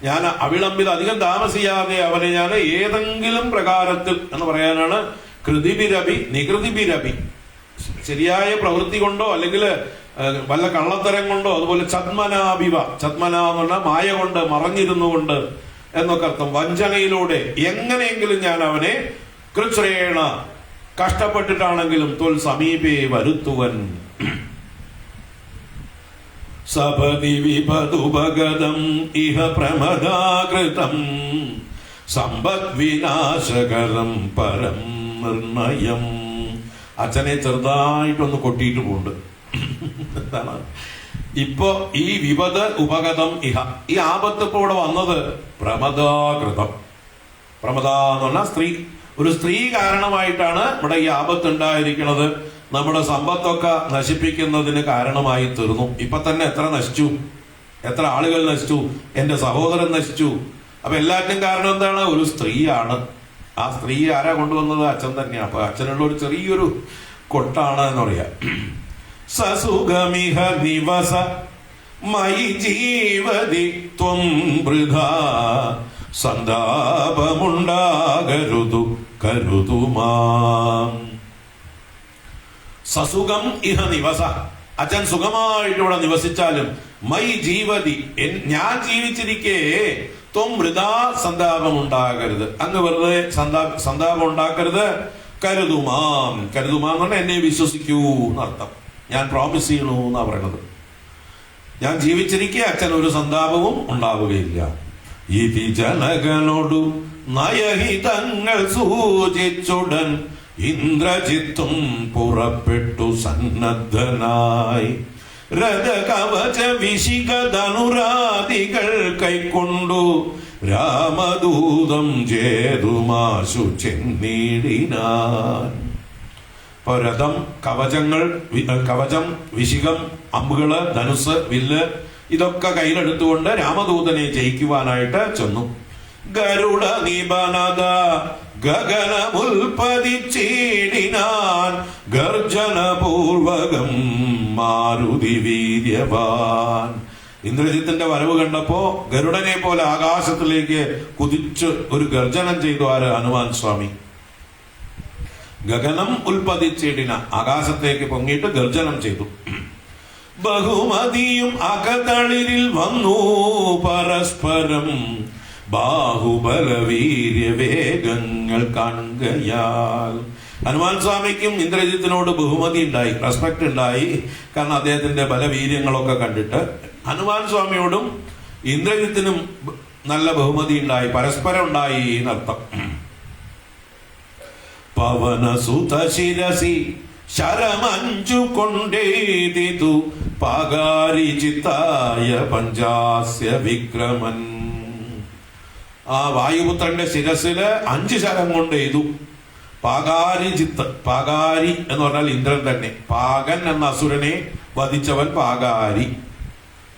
ഞാൻ അവിളംബിത, അധികം താമസിയാതെ അവനെ ഞാൻ ഏതെങ്കിലും പ്രകാരത്തിൽ എന്ന് പറയാനാണ് കൃതിഭിരപി നികൃതിഭിരപി, ശരിയായ പ്രവൃത്തി കൊണ്ടോ അല്ലെങ്കിൽ വല്ല കള്ളത്തരം കൊണ്ടോ, അതുപോലെ ചത്മനാഭിവ, ചത്മന എന്ന് പറഞ്ഞാൽ മായ കൊണ്ട്, മറഞ്ഞിരുന്നുകൊണ്ട് എന്നൊക്കെ അർത്ഥം, വഞ്ചനയിലൂടെ എങ്ങനെയെങ്കിലും ഞാൻ അവനെ കൃച്ഛ്രേണ കഷ്ടപ്പെട്ടിട്ടാണെങ്കിലും ത്വൽ സമീപേ വരുത്തുവൻ. സപതി വിപതുപഗതം ഇഹ പ്രമദാകൃതം സമ്പദ് വിനാശകരം പരം നിർണയം. അച്ഛനെ ചെറുതായിട്ടൊന്ന് കൊട്ടിയിട്ട് പോകുന്നുണ്ട്. എന്താണ് ഇപ്പോ ഈ വിപത് ഉപഗതം ഇഹ, ഈ ആപത്ത് ഇപ്പോ ഇവിടെ വന്നത് പ്രമദാകൃതം. പ്രമദ എന്ന് പറഞ്ഞാൽ സ്ത്രീ, ഒരു സ്ത്രീ കാരണമായിട്ടാണ് ഇവിടെ ഈ ആപത്ത് ഉണ്ടായിരിക്കുന്നത്. നമ്മുടെ സമ്പത്തൊക്കെ നശിപ്പിക്കുന്നതിന് കാരണമായി തീർന്നു. ഇപ്പൊ തന്നെ എത്ര നശിച്ചു, എത്ര ആളുകൾ നശിച്ചു, എന്റെ സഹോദരൻ നശിച്ചു. അപ്പൊ എല്ലാറ്റിനും കാരണം എന്താണ്? ഒരു സ്ത്രീയാണ്. ആ സ്ത്രീ ആരാ കൊണ്ടുവന്നത്? അച്ഛൻ തന്നെയാണ്. അപ്പൊ അച്ഛനുള്ള ഒരു ചെറിയൊരു കൊട്ടാണ് എന്ന് പറയാം. സസുഖമിഹ നിവസ മയി ജീവതി ത്വം വൃഥാ സന്താപമുണ്ടാകരുതു കരുതുമാം. സസുഖം ഇഹ നിവസ, അച്ഛൻ സുഖമായിട്ട് ഇവിടെ നിവസിച്ചാലും മൈ ജീവതി, ഞാൻ ജീവിച്ചിരിക്കെ ത്വം വൃഥാ സന്താപം ഉണ്ടാകരുത്, അങ്ങ് വെറുതെ സന്താപം ഉണ്ടാക്കരുത്. കരുതുമാം, കരുതുമാം എന്ന് പറഞ്ഞാൽ എന്നെ വിശ്വസിക്കൂ എന്നർത്ഥം. ഞാൻ പ്രോമിസ് ചെയ്യണു എന്നാ പറയണത്. ഞാൻ ജീവിച്ചിരിക്കെ അച്ഛൻ ഒരു സന്താപവും ഉണ്ടാവുകയില്ല. ഇതി ജനകനോടു നയഹിതങ്ങൾ സൂചിച്ചുടൻ ഇന്ദ്രജിത്തും പുറപ്പെട്ടു സന്നദ്ധനായി. രഥകവച വിശിഖധനുരാദികൾ കൈക്കൊണ്ടു രാമദൂതം ജേതുമാശു ചെന്നിടിനാൻ. ഇപ്പൊ രഥം, കവചം, വിശിഖം, അമ്പുകള്, ധനുസ്, വില്ല് ഇതൊക്കെ കയ്യിലെടുത്തുകൊണ്ട് രാമദൂതനെ ജയിക്കുവാനായിട്ട് ചെന്നു. ഗരുഡ നിബനത ഗഗനമുൽപതിച്ചീടിനാൻ ഗർജനപൂർവകം മാരുതി വീര്യവാൻ. ഇന്ദ്രജിത്തിന്റെ വരവ് കണ്ടപ്പോ ഗരുഡനെ പോലെ ആകാശത്തിലേക്ക് കുതിച്ച് ഒരു ഗർജനം ചെയ്തു ആര്? ഹനുമാൻ സ്വാമി. ഗഗനം ഉൽപ്പതിച്ചിടിന, ആകാശത്തേക്ക് പൊങ്ങിയിട്ട് ഗർജനം ചെയ്തു. ബഹുമതിയും അകതളിരിൽ വന്നു പരസ്പരം ബാഹുബല വീര്യവേഗങ്ങൾ കാണുകയാൽ ഹനുമാൻ സ്വാമിക്കും ഇന്ദ്രജിത്തിനോട് ബഹുമതി ഉണ്ടായി, റെസ്പെക്ട് ഉണ്ടായി. കാരണം അദ്ദേഹത്തിന്റെ ബലവീര്യങ്ങളൊക്കെ കണ്ടിട്ട് ഹനുമാൻ സ്വാമിയോടും ഇന്ദ്രജിത്തിനും നല്ല ബഹുമതി ഉണ്ടായി, പരസ്പരം ഉണ്ടായി എന്നർത്ഥം. പവനസുത ശിരസി ശരമഞ്ചു കൊണ്ടേതിതു പാകാരിചിത്തായ പഞ്ചാസ്യ വിക്രമൻ. ആ വായുപുത്രന്റെ ശിരസില് 5 ശരം കൊണ്ട് എയ്തു. പാകാരിജിത്ത്, പാകാരി എന്ന് പറഞ്ഞാൽ ഇന്ദ്രൻ തന്നെ. പാകൻ എന്ന അസുരനെ വധിച്ചവൻ പാകാരി,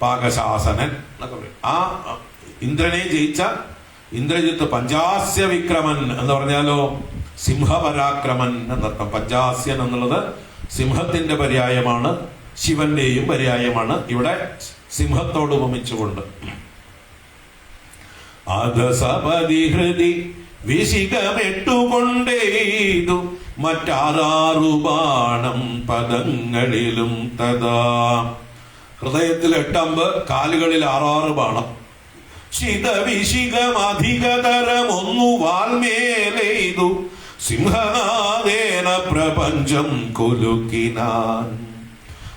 പാകശാസനൻ എന്നൊക്കെ പറയും. ആ ഇന്ദ്രനെ ജയിച്ച ഇന്ദ്രജിത്ത്. പഞ്ചാസ്യ വിക്രമൻ എന്ന് പറഞ്ഞാലോ സിംഹപരാക്രമൻ എന്നർത്ഥം. പഞ്ചാസ്യൻ എന്നുള്ളത് സിംഹത്തിന്റെ പര്യായമാണ്, ശിവന്റെയും പര്യായമാണ്. ഇവിടെ സിംഹത്തോട് ഉപമിച്ചുകൊണ്ട് അധസപതി ഹൃദി വിശികമെട്ടുകൊണ്ടേതു മറ്റാറാറു ബാണം പദങ്ങളിലും തഥാ. ഹൃദയത്തിൽ 8 അമ്പ്, കാലുകളിൽ 6 ബാണം. ശിതവിശികമധികതരമൊന്നു വാൽമേലെയ്തു സിംഹനാദേന പ്രപഞ്ചം കുലുക്കിനാൻ.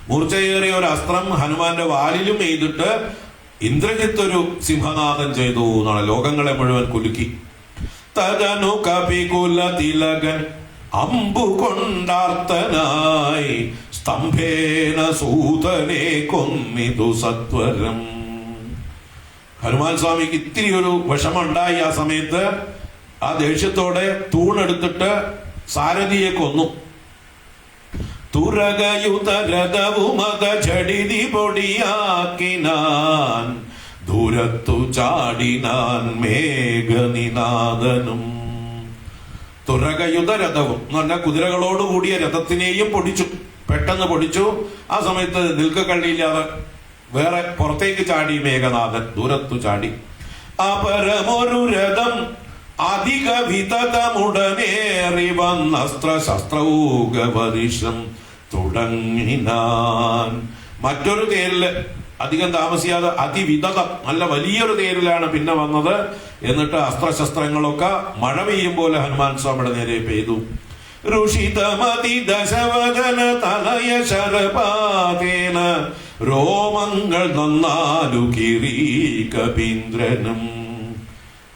മൂർച്ചയേറിയ ഒരു അസ്ത്രം ഹനുമാന്റെ വാലിലും എയ്തിട്ട് ഇന്ദ്രജിത്ത് ഒരു സിംഹനാദം ചെയ്തു എന്നാണ്. ലോകങ്ങളെ മുഴുവൻ കുലുക്കി. തദനു കപികുല തിലകൻ അമ്പു കൊണ്ടാർത്തനായി സ്തംഭേന സൂതനെ കൊന്നിതു സത്വരം. ഹനുമാൻ സ്വാമിക്ക് ഇത്തിരി ഒരു വിഷമുണ്ടായി ആ സമയത്ത്. ആ ദേഷ്യത്തോടെ തൂണെടുത്തിട്ട് സാരഥിയെ കൊന്നു. തുരകയുതരഥവുമത ജഡിതി പൊടിയാക്കിനാൻ ദൂരത്തു ചാടിനാൻ മേഘനിനാദനും. തുരകയുതരഥവും എന്ന് പറഞ്ഞാൽ കുതിരകളോട് കൂടിയ രഥത്തിനെയും പൊടിച്ചു, പെട്ടെന്ന് പൊടിച്ചു. ആ സമയത്ത് നിൽക്കക്കള്ളിയില്ലാതെ വേറെ പുറത്തേക്ക് ചാടി മേഘനാഥൻ, ദൂരത്തു ചാടി. അപരമൊരു രഥം അധിക വിതതമുടനേറി വന്നസ്ത്ര ശസ്ത്രൗകവരിഷം തുടങ്ങിനാൻ. മറ്റൊരു തേരില് അധികം താമസിയാതെ അതിവിതതം, നല്ല വലിയൊരു തേരിലാണ് പിന്നെ വന്നത്. എന്നിട്ട് അസ്ത്രശസ്ത്രങ്ങളൊക്കെ മഴ പെയ്യും പോലെ ഹനുമാൻ സ്വാമിയുടെ നേരെ പെയ്തു. ഋഷിതമതി ദശവദന തലയ ശരപാതേന രോമങ്ങൾ നന്നാലു കപീന്ദ്രനും.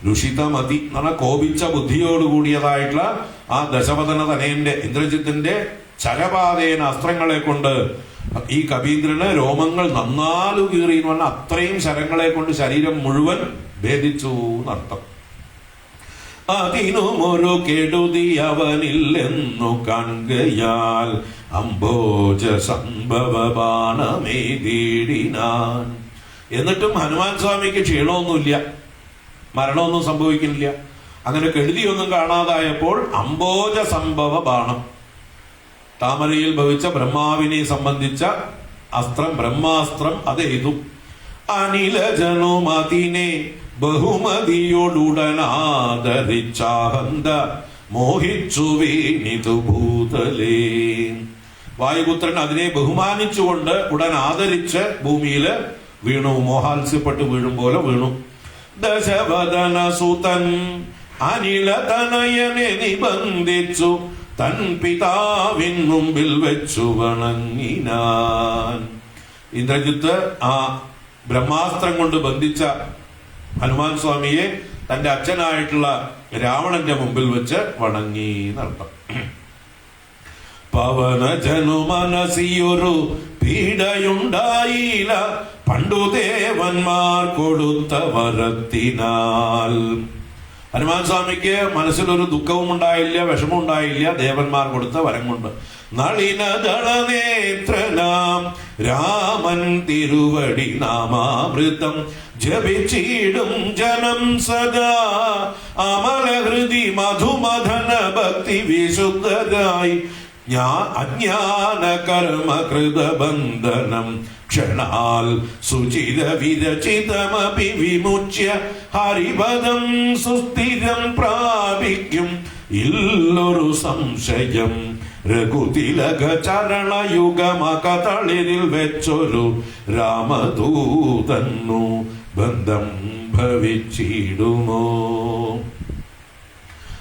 രുഷിതമതി എന്ന് പറഞ്ഞാൽ കോപിച്ച ബുദ്ധിയോടുകൂടിയതായിട്ടുള്ള ആ ദശവദന തനയന്റെ ഇന്ദ്രജിത്തിന്റെ ശരപാതേന അസ്ത്രങ്ങളെ കൊണ്ട് ഈ കപീന്ദ്രന് രോമങ്ങൾ നന്നാലു കീറി എന്ന് പറഞ്ഞാൽ അത്രയും ശരങ്ങളെ കൊണ്ട് ശരീരം മുഴുവൻ ഭേദിച്ചു എന്നർത്ഥം. അതിനുമൊരു കെടുതി അവനില്ലെന്നു കാണുകയാൽ അംബോജ സംഭവ ബാണമേതീടിനാൻ. എന്നിട്ടും ഹനുമാൻ സ്വാമിക്ക് ക്ഷീണമൊന്നുമില്ല, മരണമൊന്നും സംഭവിക്കുന്നില്ല. അങ്ങനെ കെടുതിയൊന്നും കാണാതായപ്പോൾ അംബോജ സംഭവ ബാണം, താമരയിൽ ഭവിച്ച ബ്രഹ്മാവിനെ സംബന്ധിച്ച അസ്ത്രം, ബ്രഹ്മാസ്ത്രം അതെയ്തു. അനിലജനുമതിനെ ബഹുമതിയോടുടനാദരിച്ചാഹന്ത മോഹിച്ചു വീണിതു ഭൂതലേ. വായുപുത്രൻ അതിനെ ബഹുമാനിച്ചുകൊണ്ട് ഉടൻ ആദരിച്ച് ഭൂമിയില് വീണു, മോഹാത്സ്യപ്പെട്ട് വീഴും പോലെ വീണു. ദശവദന സുതൻ അനിലതനയനെ നിബന്ധിച്ചു തൻ പിതാവിൻ മുമ്പിൽ വെച്ചു വണങ്ങിനാൻ. ഇന്ദ്രജിത്ത് ആ ബ്രഹ്മാസ്ത്രം കൊണ്ട് ബന്ധിച്ച ഹനുമാൻ സ്വാമിയെ തന്റെ അച്ഛനായിട്ടുള്ള രാവണന്റെ മുമ്പിൽ വെച്ച് വണങ്ങി എന്നർത്ഥം. പവനജനു മനസ്സിയൊരു പീഡയുണ്ടായില്ല പണ്ടു ദേവന്മാർ കൊടുത്ത വരത്തിനാൽ. ഹനുമാൻ സ്വാമിക്ക് മനസ്സിലൊരു ദുഃഖവും ഉണ്ടായില്ല, വിഷമം ഉണ്ടായില്ല, ദേവന്മാർ കൊടുത്ത വരം കൊണ്ട്. നളിനദളനേത്രനാം രാമൻ തിരുവടി നാമാമൃതം ജപിച്ചിടും ജനം സദാ അമലഹൃദി മധുമധന ഭക്തി വിശുദ്ധരായി അജ്ഞാന കർമ്മ കൃതബന്ധനം ക്ഷണാൽ സുചിര വിരചിതമപി വിമുച്യ ഹരിപദം സുസ്ഥിരം പ്രാപിക്കും ഇല്ലൊരു സംശയം. രഘുതിലക ചരണയുഗമകതളിരിൽ വെച്ചൊരു രാമദൂതന്നു ബന്ധം ഭവിച്ചിടുമോ.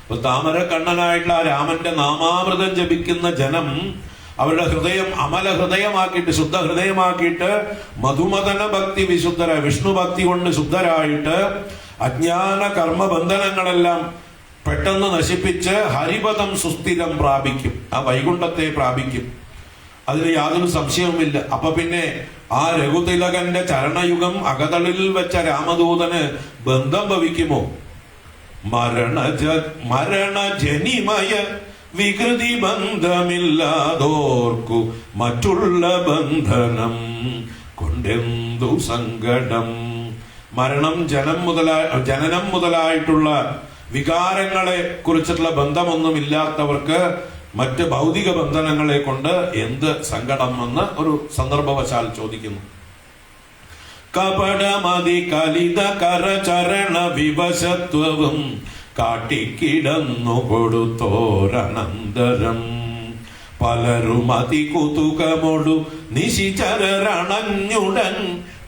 അപ്പൊ താമര കണ്ണനായിട്ടുള്ള ആ രാമന്റെ നാമാമൃതം ജപിക്കുന്ന ജനം അവരുടെ ഹൃദയം അമല ഹൃദയമാക്കിയിട്ട്, ശുദ്ധ ഹൃദയമാക്കിയിട്ട്, മധുമദന ഭക്തി വിശുദ്ധരായി, വിഷ്ണു ഭക്തി കൊണ്ട് ശുദ്ധരായിട്ട് അജ്ഞാന കർമ്മബന്ധനങ്ങളെല്ലാം പെട്ടെന്ന് നശിപ്പിച്ച് ഹരിപദം സുസ്ഥിരം പ്രാപിക്കും, ആ വൈകുണ്ഠത്തെ പ്രാപിക്കും. അതിന് യാതൊരു സംശയവുമില്ല. അപ്പൊ പിന്നെ ആ രഘുതിലകന്റെ ചരണയുഗം അകതളിൽ വെച്ച രാമദൂതന് ബന്ധം ഭവിക്കുമോ? മരണജനിമയ വികൃതി ബന്ധമില്ലാതോർക്കു മറ്റുള്ള ബന്ധനം കൊണ്ടെന്തു സങ്കടം. മരണം, ജനനം മുതലായിട്ടുള്ള വികാരങ്ങളെ കുറിച്ചിട്ടുള്ള ബന്ധമൊന്നുമില്ലാത്തവർക്ക് മറ്റ് ഭൗതിക ബന്ധനങ്ങളെ കൊണ്ട് എന്ത് സങ്കടം എന്ന് ഒരു സന്ദർഭവശാൽ ചോദിക്കുന്നു. കപടമതി കലിത കരചരണ വിവശത്വവും കാട്ടിക്കിടന്നു കൊടുത്തോരനന്തരം പലരും അതികുതുകമൊടു നിശിചരണഞ്ഞുടൻ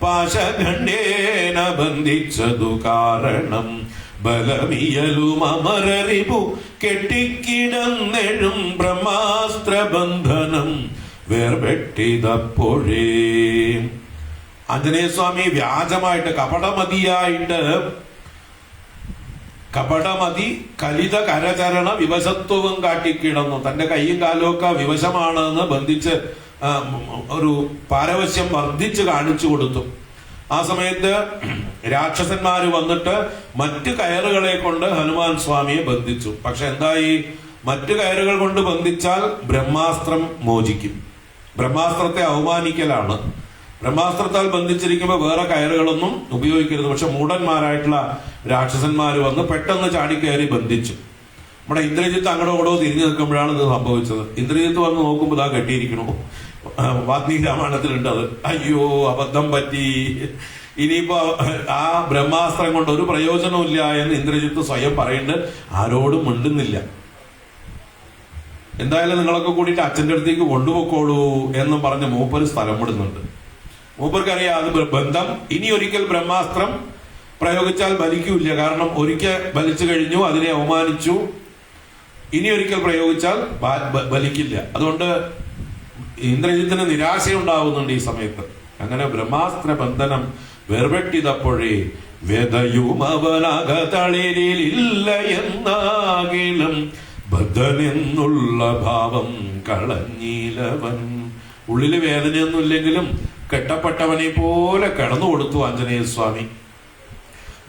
പാശഖണ്ഡേന ബന്ധിച്ചതു കാരണം ബലമിയലും അമരറിപു കെട്ടിക്കിടന്നെഴും ബ്രഹ്മാസ്ത്രബന്ധനം വേർപെട്ടിതപ്പോഴേ. ആഞ്ജനേയസ്വാമി വ്യാജമായിട്ട് കപടമതി കലിത കരചരണ വിവശത്വവും കാട്ടിക്കിടന്നു. തന്റെ കൈയും കാലും ഒക്കെ വിവശമാണെന്ന് ബന്ധിച്ച് ഒരു പാരവശ്യം വർദ്ധിച്ച് കാണിച്ചു കൊടുത്തു. ആ സമയത്ത് രാക്ഷസന്മാര് വന്നിട്ട് മറ്റു കയറുകളെ കൊണ്ട് ഹനുമാൻ സ്വാമിയെ ബന്ധിച്ചു. പക്ഷെ എന്തായി? മറ്റു കയറുകൾ കൊണ്ട് ബന്ധിച്ചാൽ ബ്രഹ്മാസ്ത്രം മോചിക്കും. ബ്രഹ്മാസ്ത്രത്തെ അവമാനിക്കലാണ്. ബ്രഹ്മാസ്ത്രത്താൽ ബന്ധിച്ചിരിക്കുമ്പോൾ വേറെ കയറുകളൊന്നും ഉപയോഗിക്കരുത്. പക്ഷെ മൂഢന്മാരായിട്ടുള്ള രാക്ഷസന്മാര് വന്ന് പെട്ടെന്ന് ചാടിക്കയറി ബന്ധിച്ചു. നമ്മുടെ ഇന്ദ്രജിത്ത് അങ്ങോട്ടോ ഓടോ തിരിഞ്ഞു നിൽക്കുമ്പോഴാണ് ഇത് സംഭവിച്ചത്. ഇന്ദ്രജിത്ത് വന്ന് നോക്കുമ്പോൾ ഇതാ കെട്ടിയിരിക്കണു. വാൽമീകി രാമായണത്തിലുണ്ട് അത്. അയ്യോ, അബദ്ധം പറ്റി, ഇനിയിപ്പോ ആ ബ്രഹ്മാസ്ത്രം കൊണ്ട് ഒരു പ്രയോജനവും ഇല്ല എന്ന് ഇന്ദ്രജിത്ത് സ്വയം പറയുന്നുണ്ട്. ആരോടും മിണ്ടുന്നില്ല. എന്തായാലും നിങ്ങളൊക്കെ കൂടിയിട്ട് അച്ഛൻ്റെ അടുത്തേക്ക് കൊണ്ടുപോയിക്കോളൂ എന്നും പറഞ്ഞ് മൂപ്പര് സ്ഥലം വിടുന്നുണ്ട്. മൂപ്പർക്കറിയാം അത് ബന്ധം. ഇനി ഒരിക്കൽ ബ്രഹ്മാസ്ത്രം പ്രയോഗിച്ചാൽ ബലിക്കൂല്ല. കാരണം ഒരിക്കൽ ബലിച്ചു കഴിഞ്ഞു, അതിനെ അവമാനിച്ചു. ഇനി ഒരിക്കൽ പ്രയോഗിച്ചാൽ ബലിക്കില്ല. അതുകൊണ്ട് ഇന്ദ്രജിത്തിന് നിരാശയുണ്ടാവുന്നുണ്ട് ഈ സമയത്ത്. അങ്ങനെ ബ്രഹ്മാസ്ത്ര ബന്ധനം വേർപെട്ടിതപ്പോഴേ വേദയുമവനകതളിരിലില്ല എന്നാകിലും ബദ്ധനെന്നുള്ള ഭാവം കളഞ്ഞിലവൻ. ഉള്ളില് വേദനയൊന്നും ഇല്ലെങ്കിലും കെട്ടപ്പെട്ടവനെ പോലെ കിടന്നു കൊടുത്തു ആഞ്ജനേയസ്വാമി.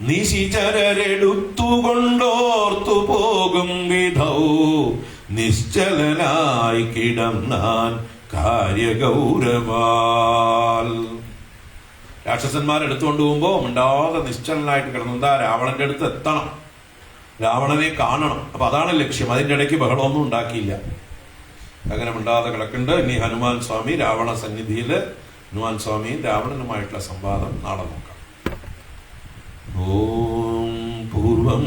നിശിചരരെടുത്തുകൊണ്ടോർത്തു പോകും വിധൗ നിശ്ചലനായി കിടന്നാൻ കാര്യഗൗരവാൽ. രാക്ഷസന്മാരെടുത്തുകൊണ്ട് പോകുമ്പോ മിണ്ടാതെ നിശ്ചലനായിട്ട് കിടന്നു. എന്താ? രാവണന്റെ അടുത്ത് എത്തണം, രാവണനെ കാണണം. അപ്പൊ അതാണ് ലക്ഷ്യം. അതിന്റെ ഇടയ്ക്ക് ബഹളമൊന്നും ഉണ്ടാക്കിയില്ല. അങ്ങനെ മിണ്ടാതെ കിടക്കുന്നുണ്ട്. ഇനി ഹനുമാൻ സ്വാമി രാവണ സന്നിധിയില് ഹനുമാൻ സ്വാമിയും രാവണനുമായിട്ടുള്ള സംവാദം നാളെ നോക്കാം. ഓം പൂർവം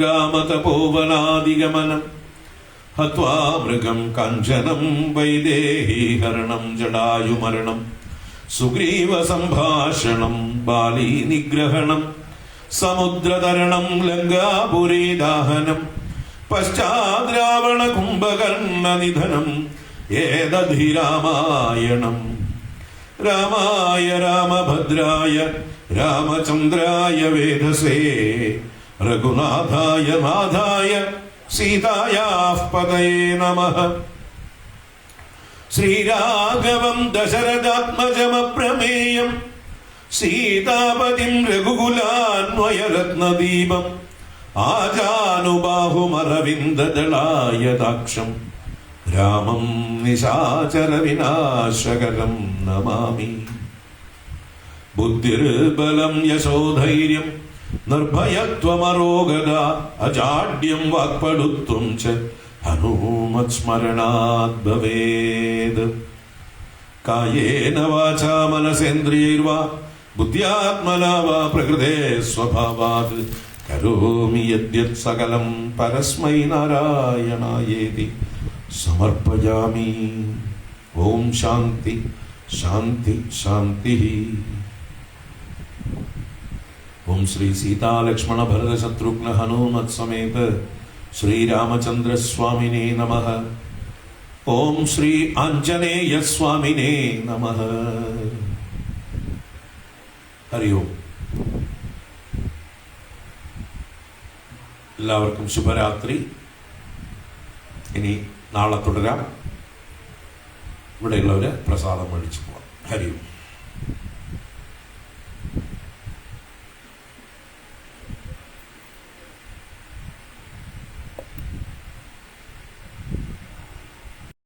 രാമതപോവനാദിഗമനം ഹത്വാ മൃഗം കഞ്ചനം വൈദേഹീഹരണം ജടായുമരണം സുഗ്രീവ സംഭാഷണം ബാലീ നിഗ്രഹണം സമുദ്രതരണം ലങ്കാപുരീദാഹനം പശ്ചാദ്രാവണ കുംഭകർണ നിധനം ഏതധി രാമായണം. രാമായ രാമഭദ്രായ രാമചന്ദ്രായ വേധസേ രഘുനാഥായ നാഥായ സീതായാഃ പതയേ നമഃ. ശ്രീരാഘവം ദശരഥാത്മജമപ്രമേയം സീതാപതിം രഘുകുലാന്വയരത്നദീപം ആജാനുബാഹുമരവിന്ദദളായതാക്ഷം രാമം നിശാചരവിനാശകരം നമാമി. ബുദ്ധിർബലം യശോധൈര്യം നിർഭയത്വമരോഗത അജാഡ്യം വാക്പടുത്വം ച ഹനുമത് സ്മരണാത് ഭവേത്. കായേന വാചാ മനസേന്ദ്രിയൈർവാ ബുദ്ധ്യാത്മനാ വാ പ്രകൃതേ സ്വഭാവാത് കരോമി യദ്യത് സകലം പരസ്മൈ നാരായണായേതി സമർപ്പയാമി. ഓം ശാന്തി ശാന്തി ശാന്തി. ഓം ശ്രീ സീതാ ലക്ഷ്മണ ഭരത ശത്രുഘ്ന ഹനുമത് സമേത ശ്രീരാമചന്ദ്രസ്വാമിനേ നമഃ. ഓം ശ്രീ ആഞ്ജനേയ സ്വാമിനേ നമഃ. ഹരി ഓം. എല്ലാവർക്കും ശുഭരാത്രി. ഇനി നാളെ തുടരാം. ഇവിടെയുള്ളവര് പ്രസാദം മേടിച്ചു പോവാം. ഹരി ഓം.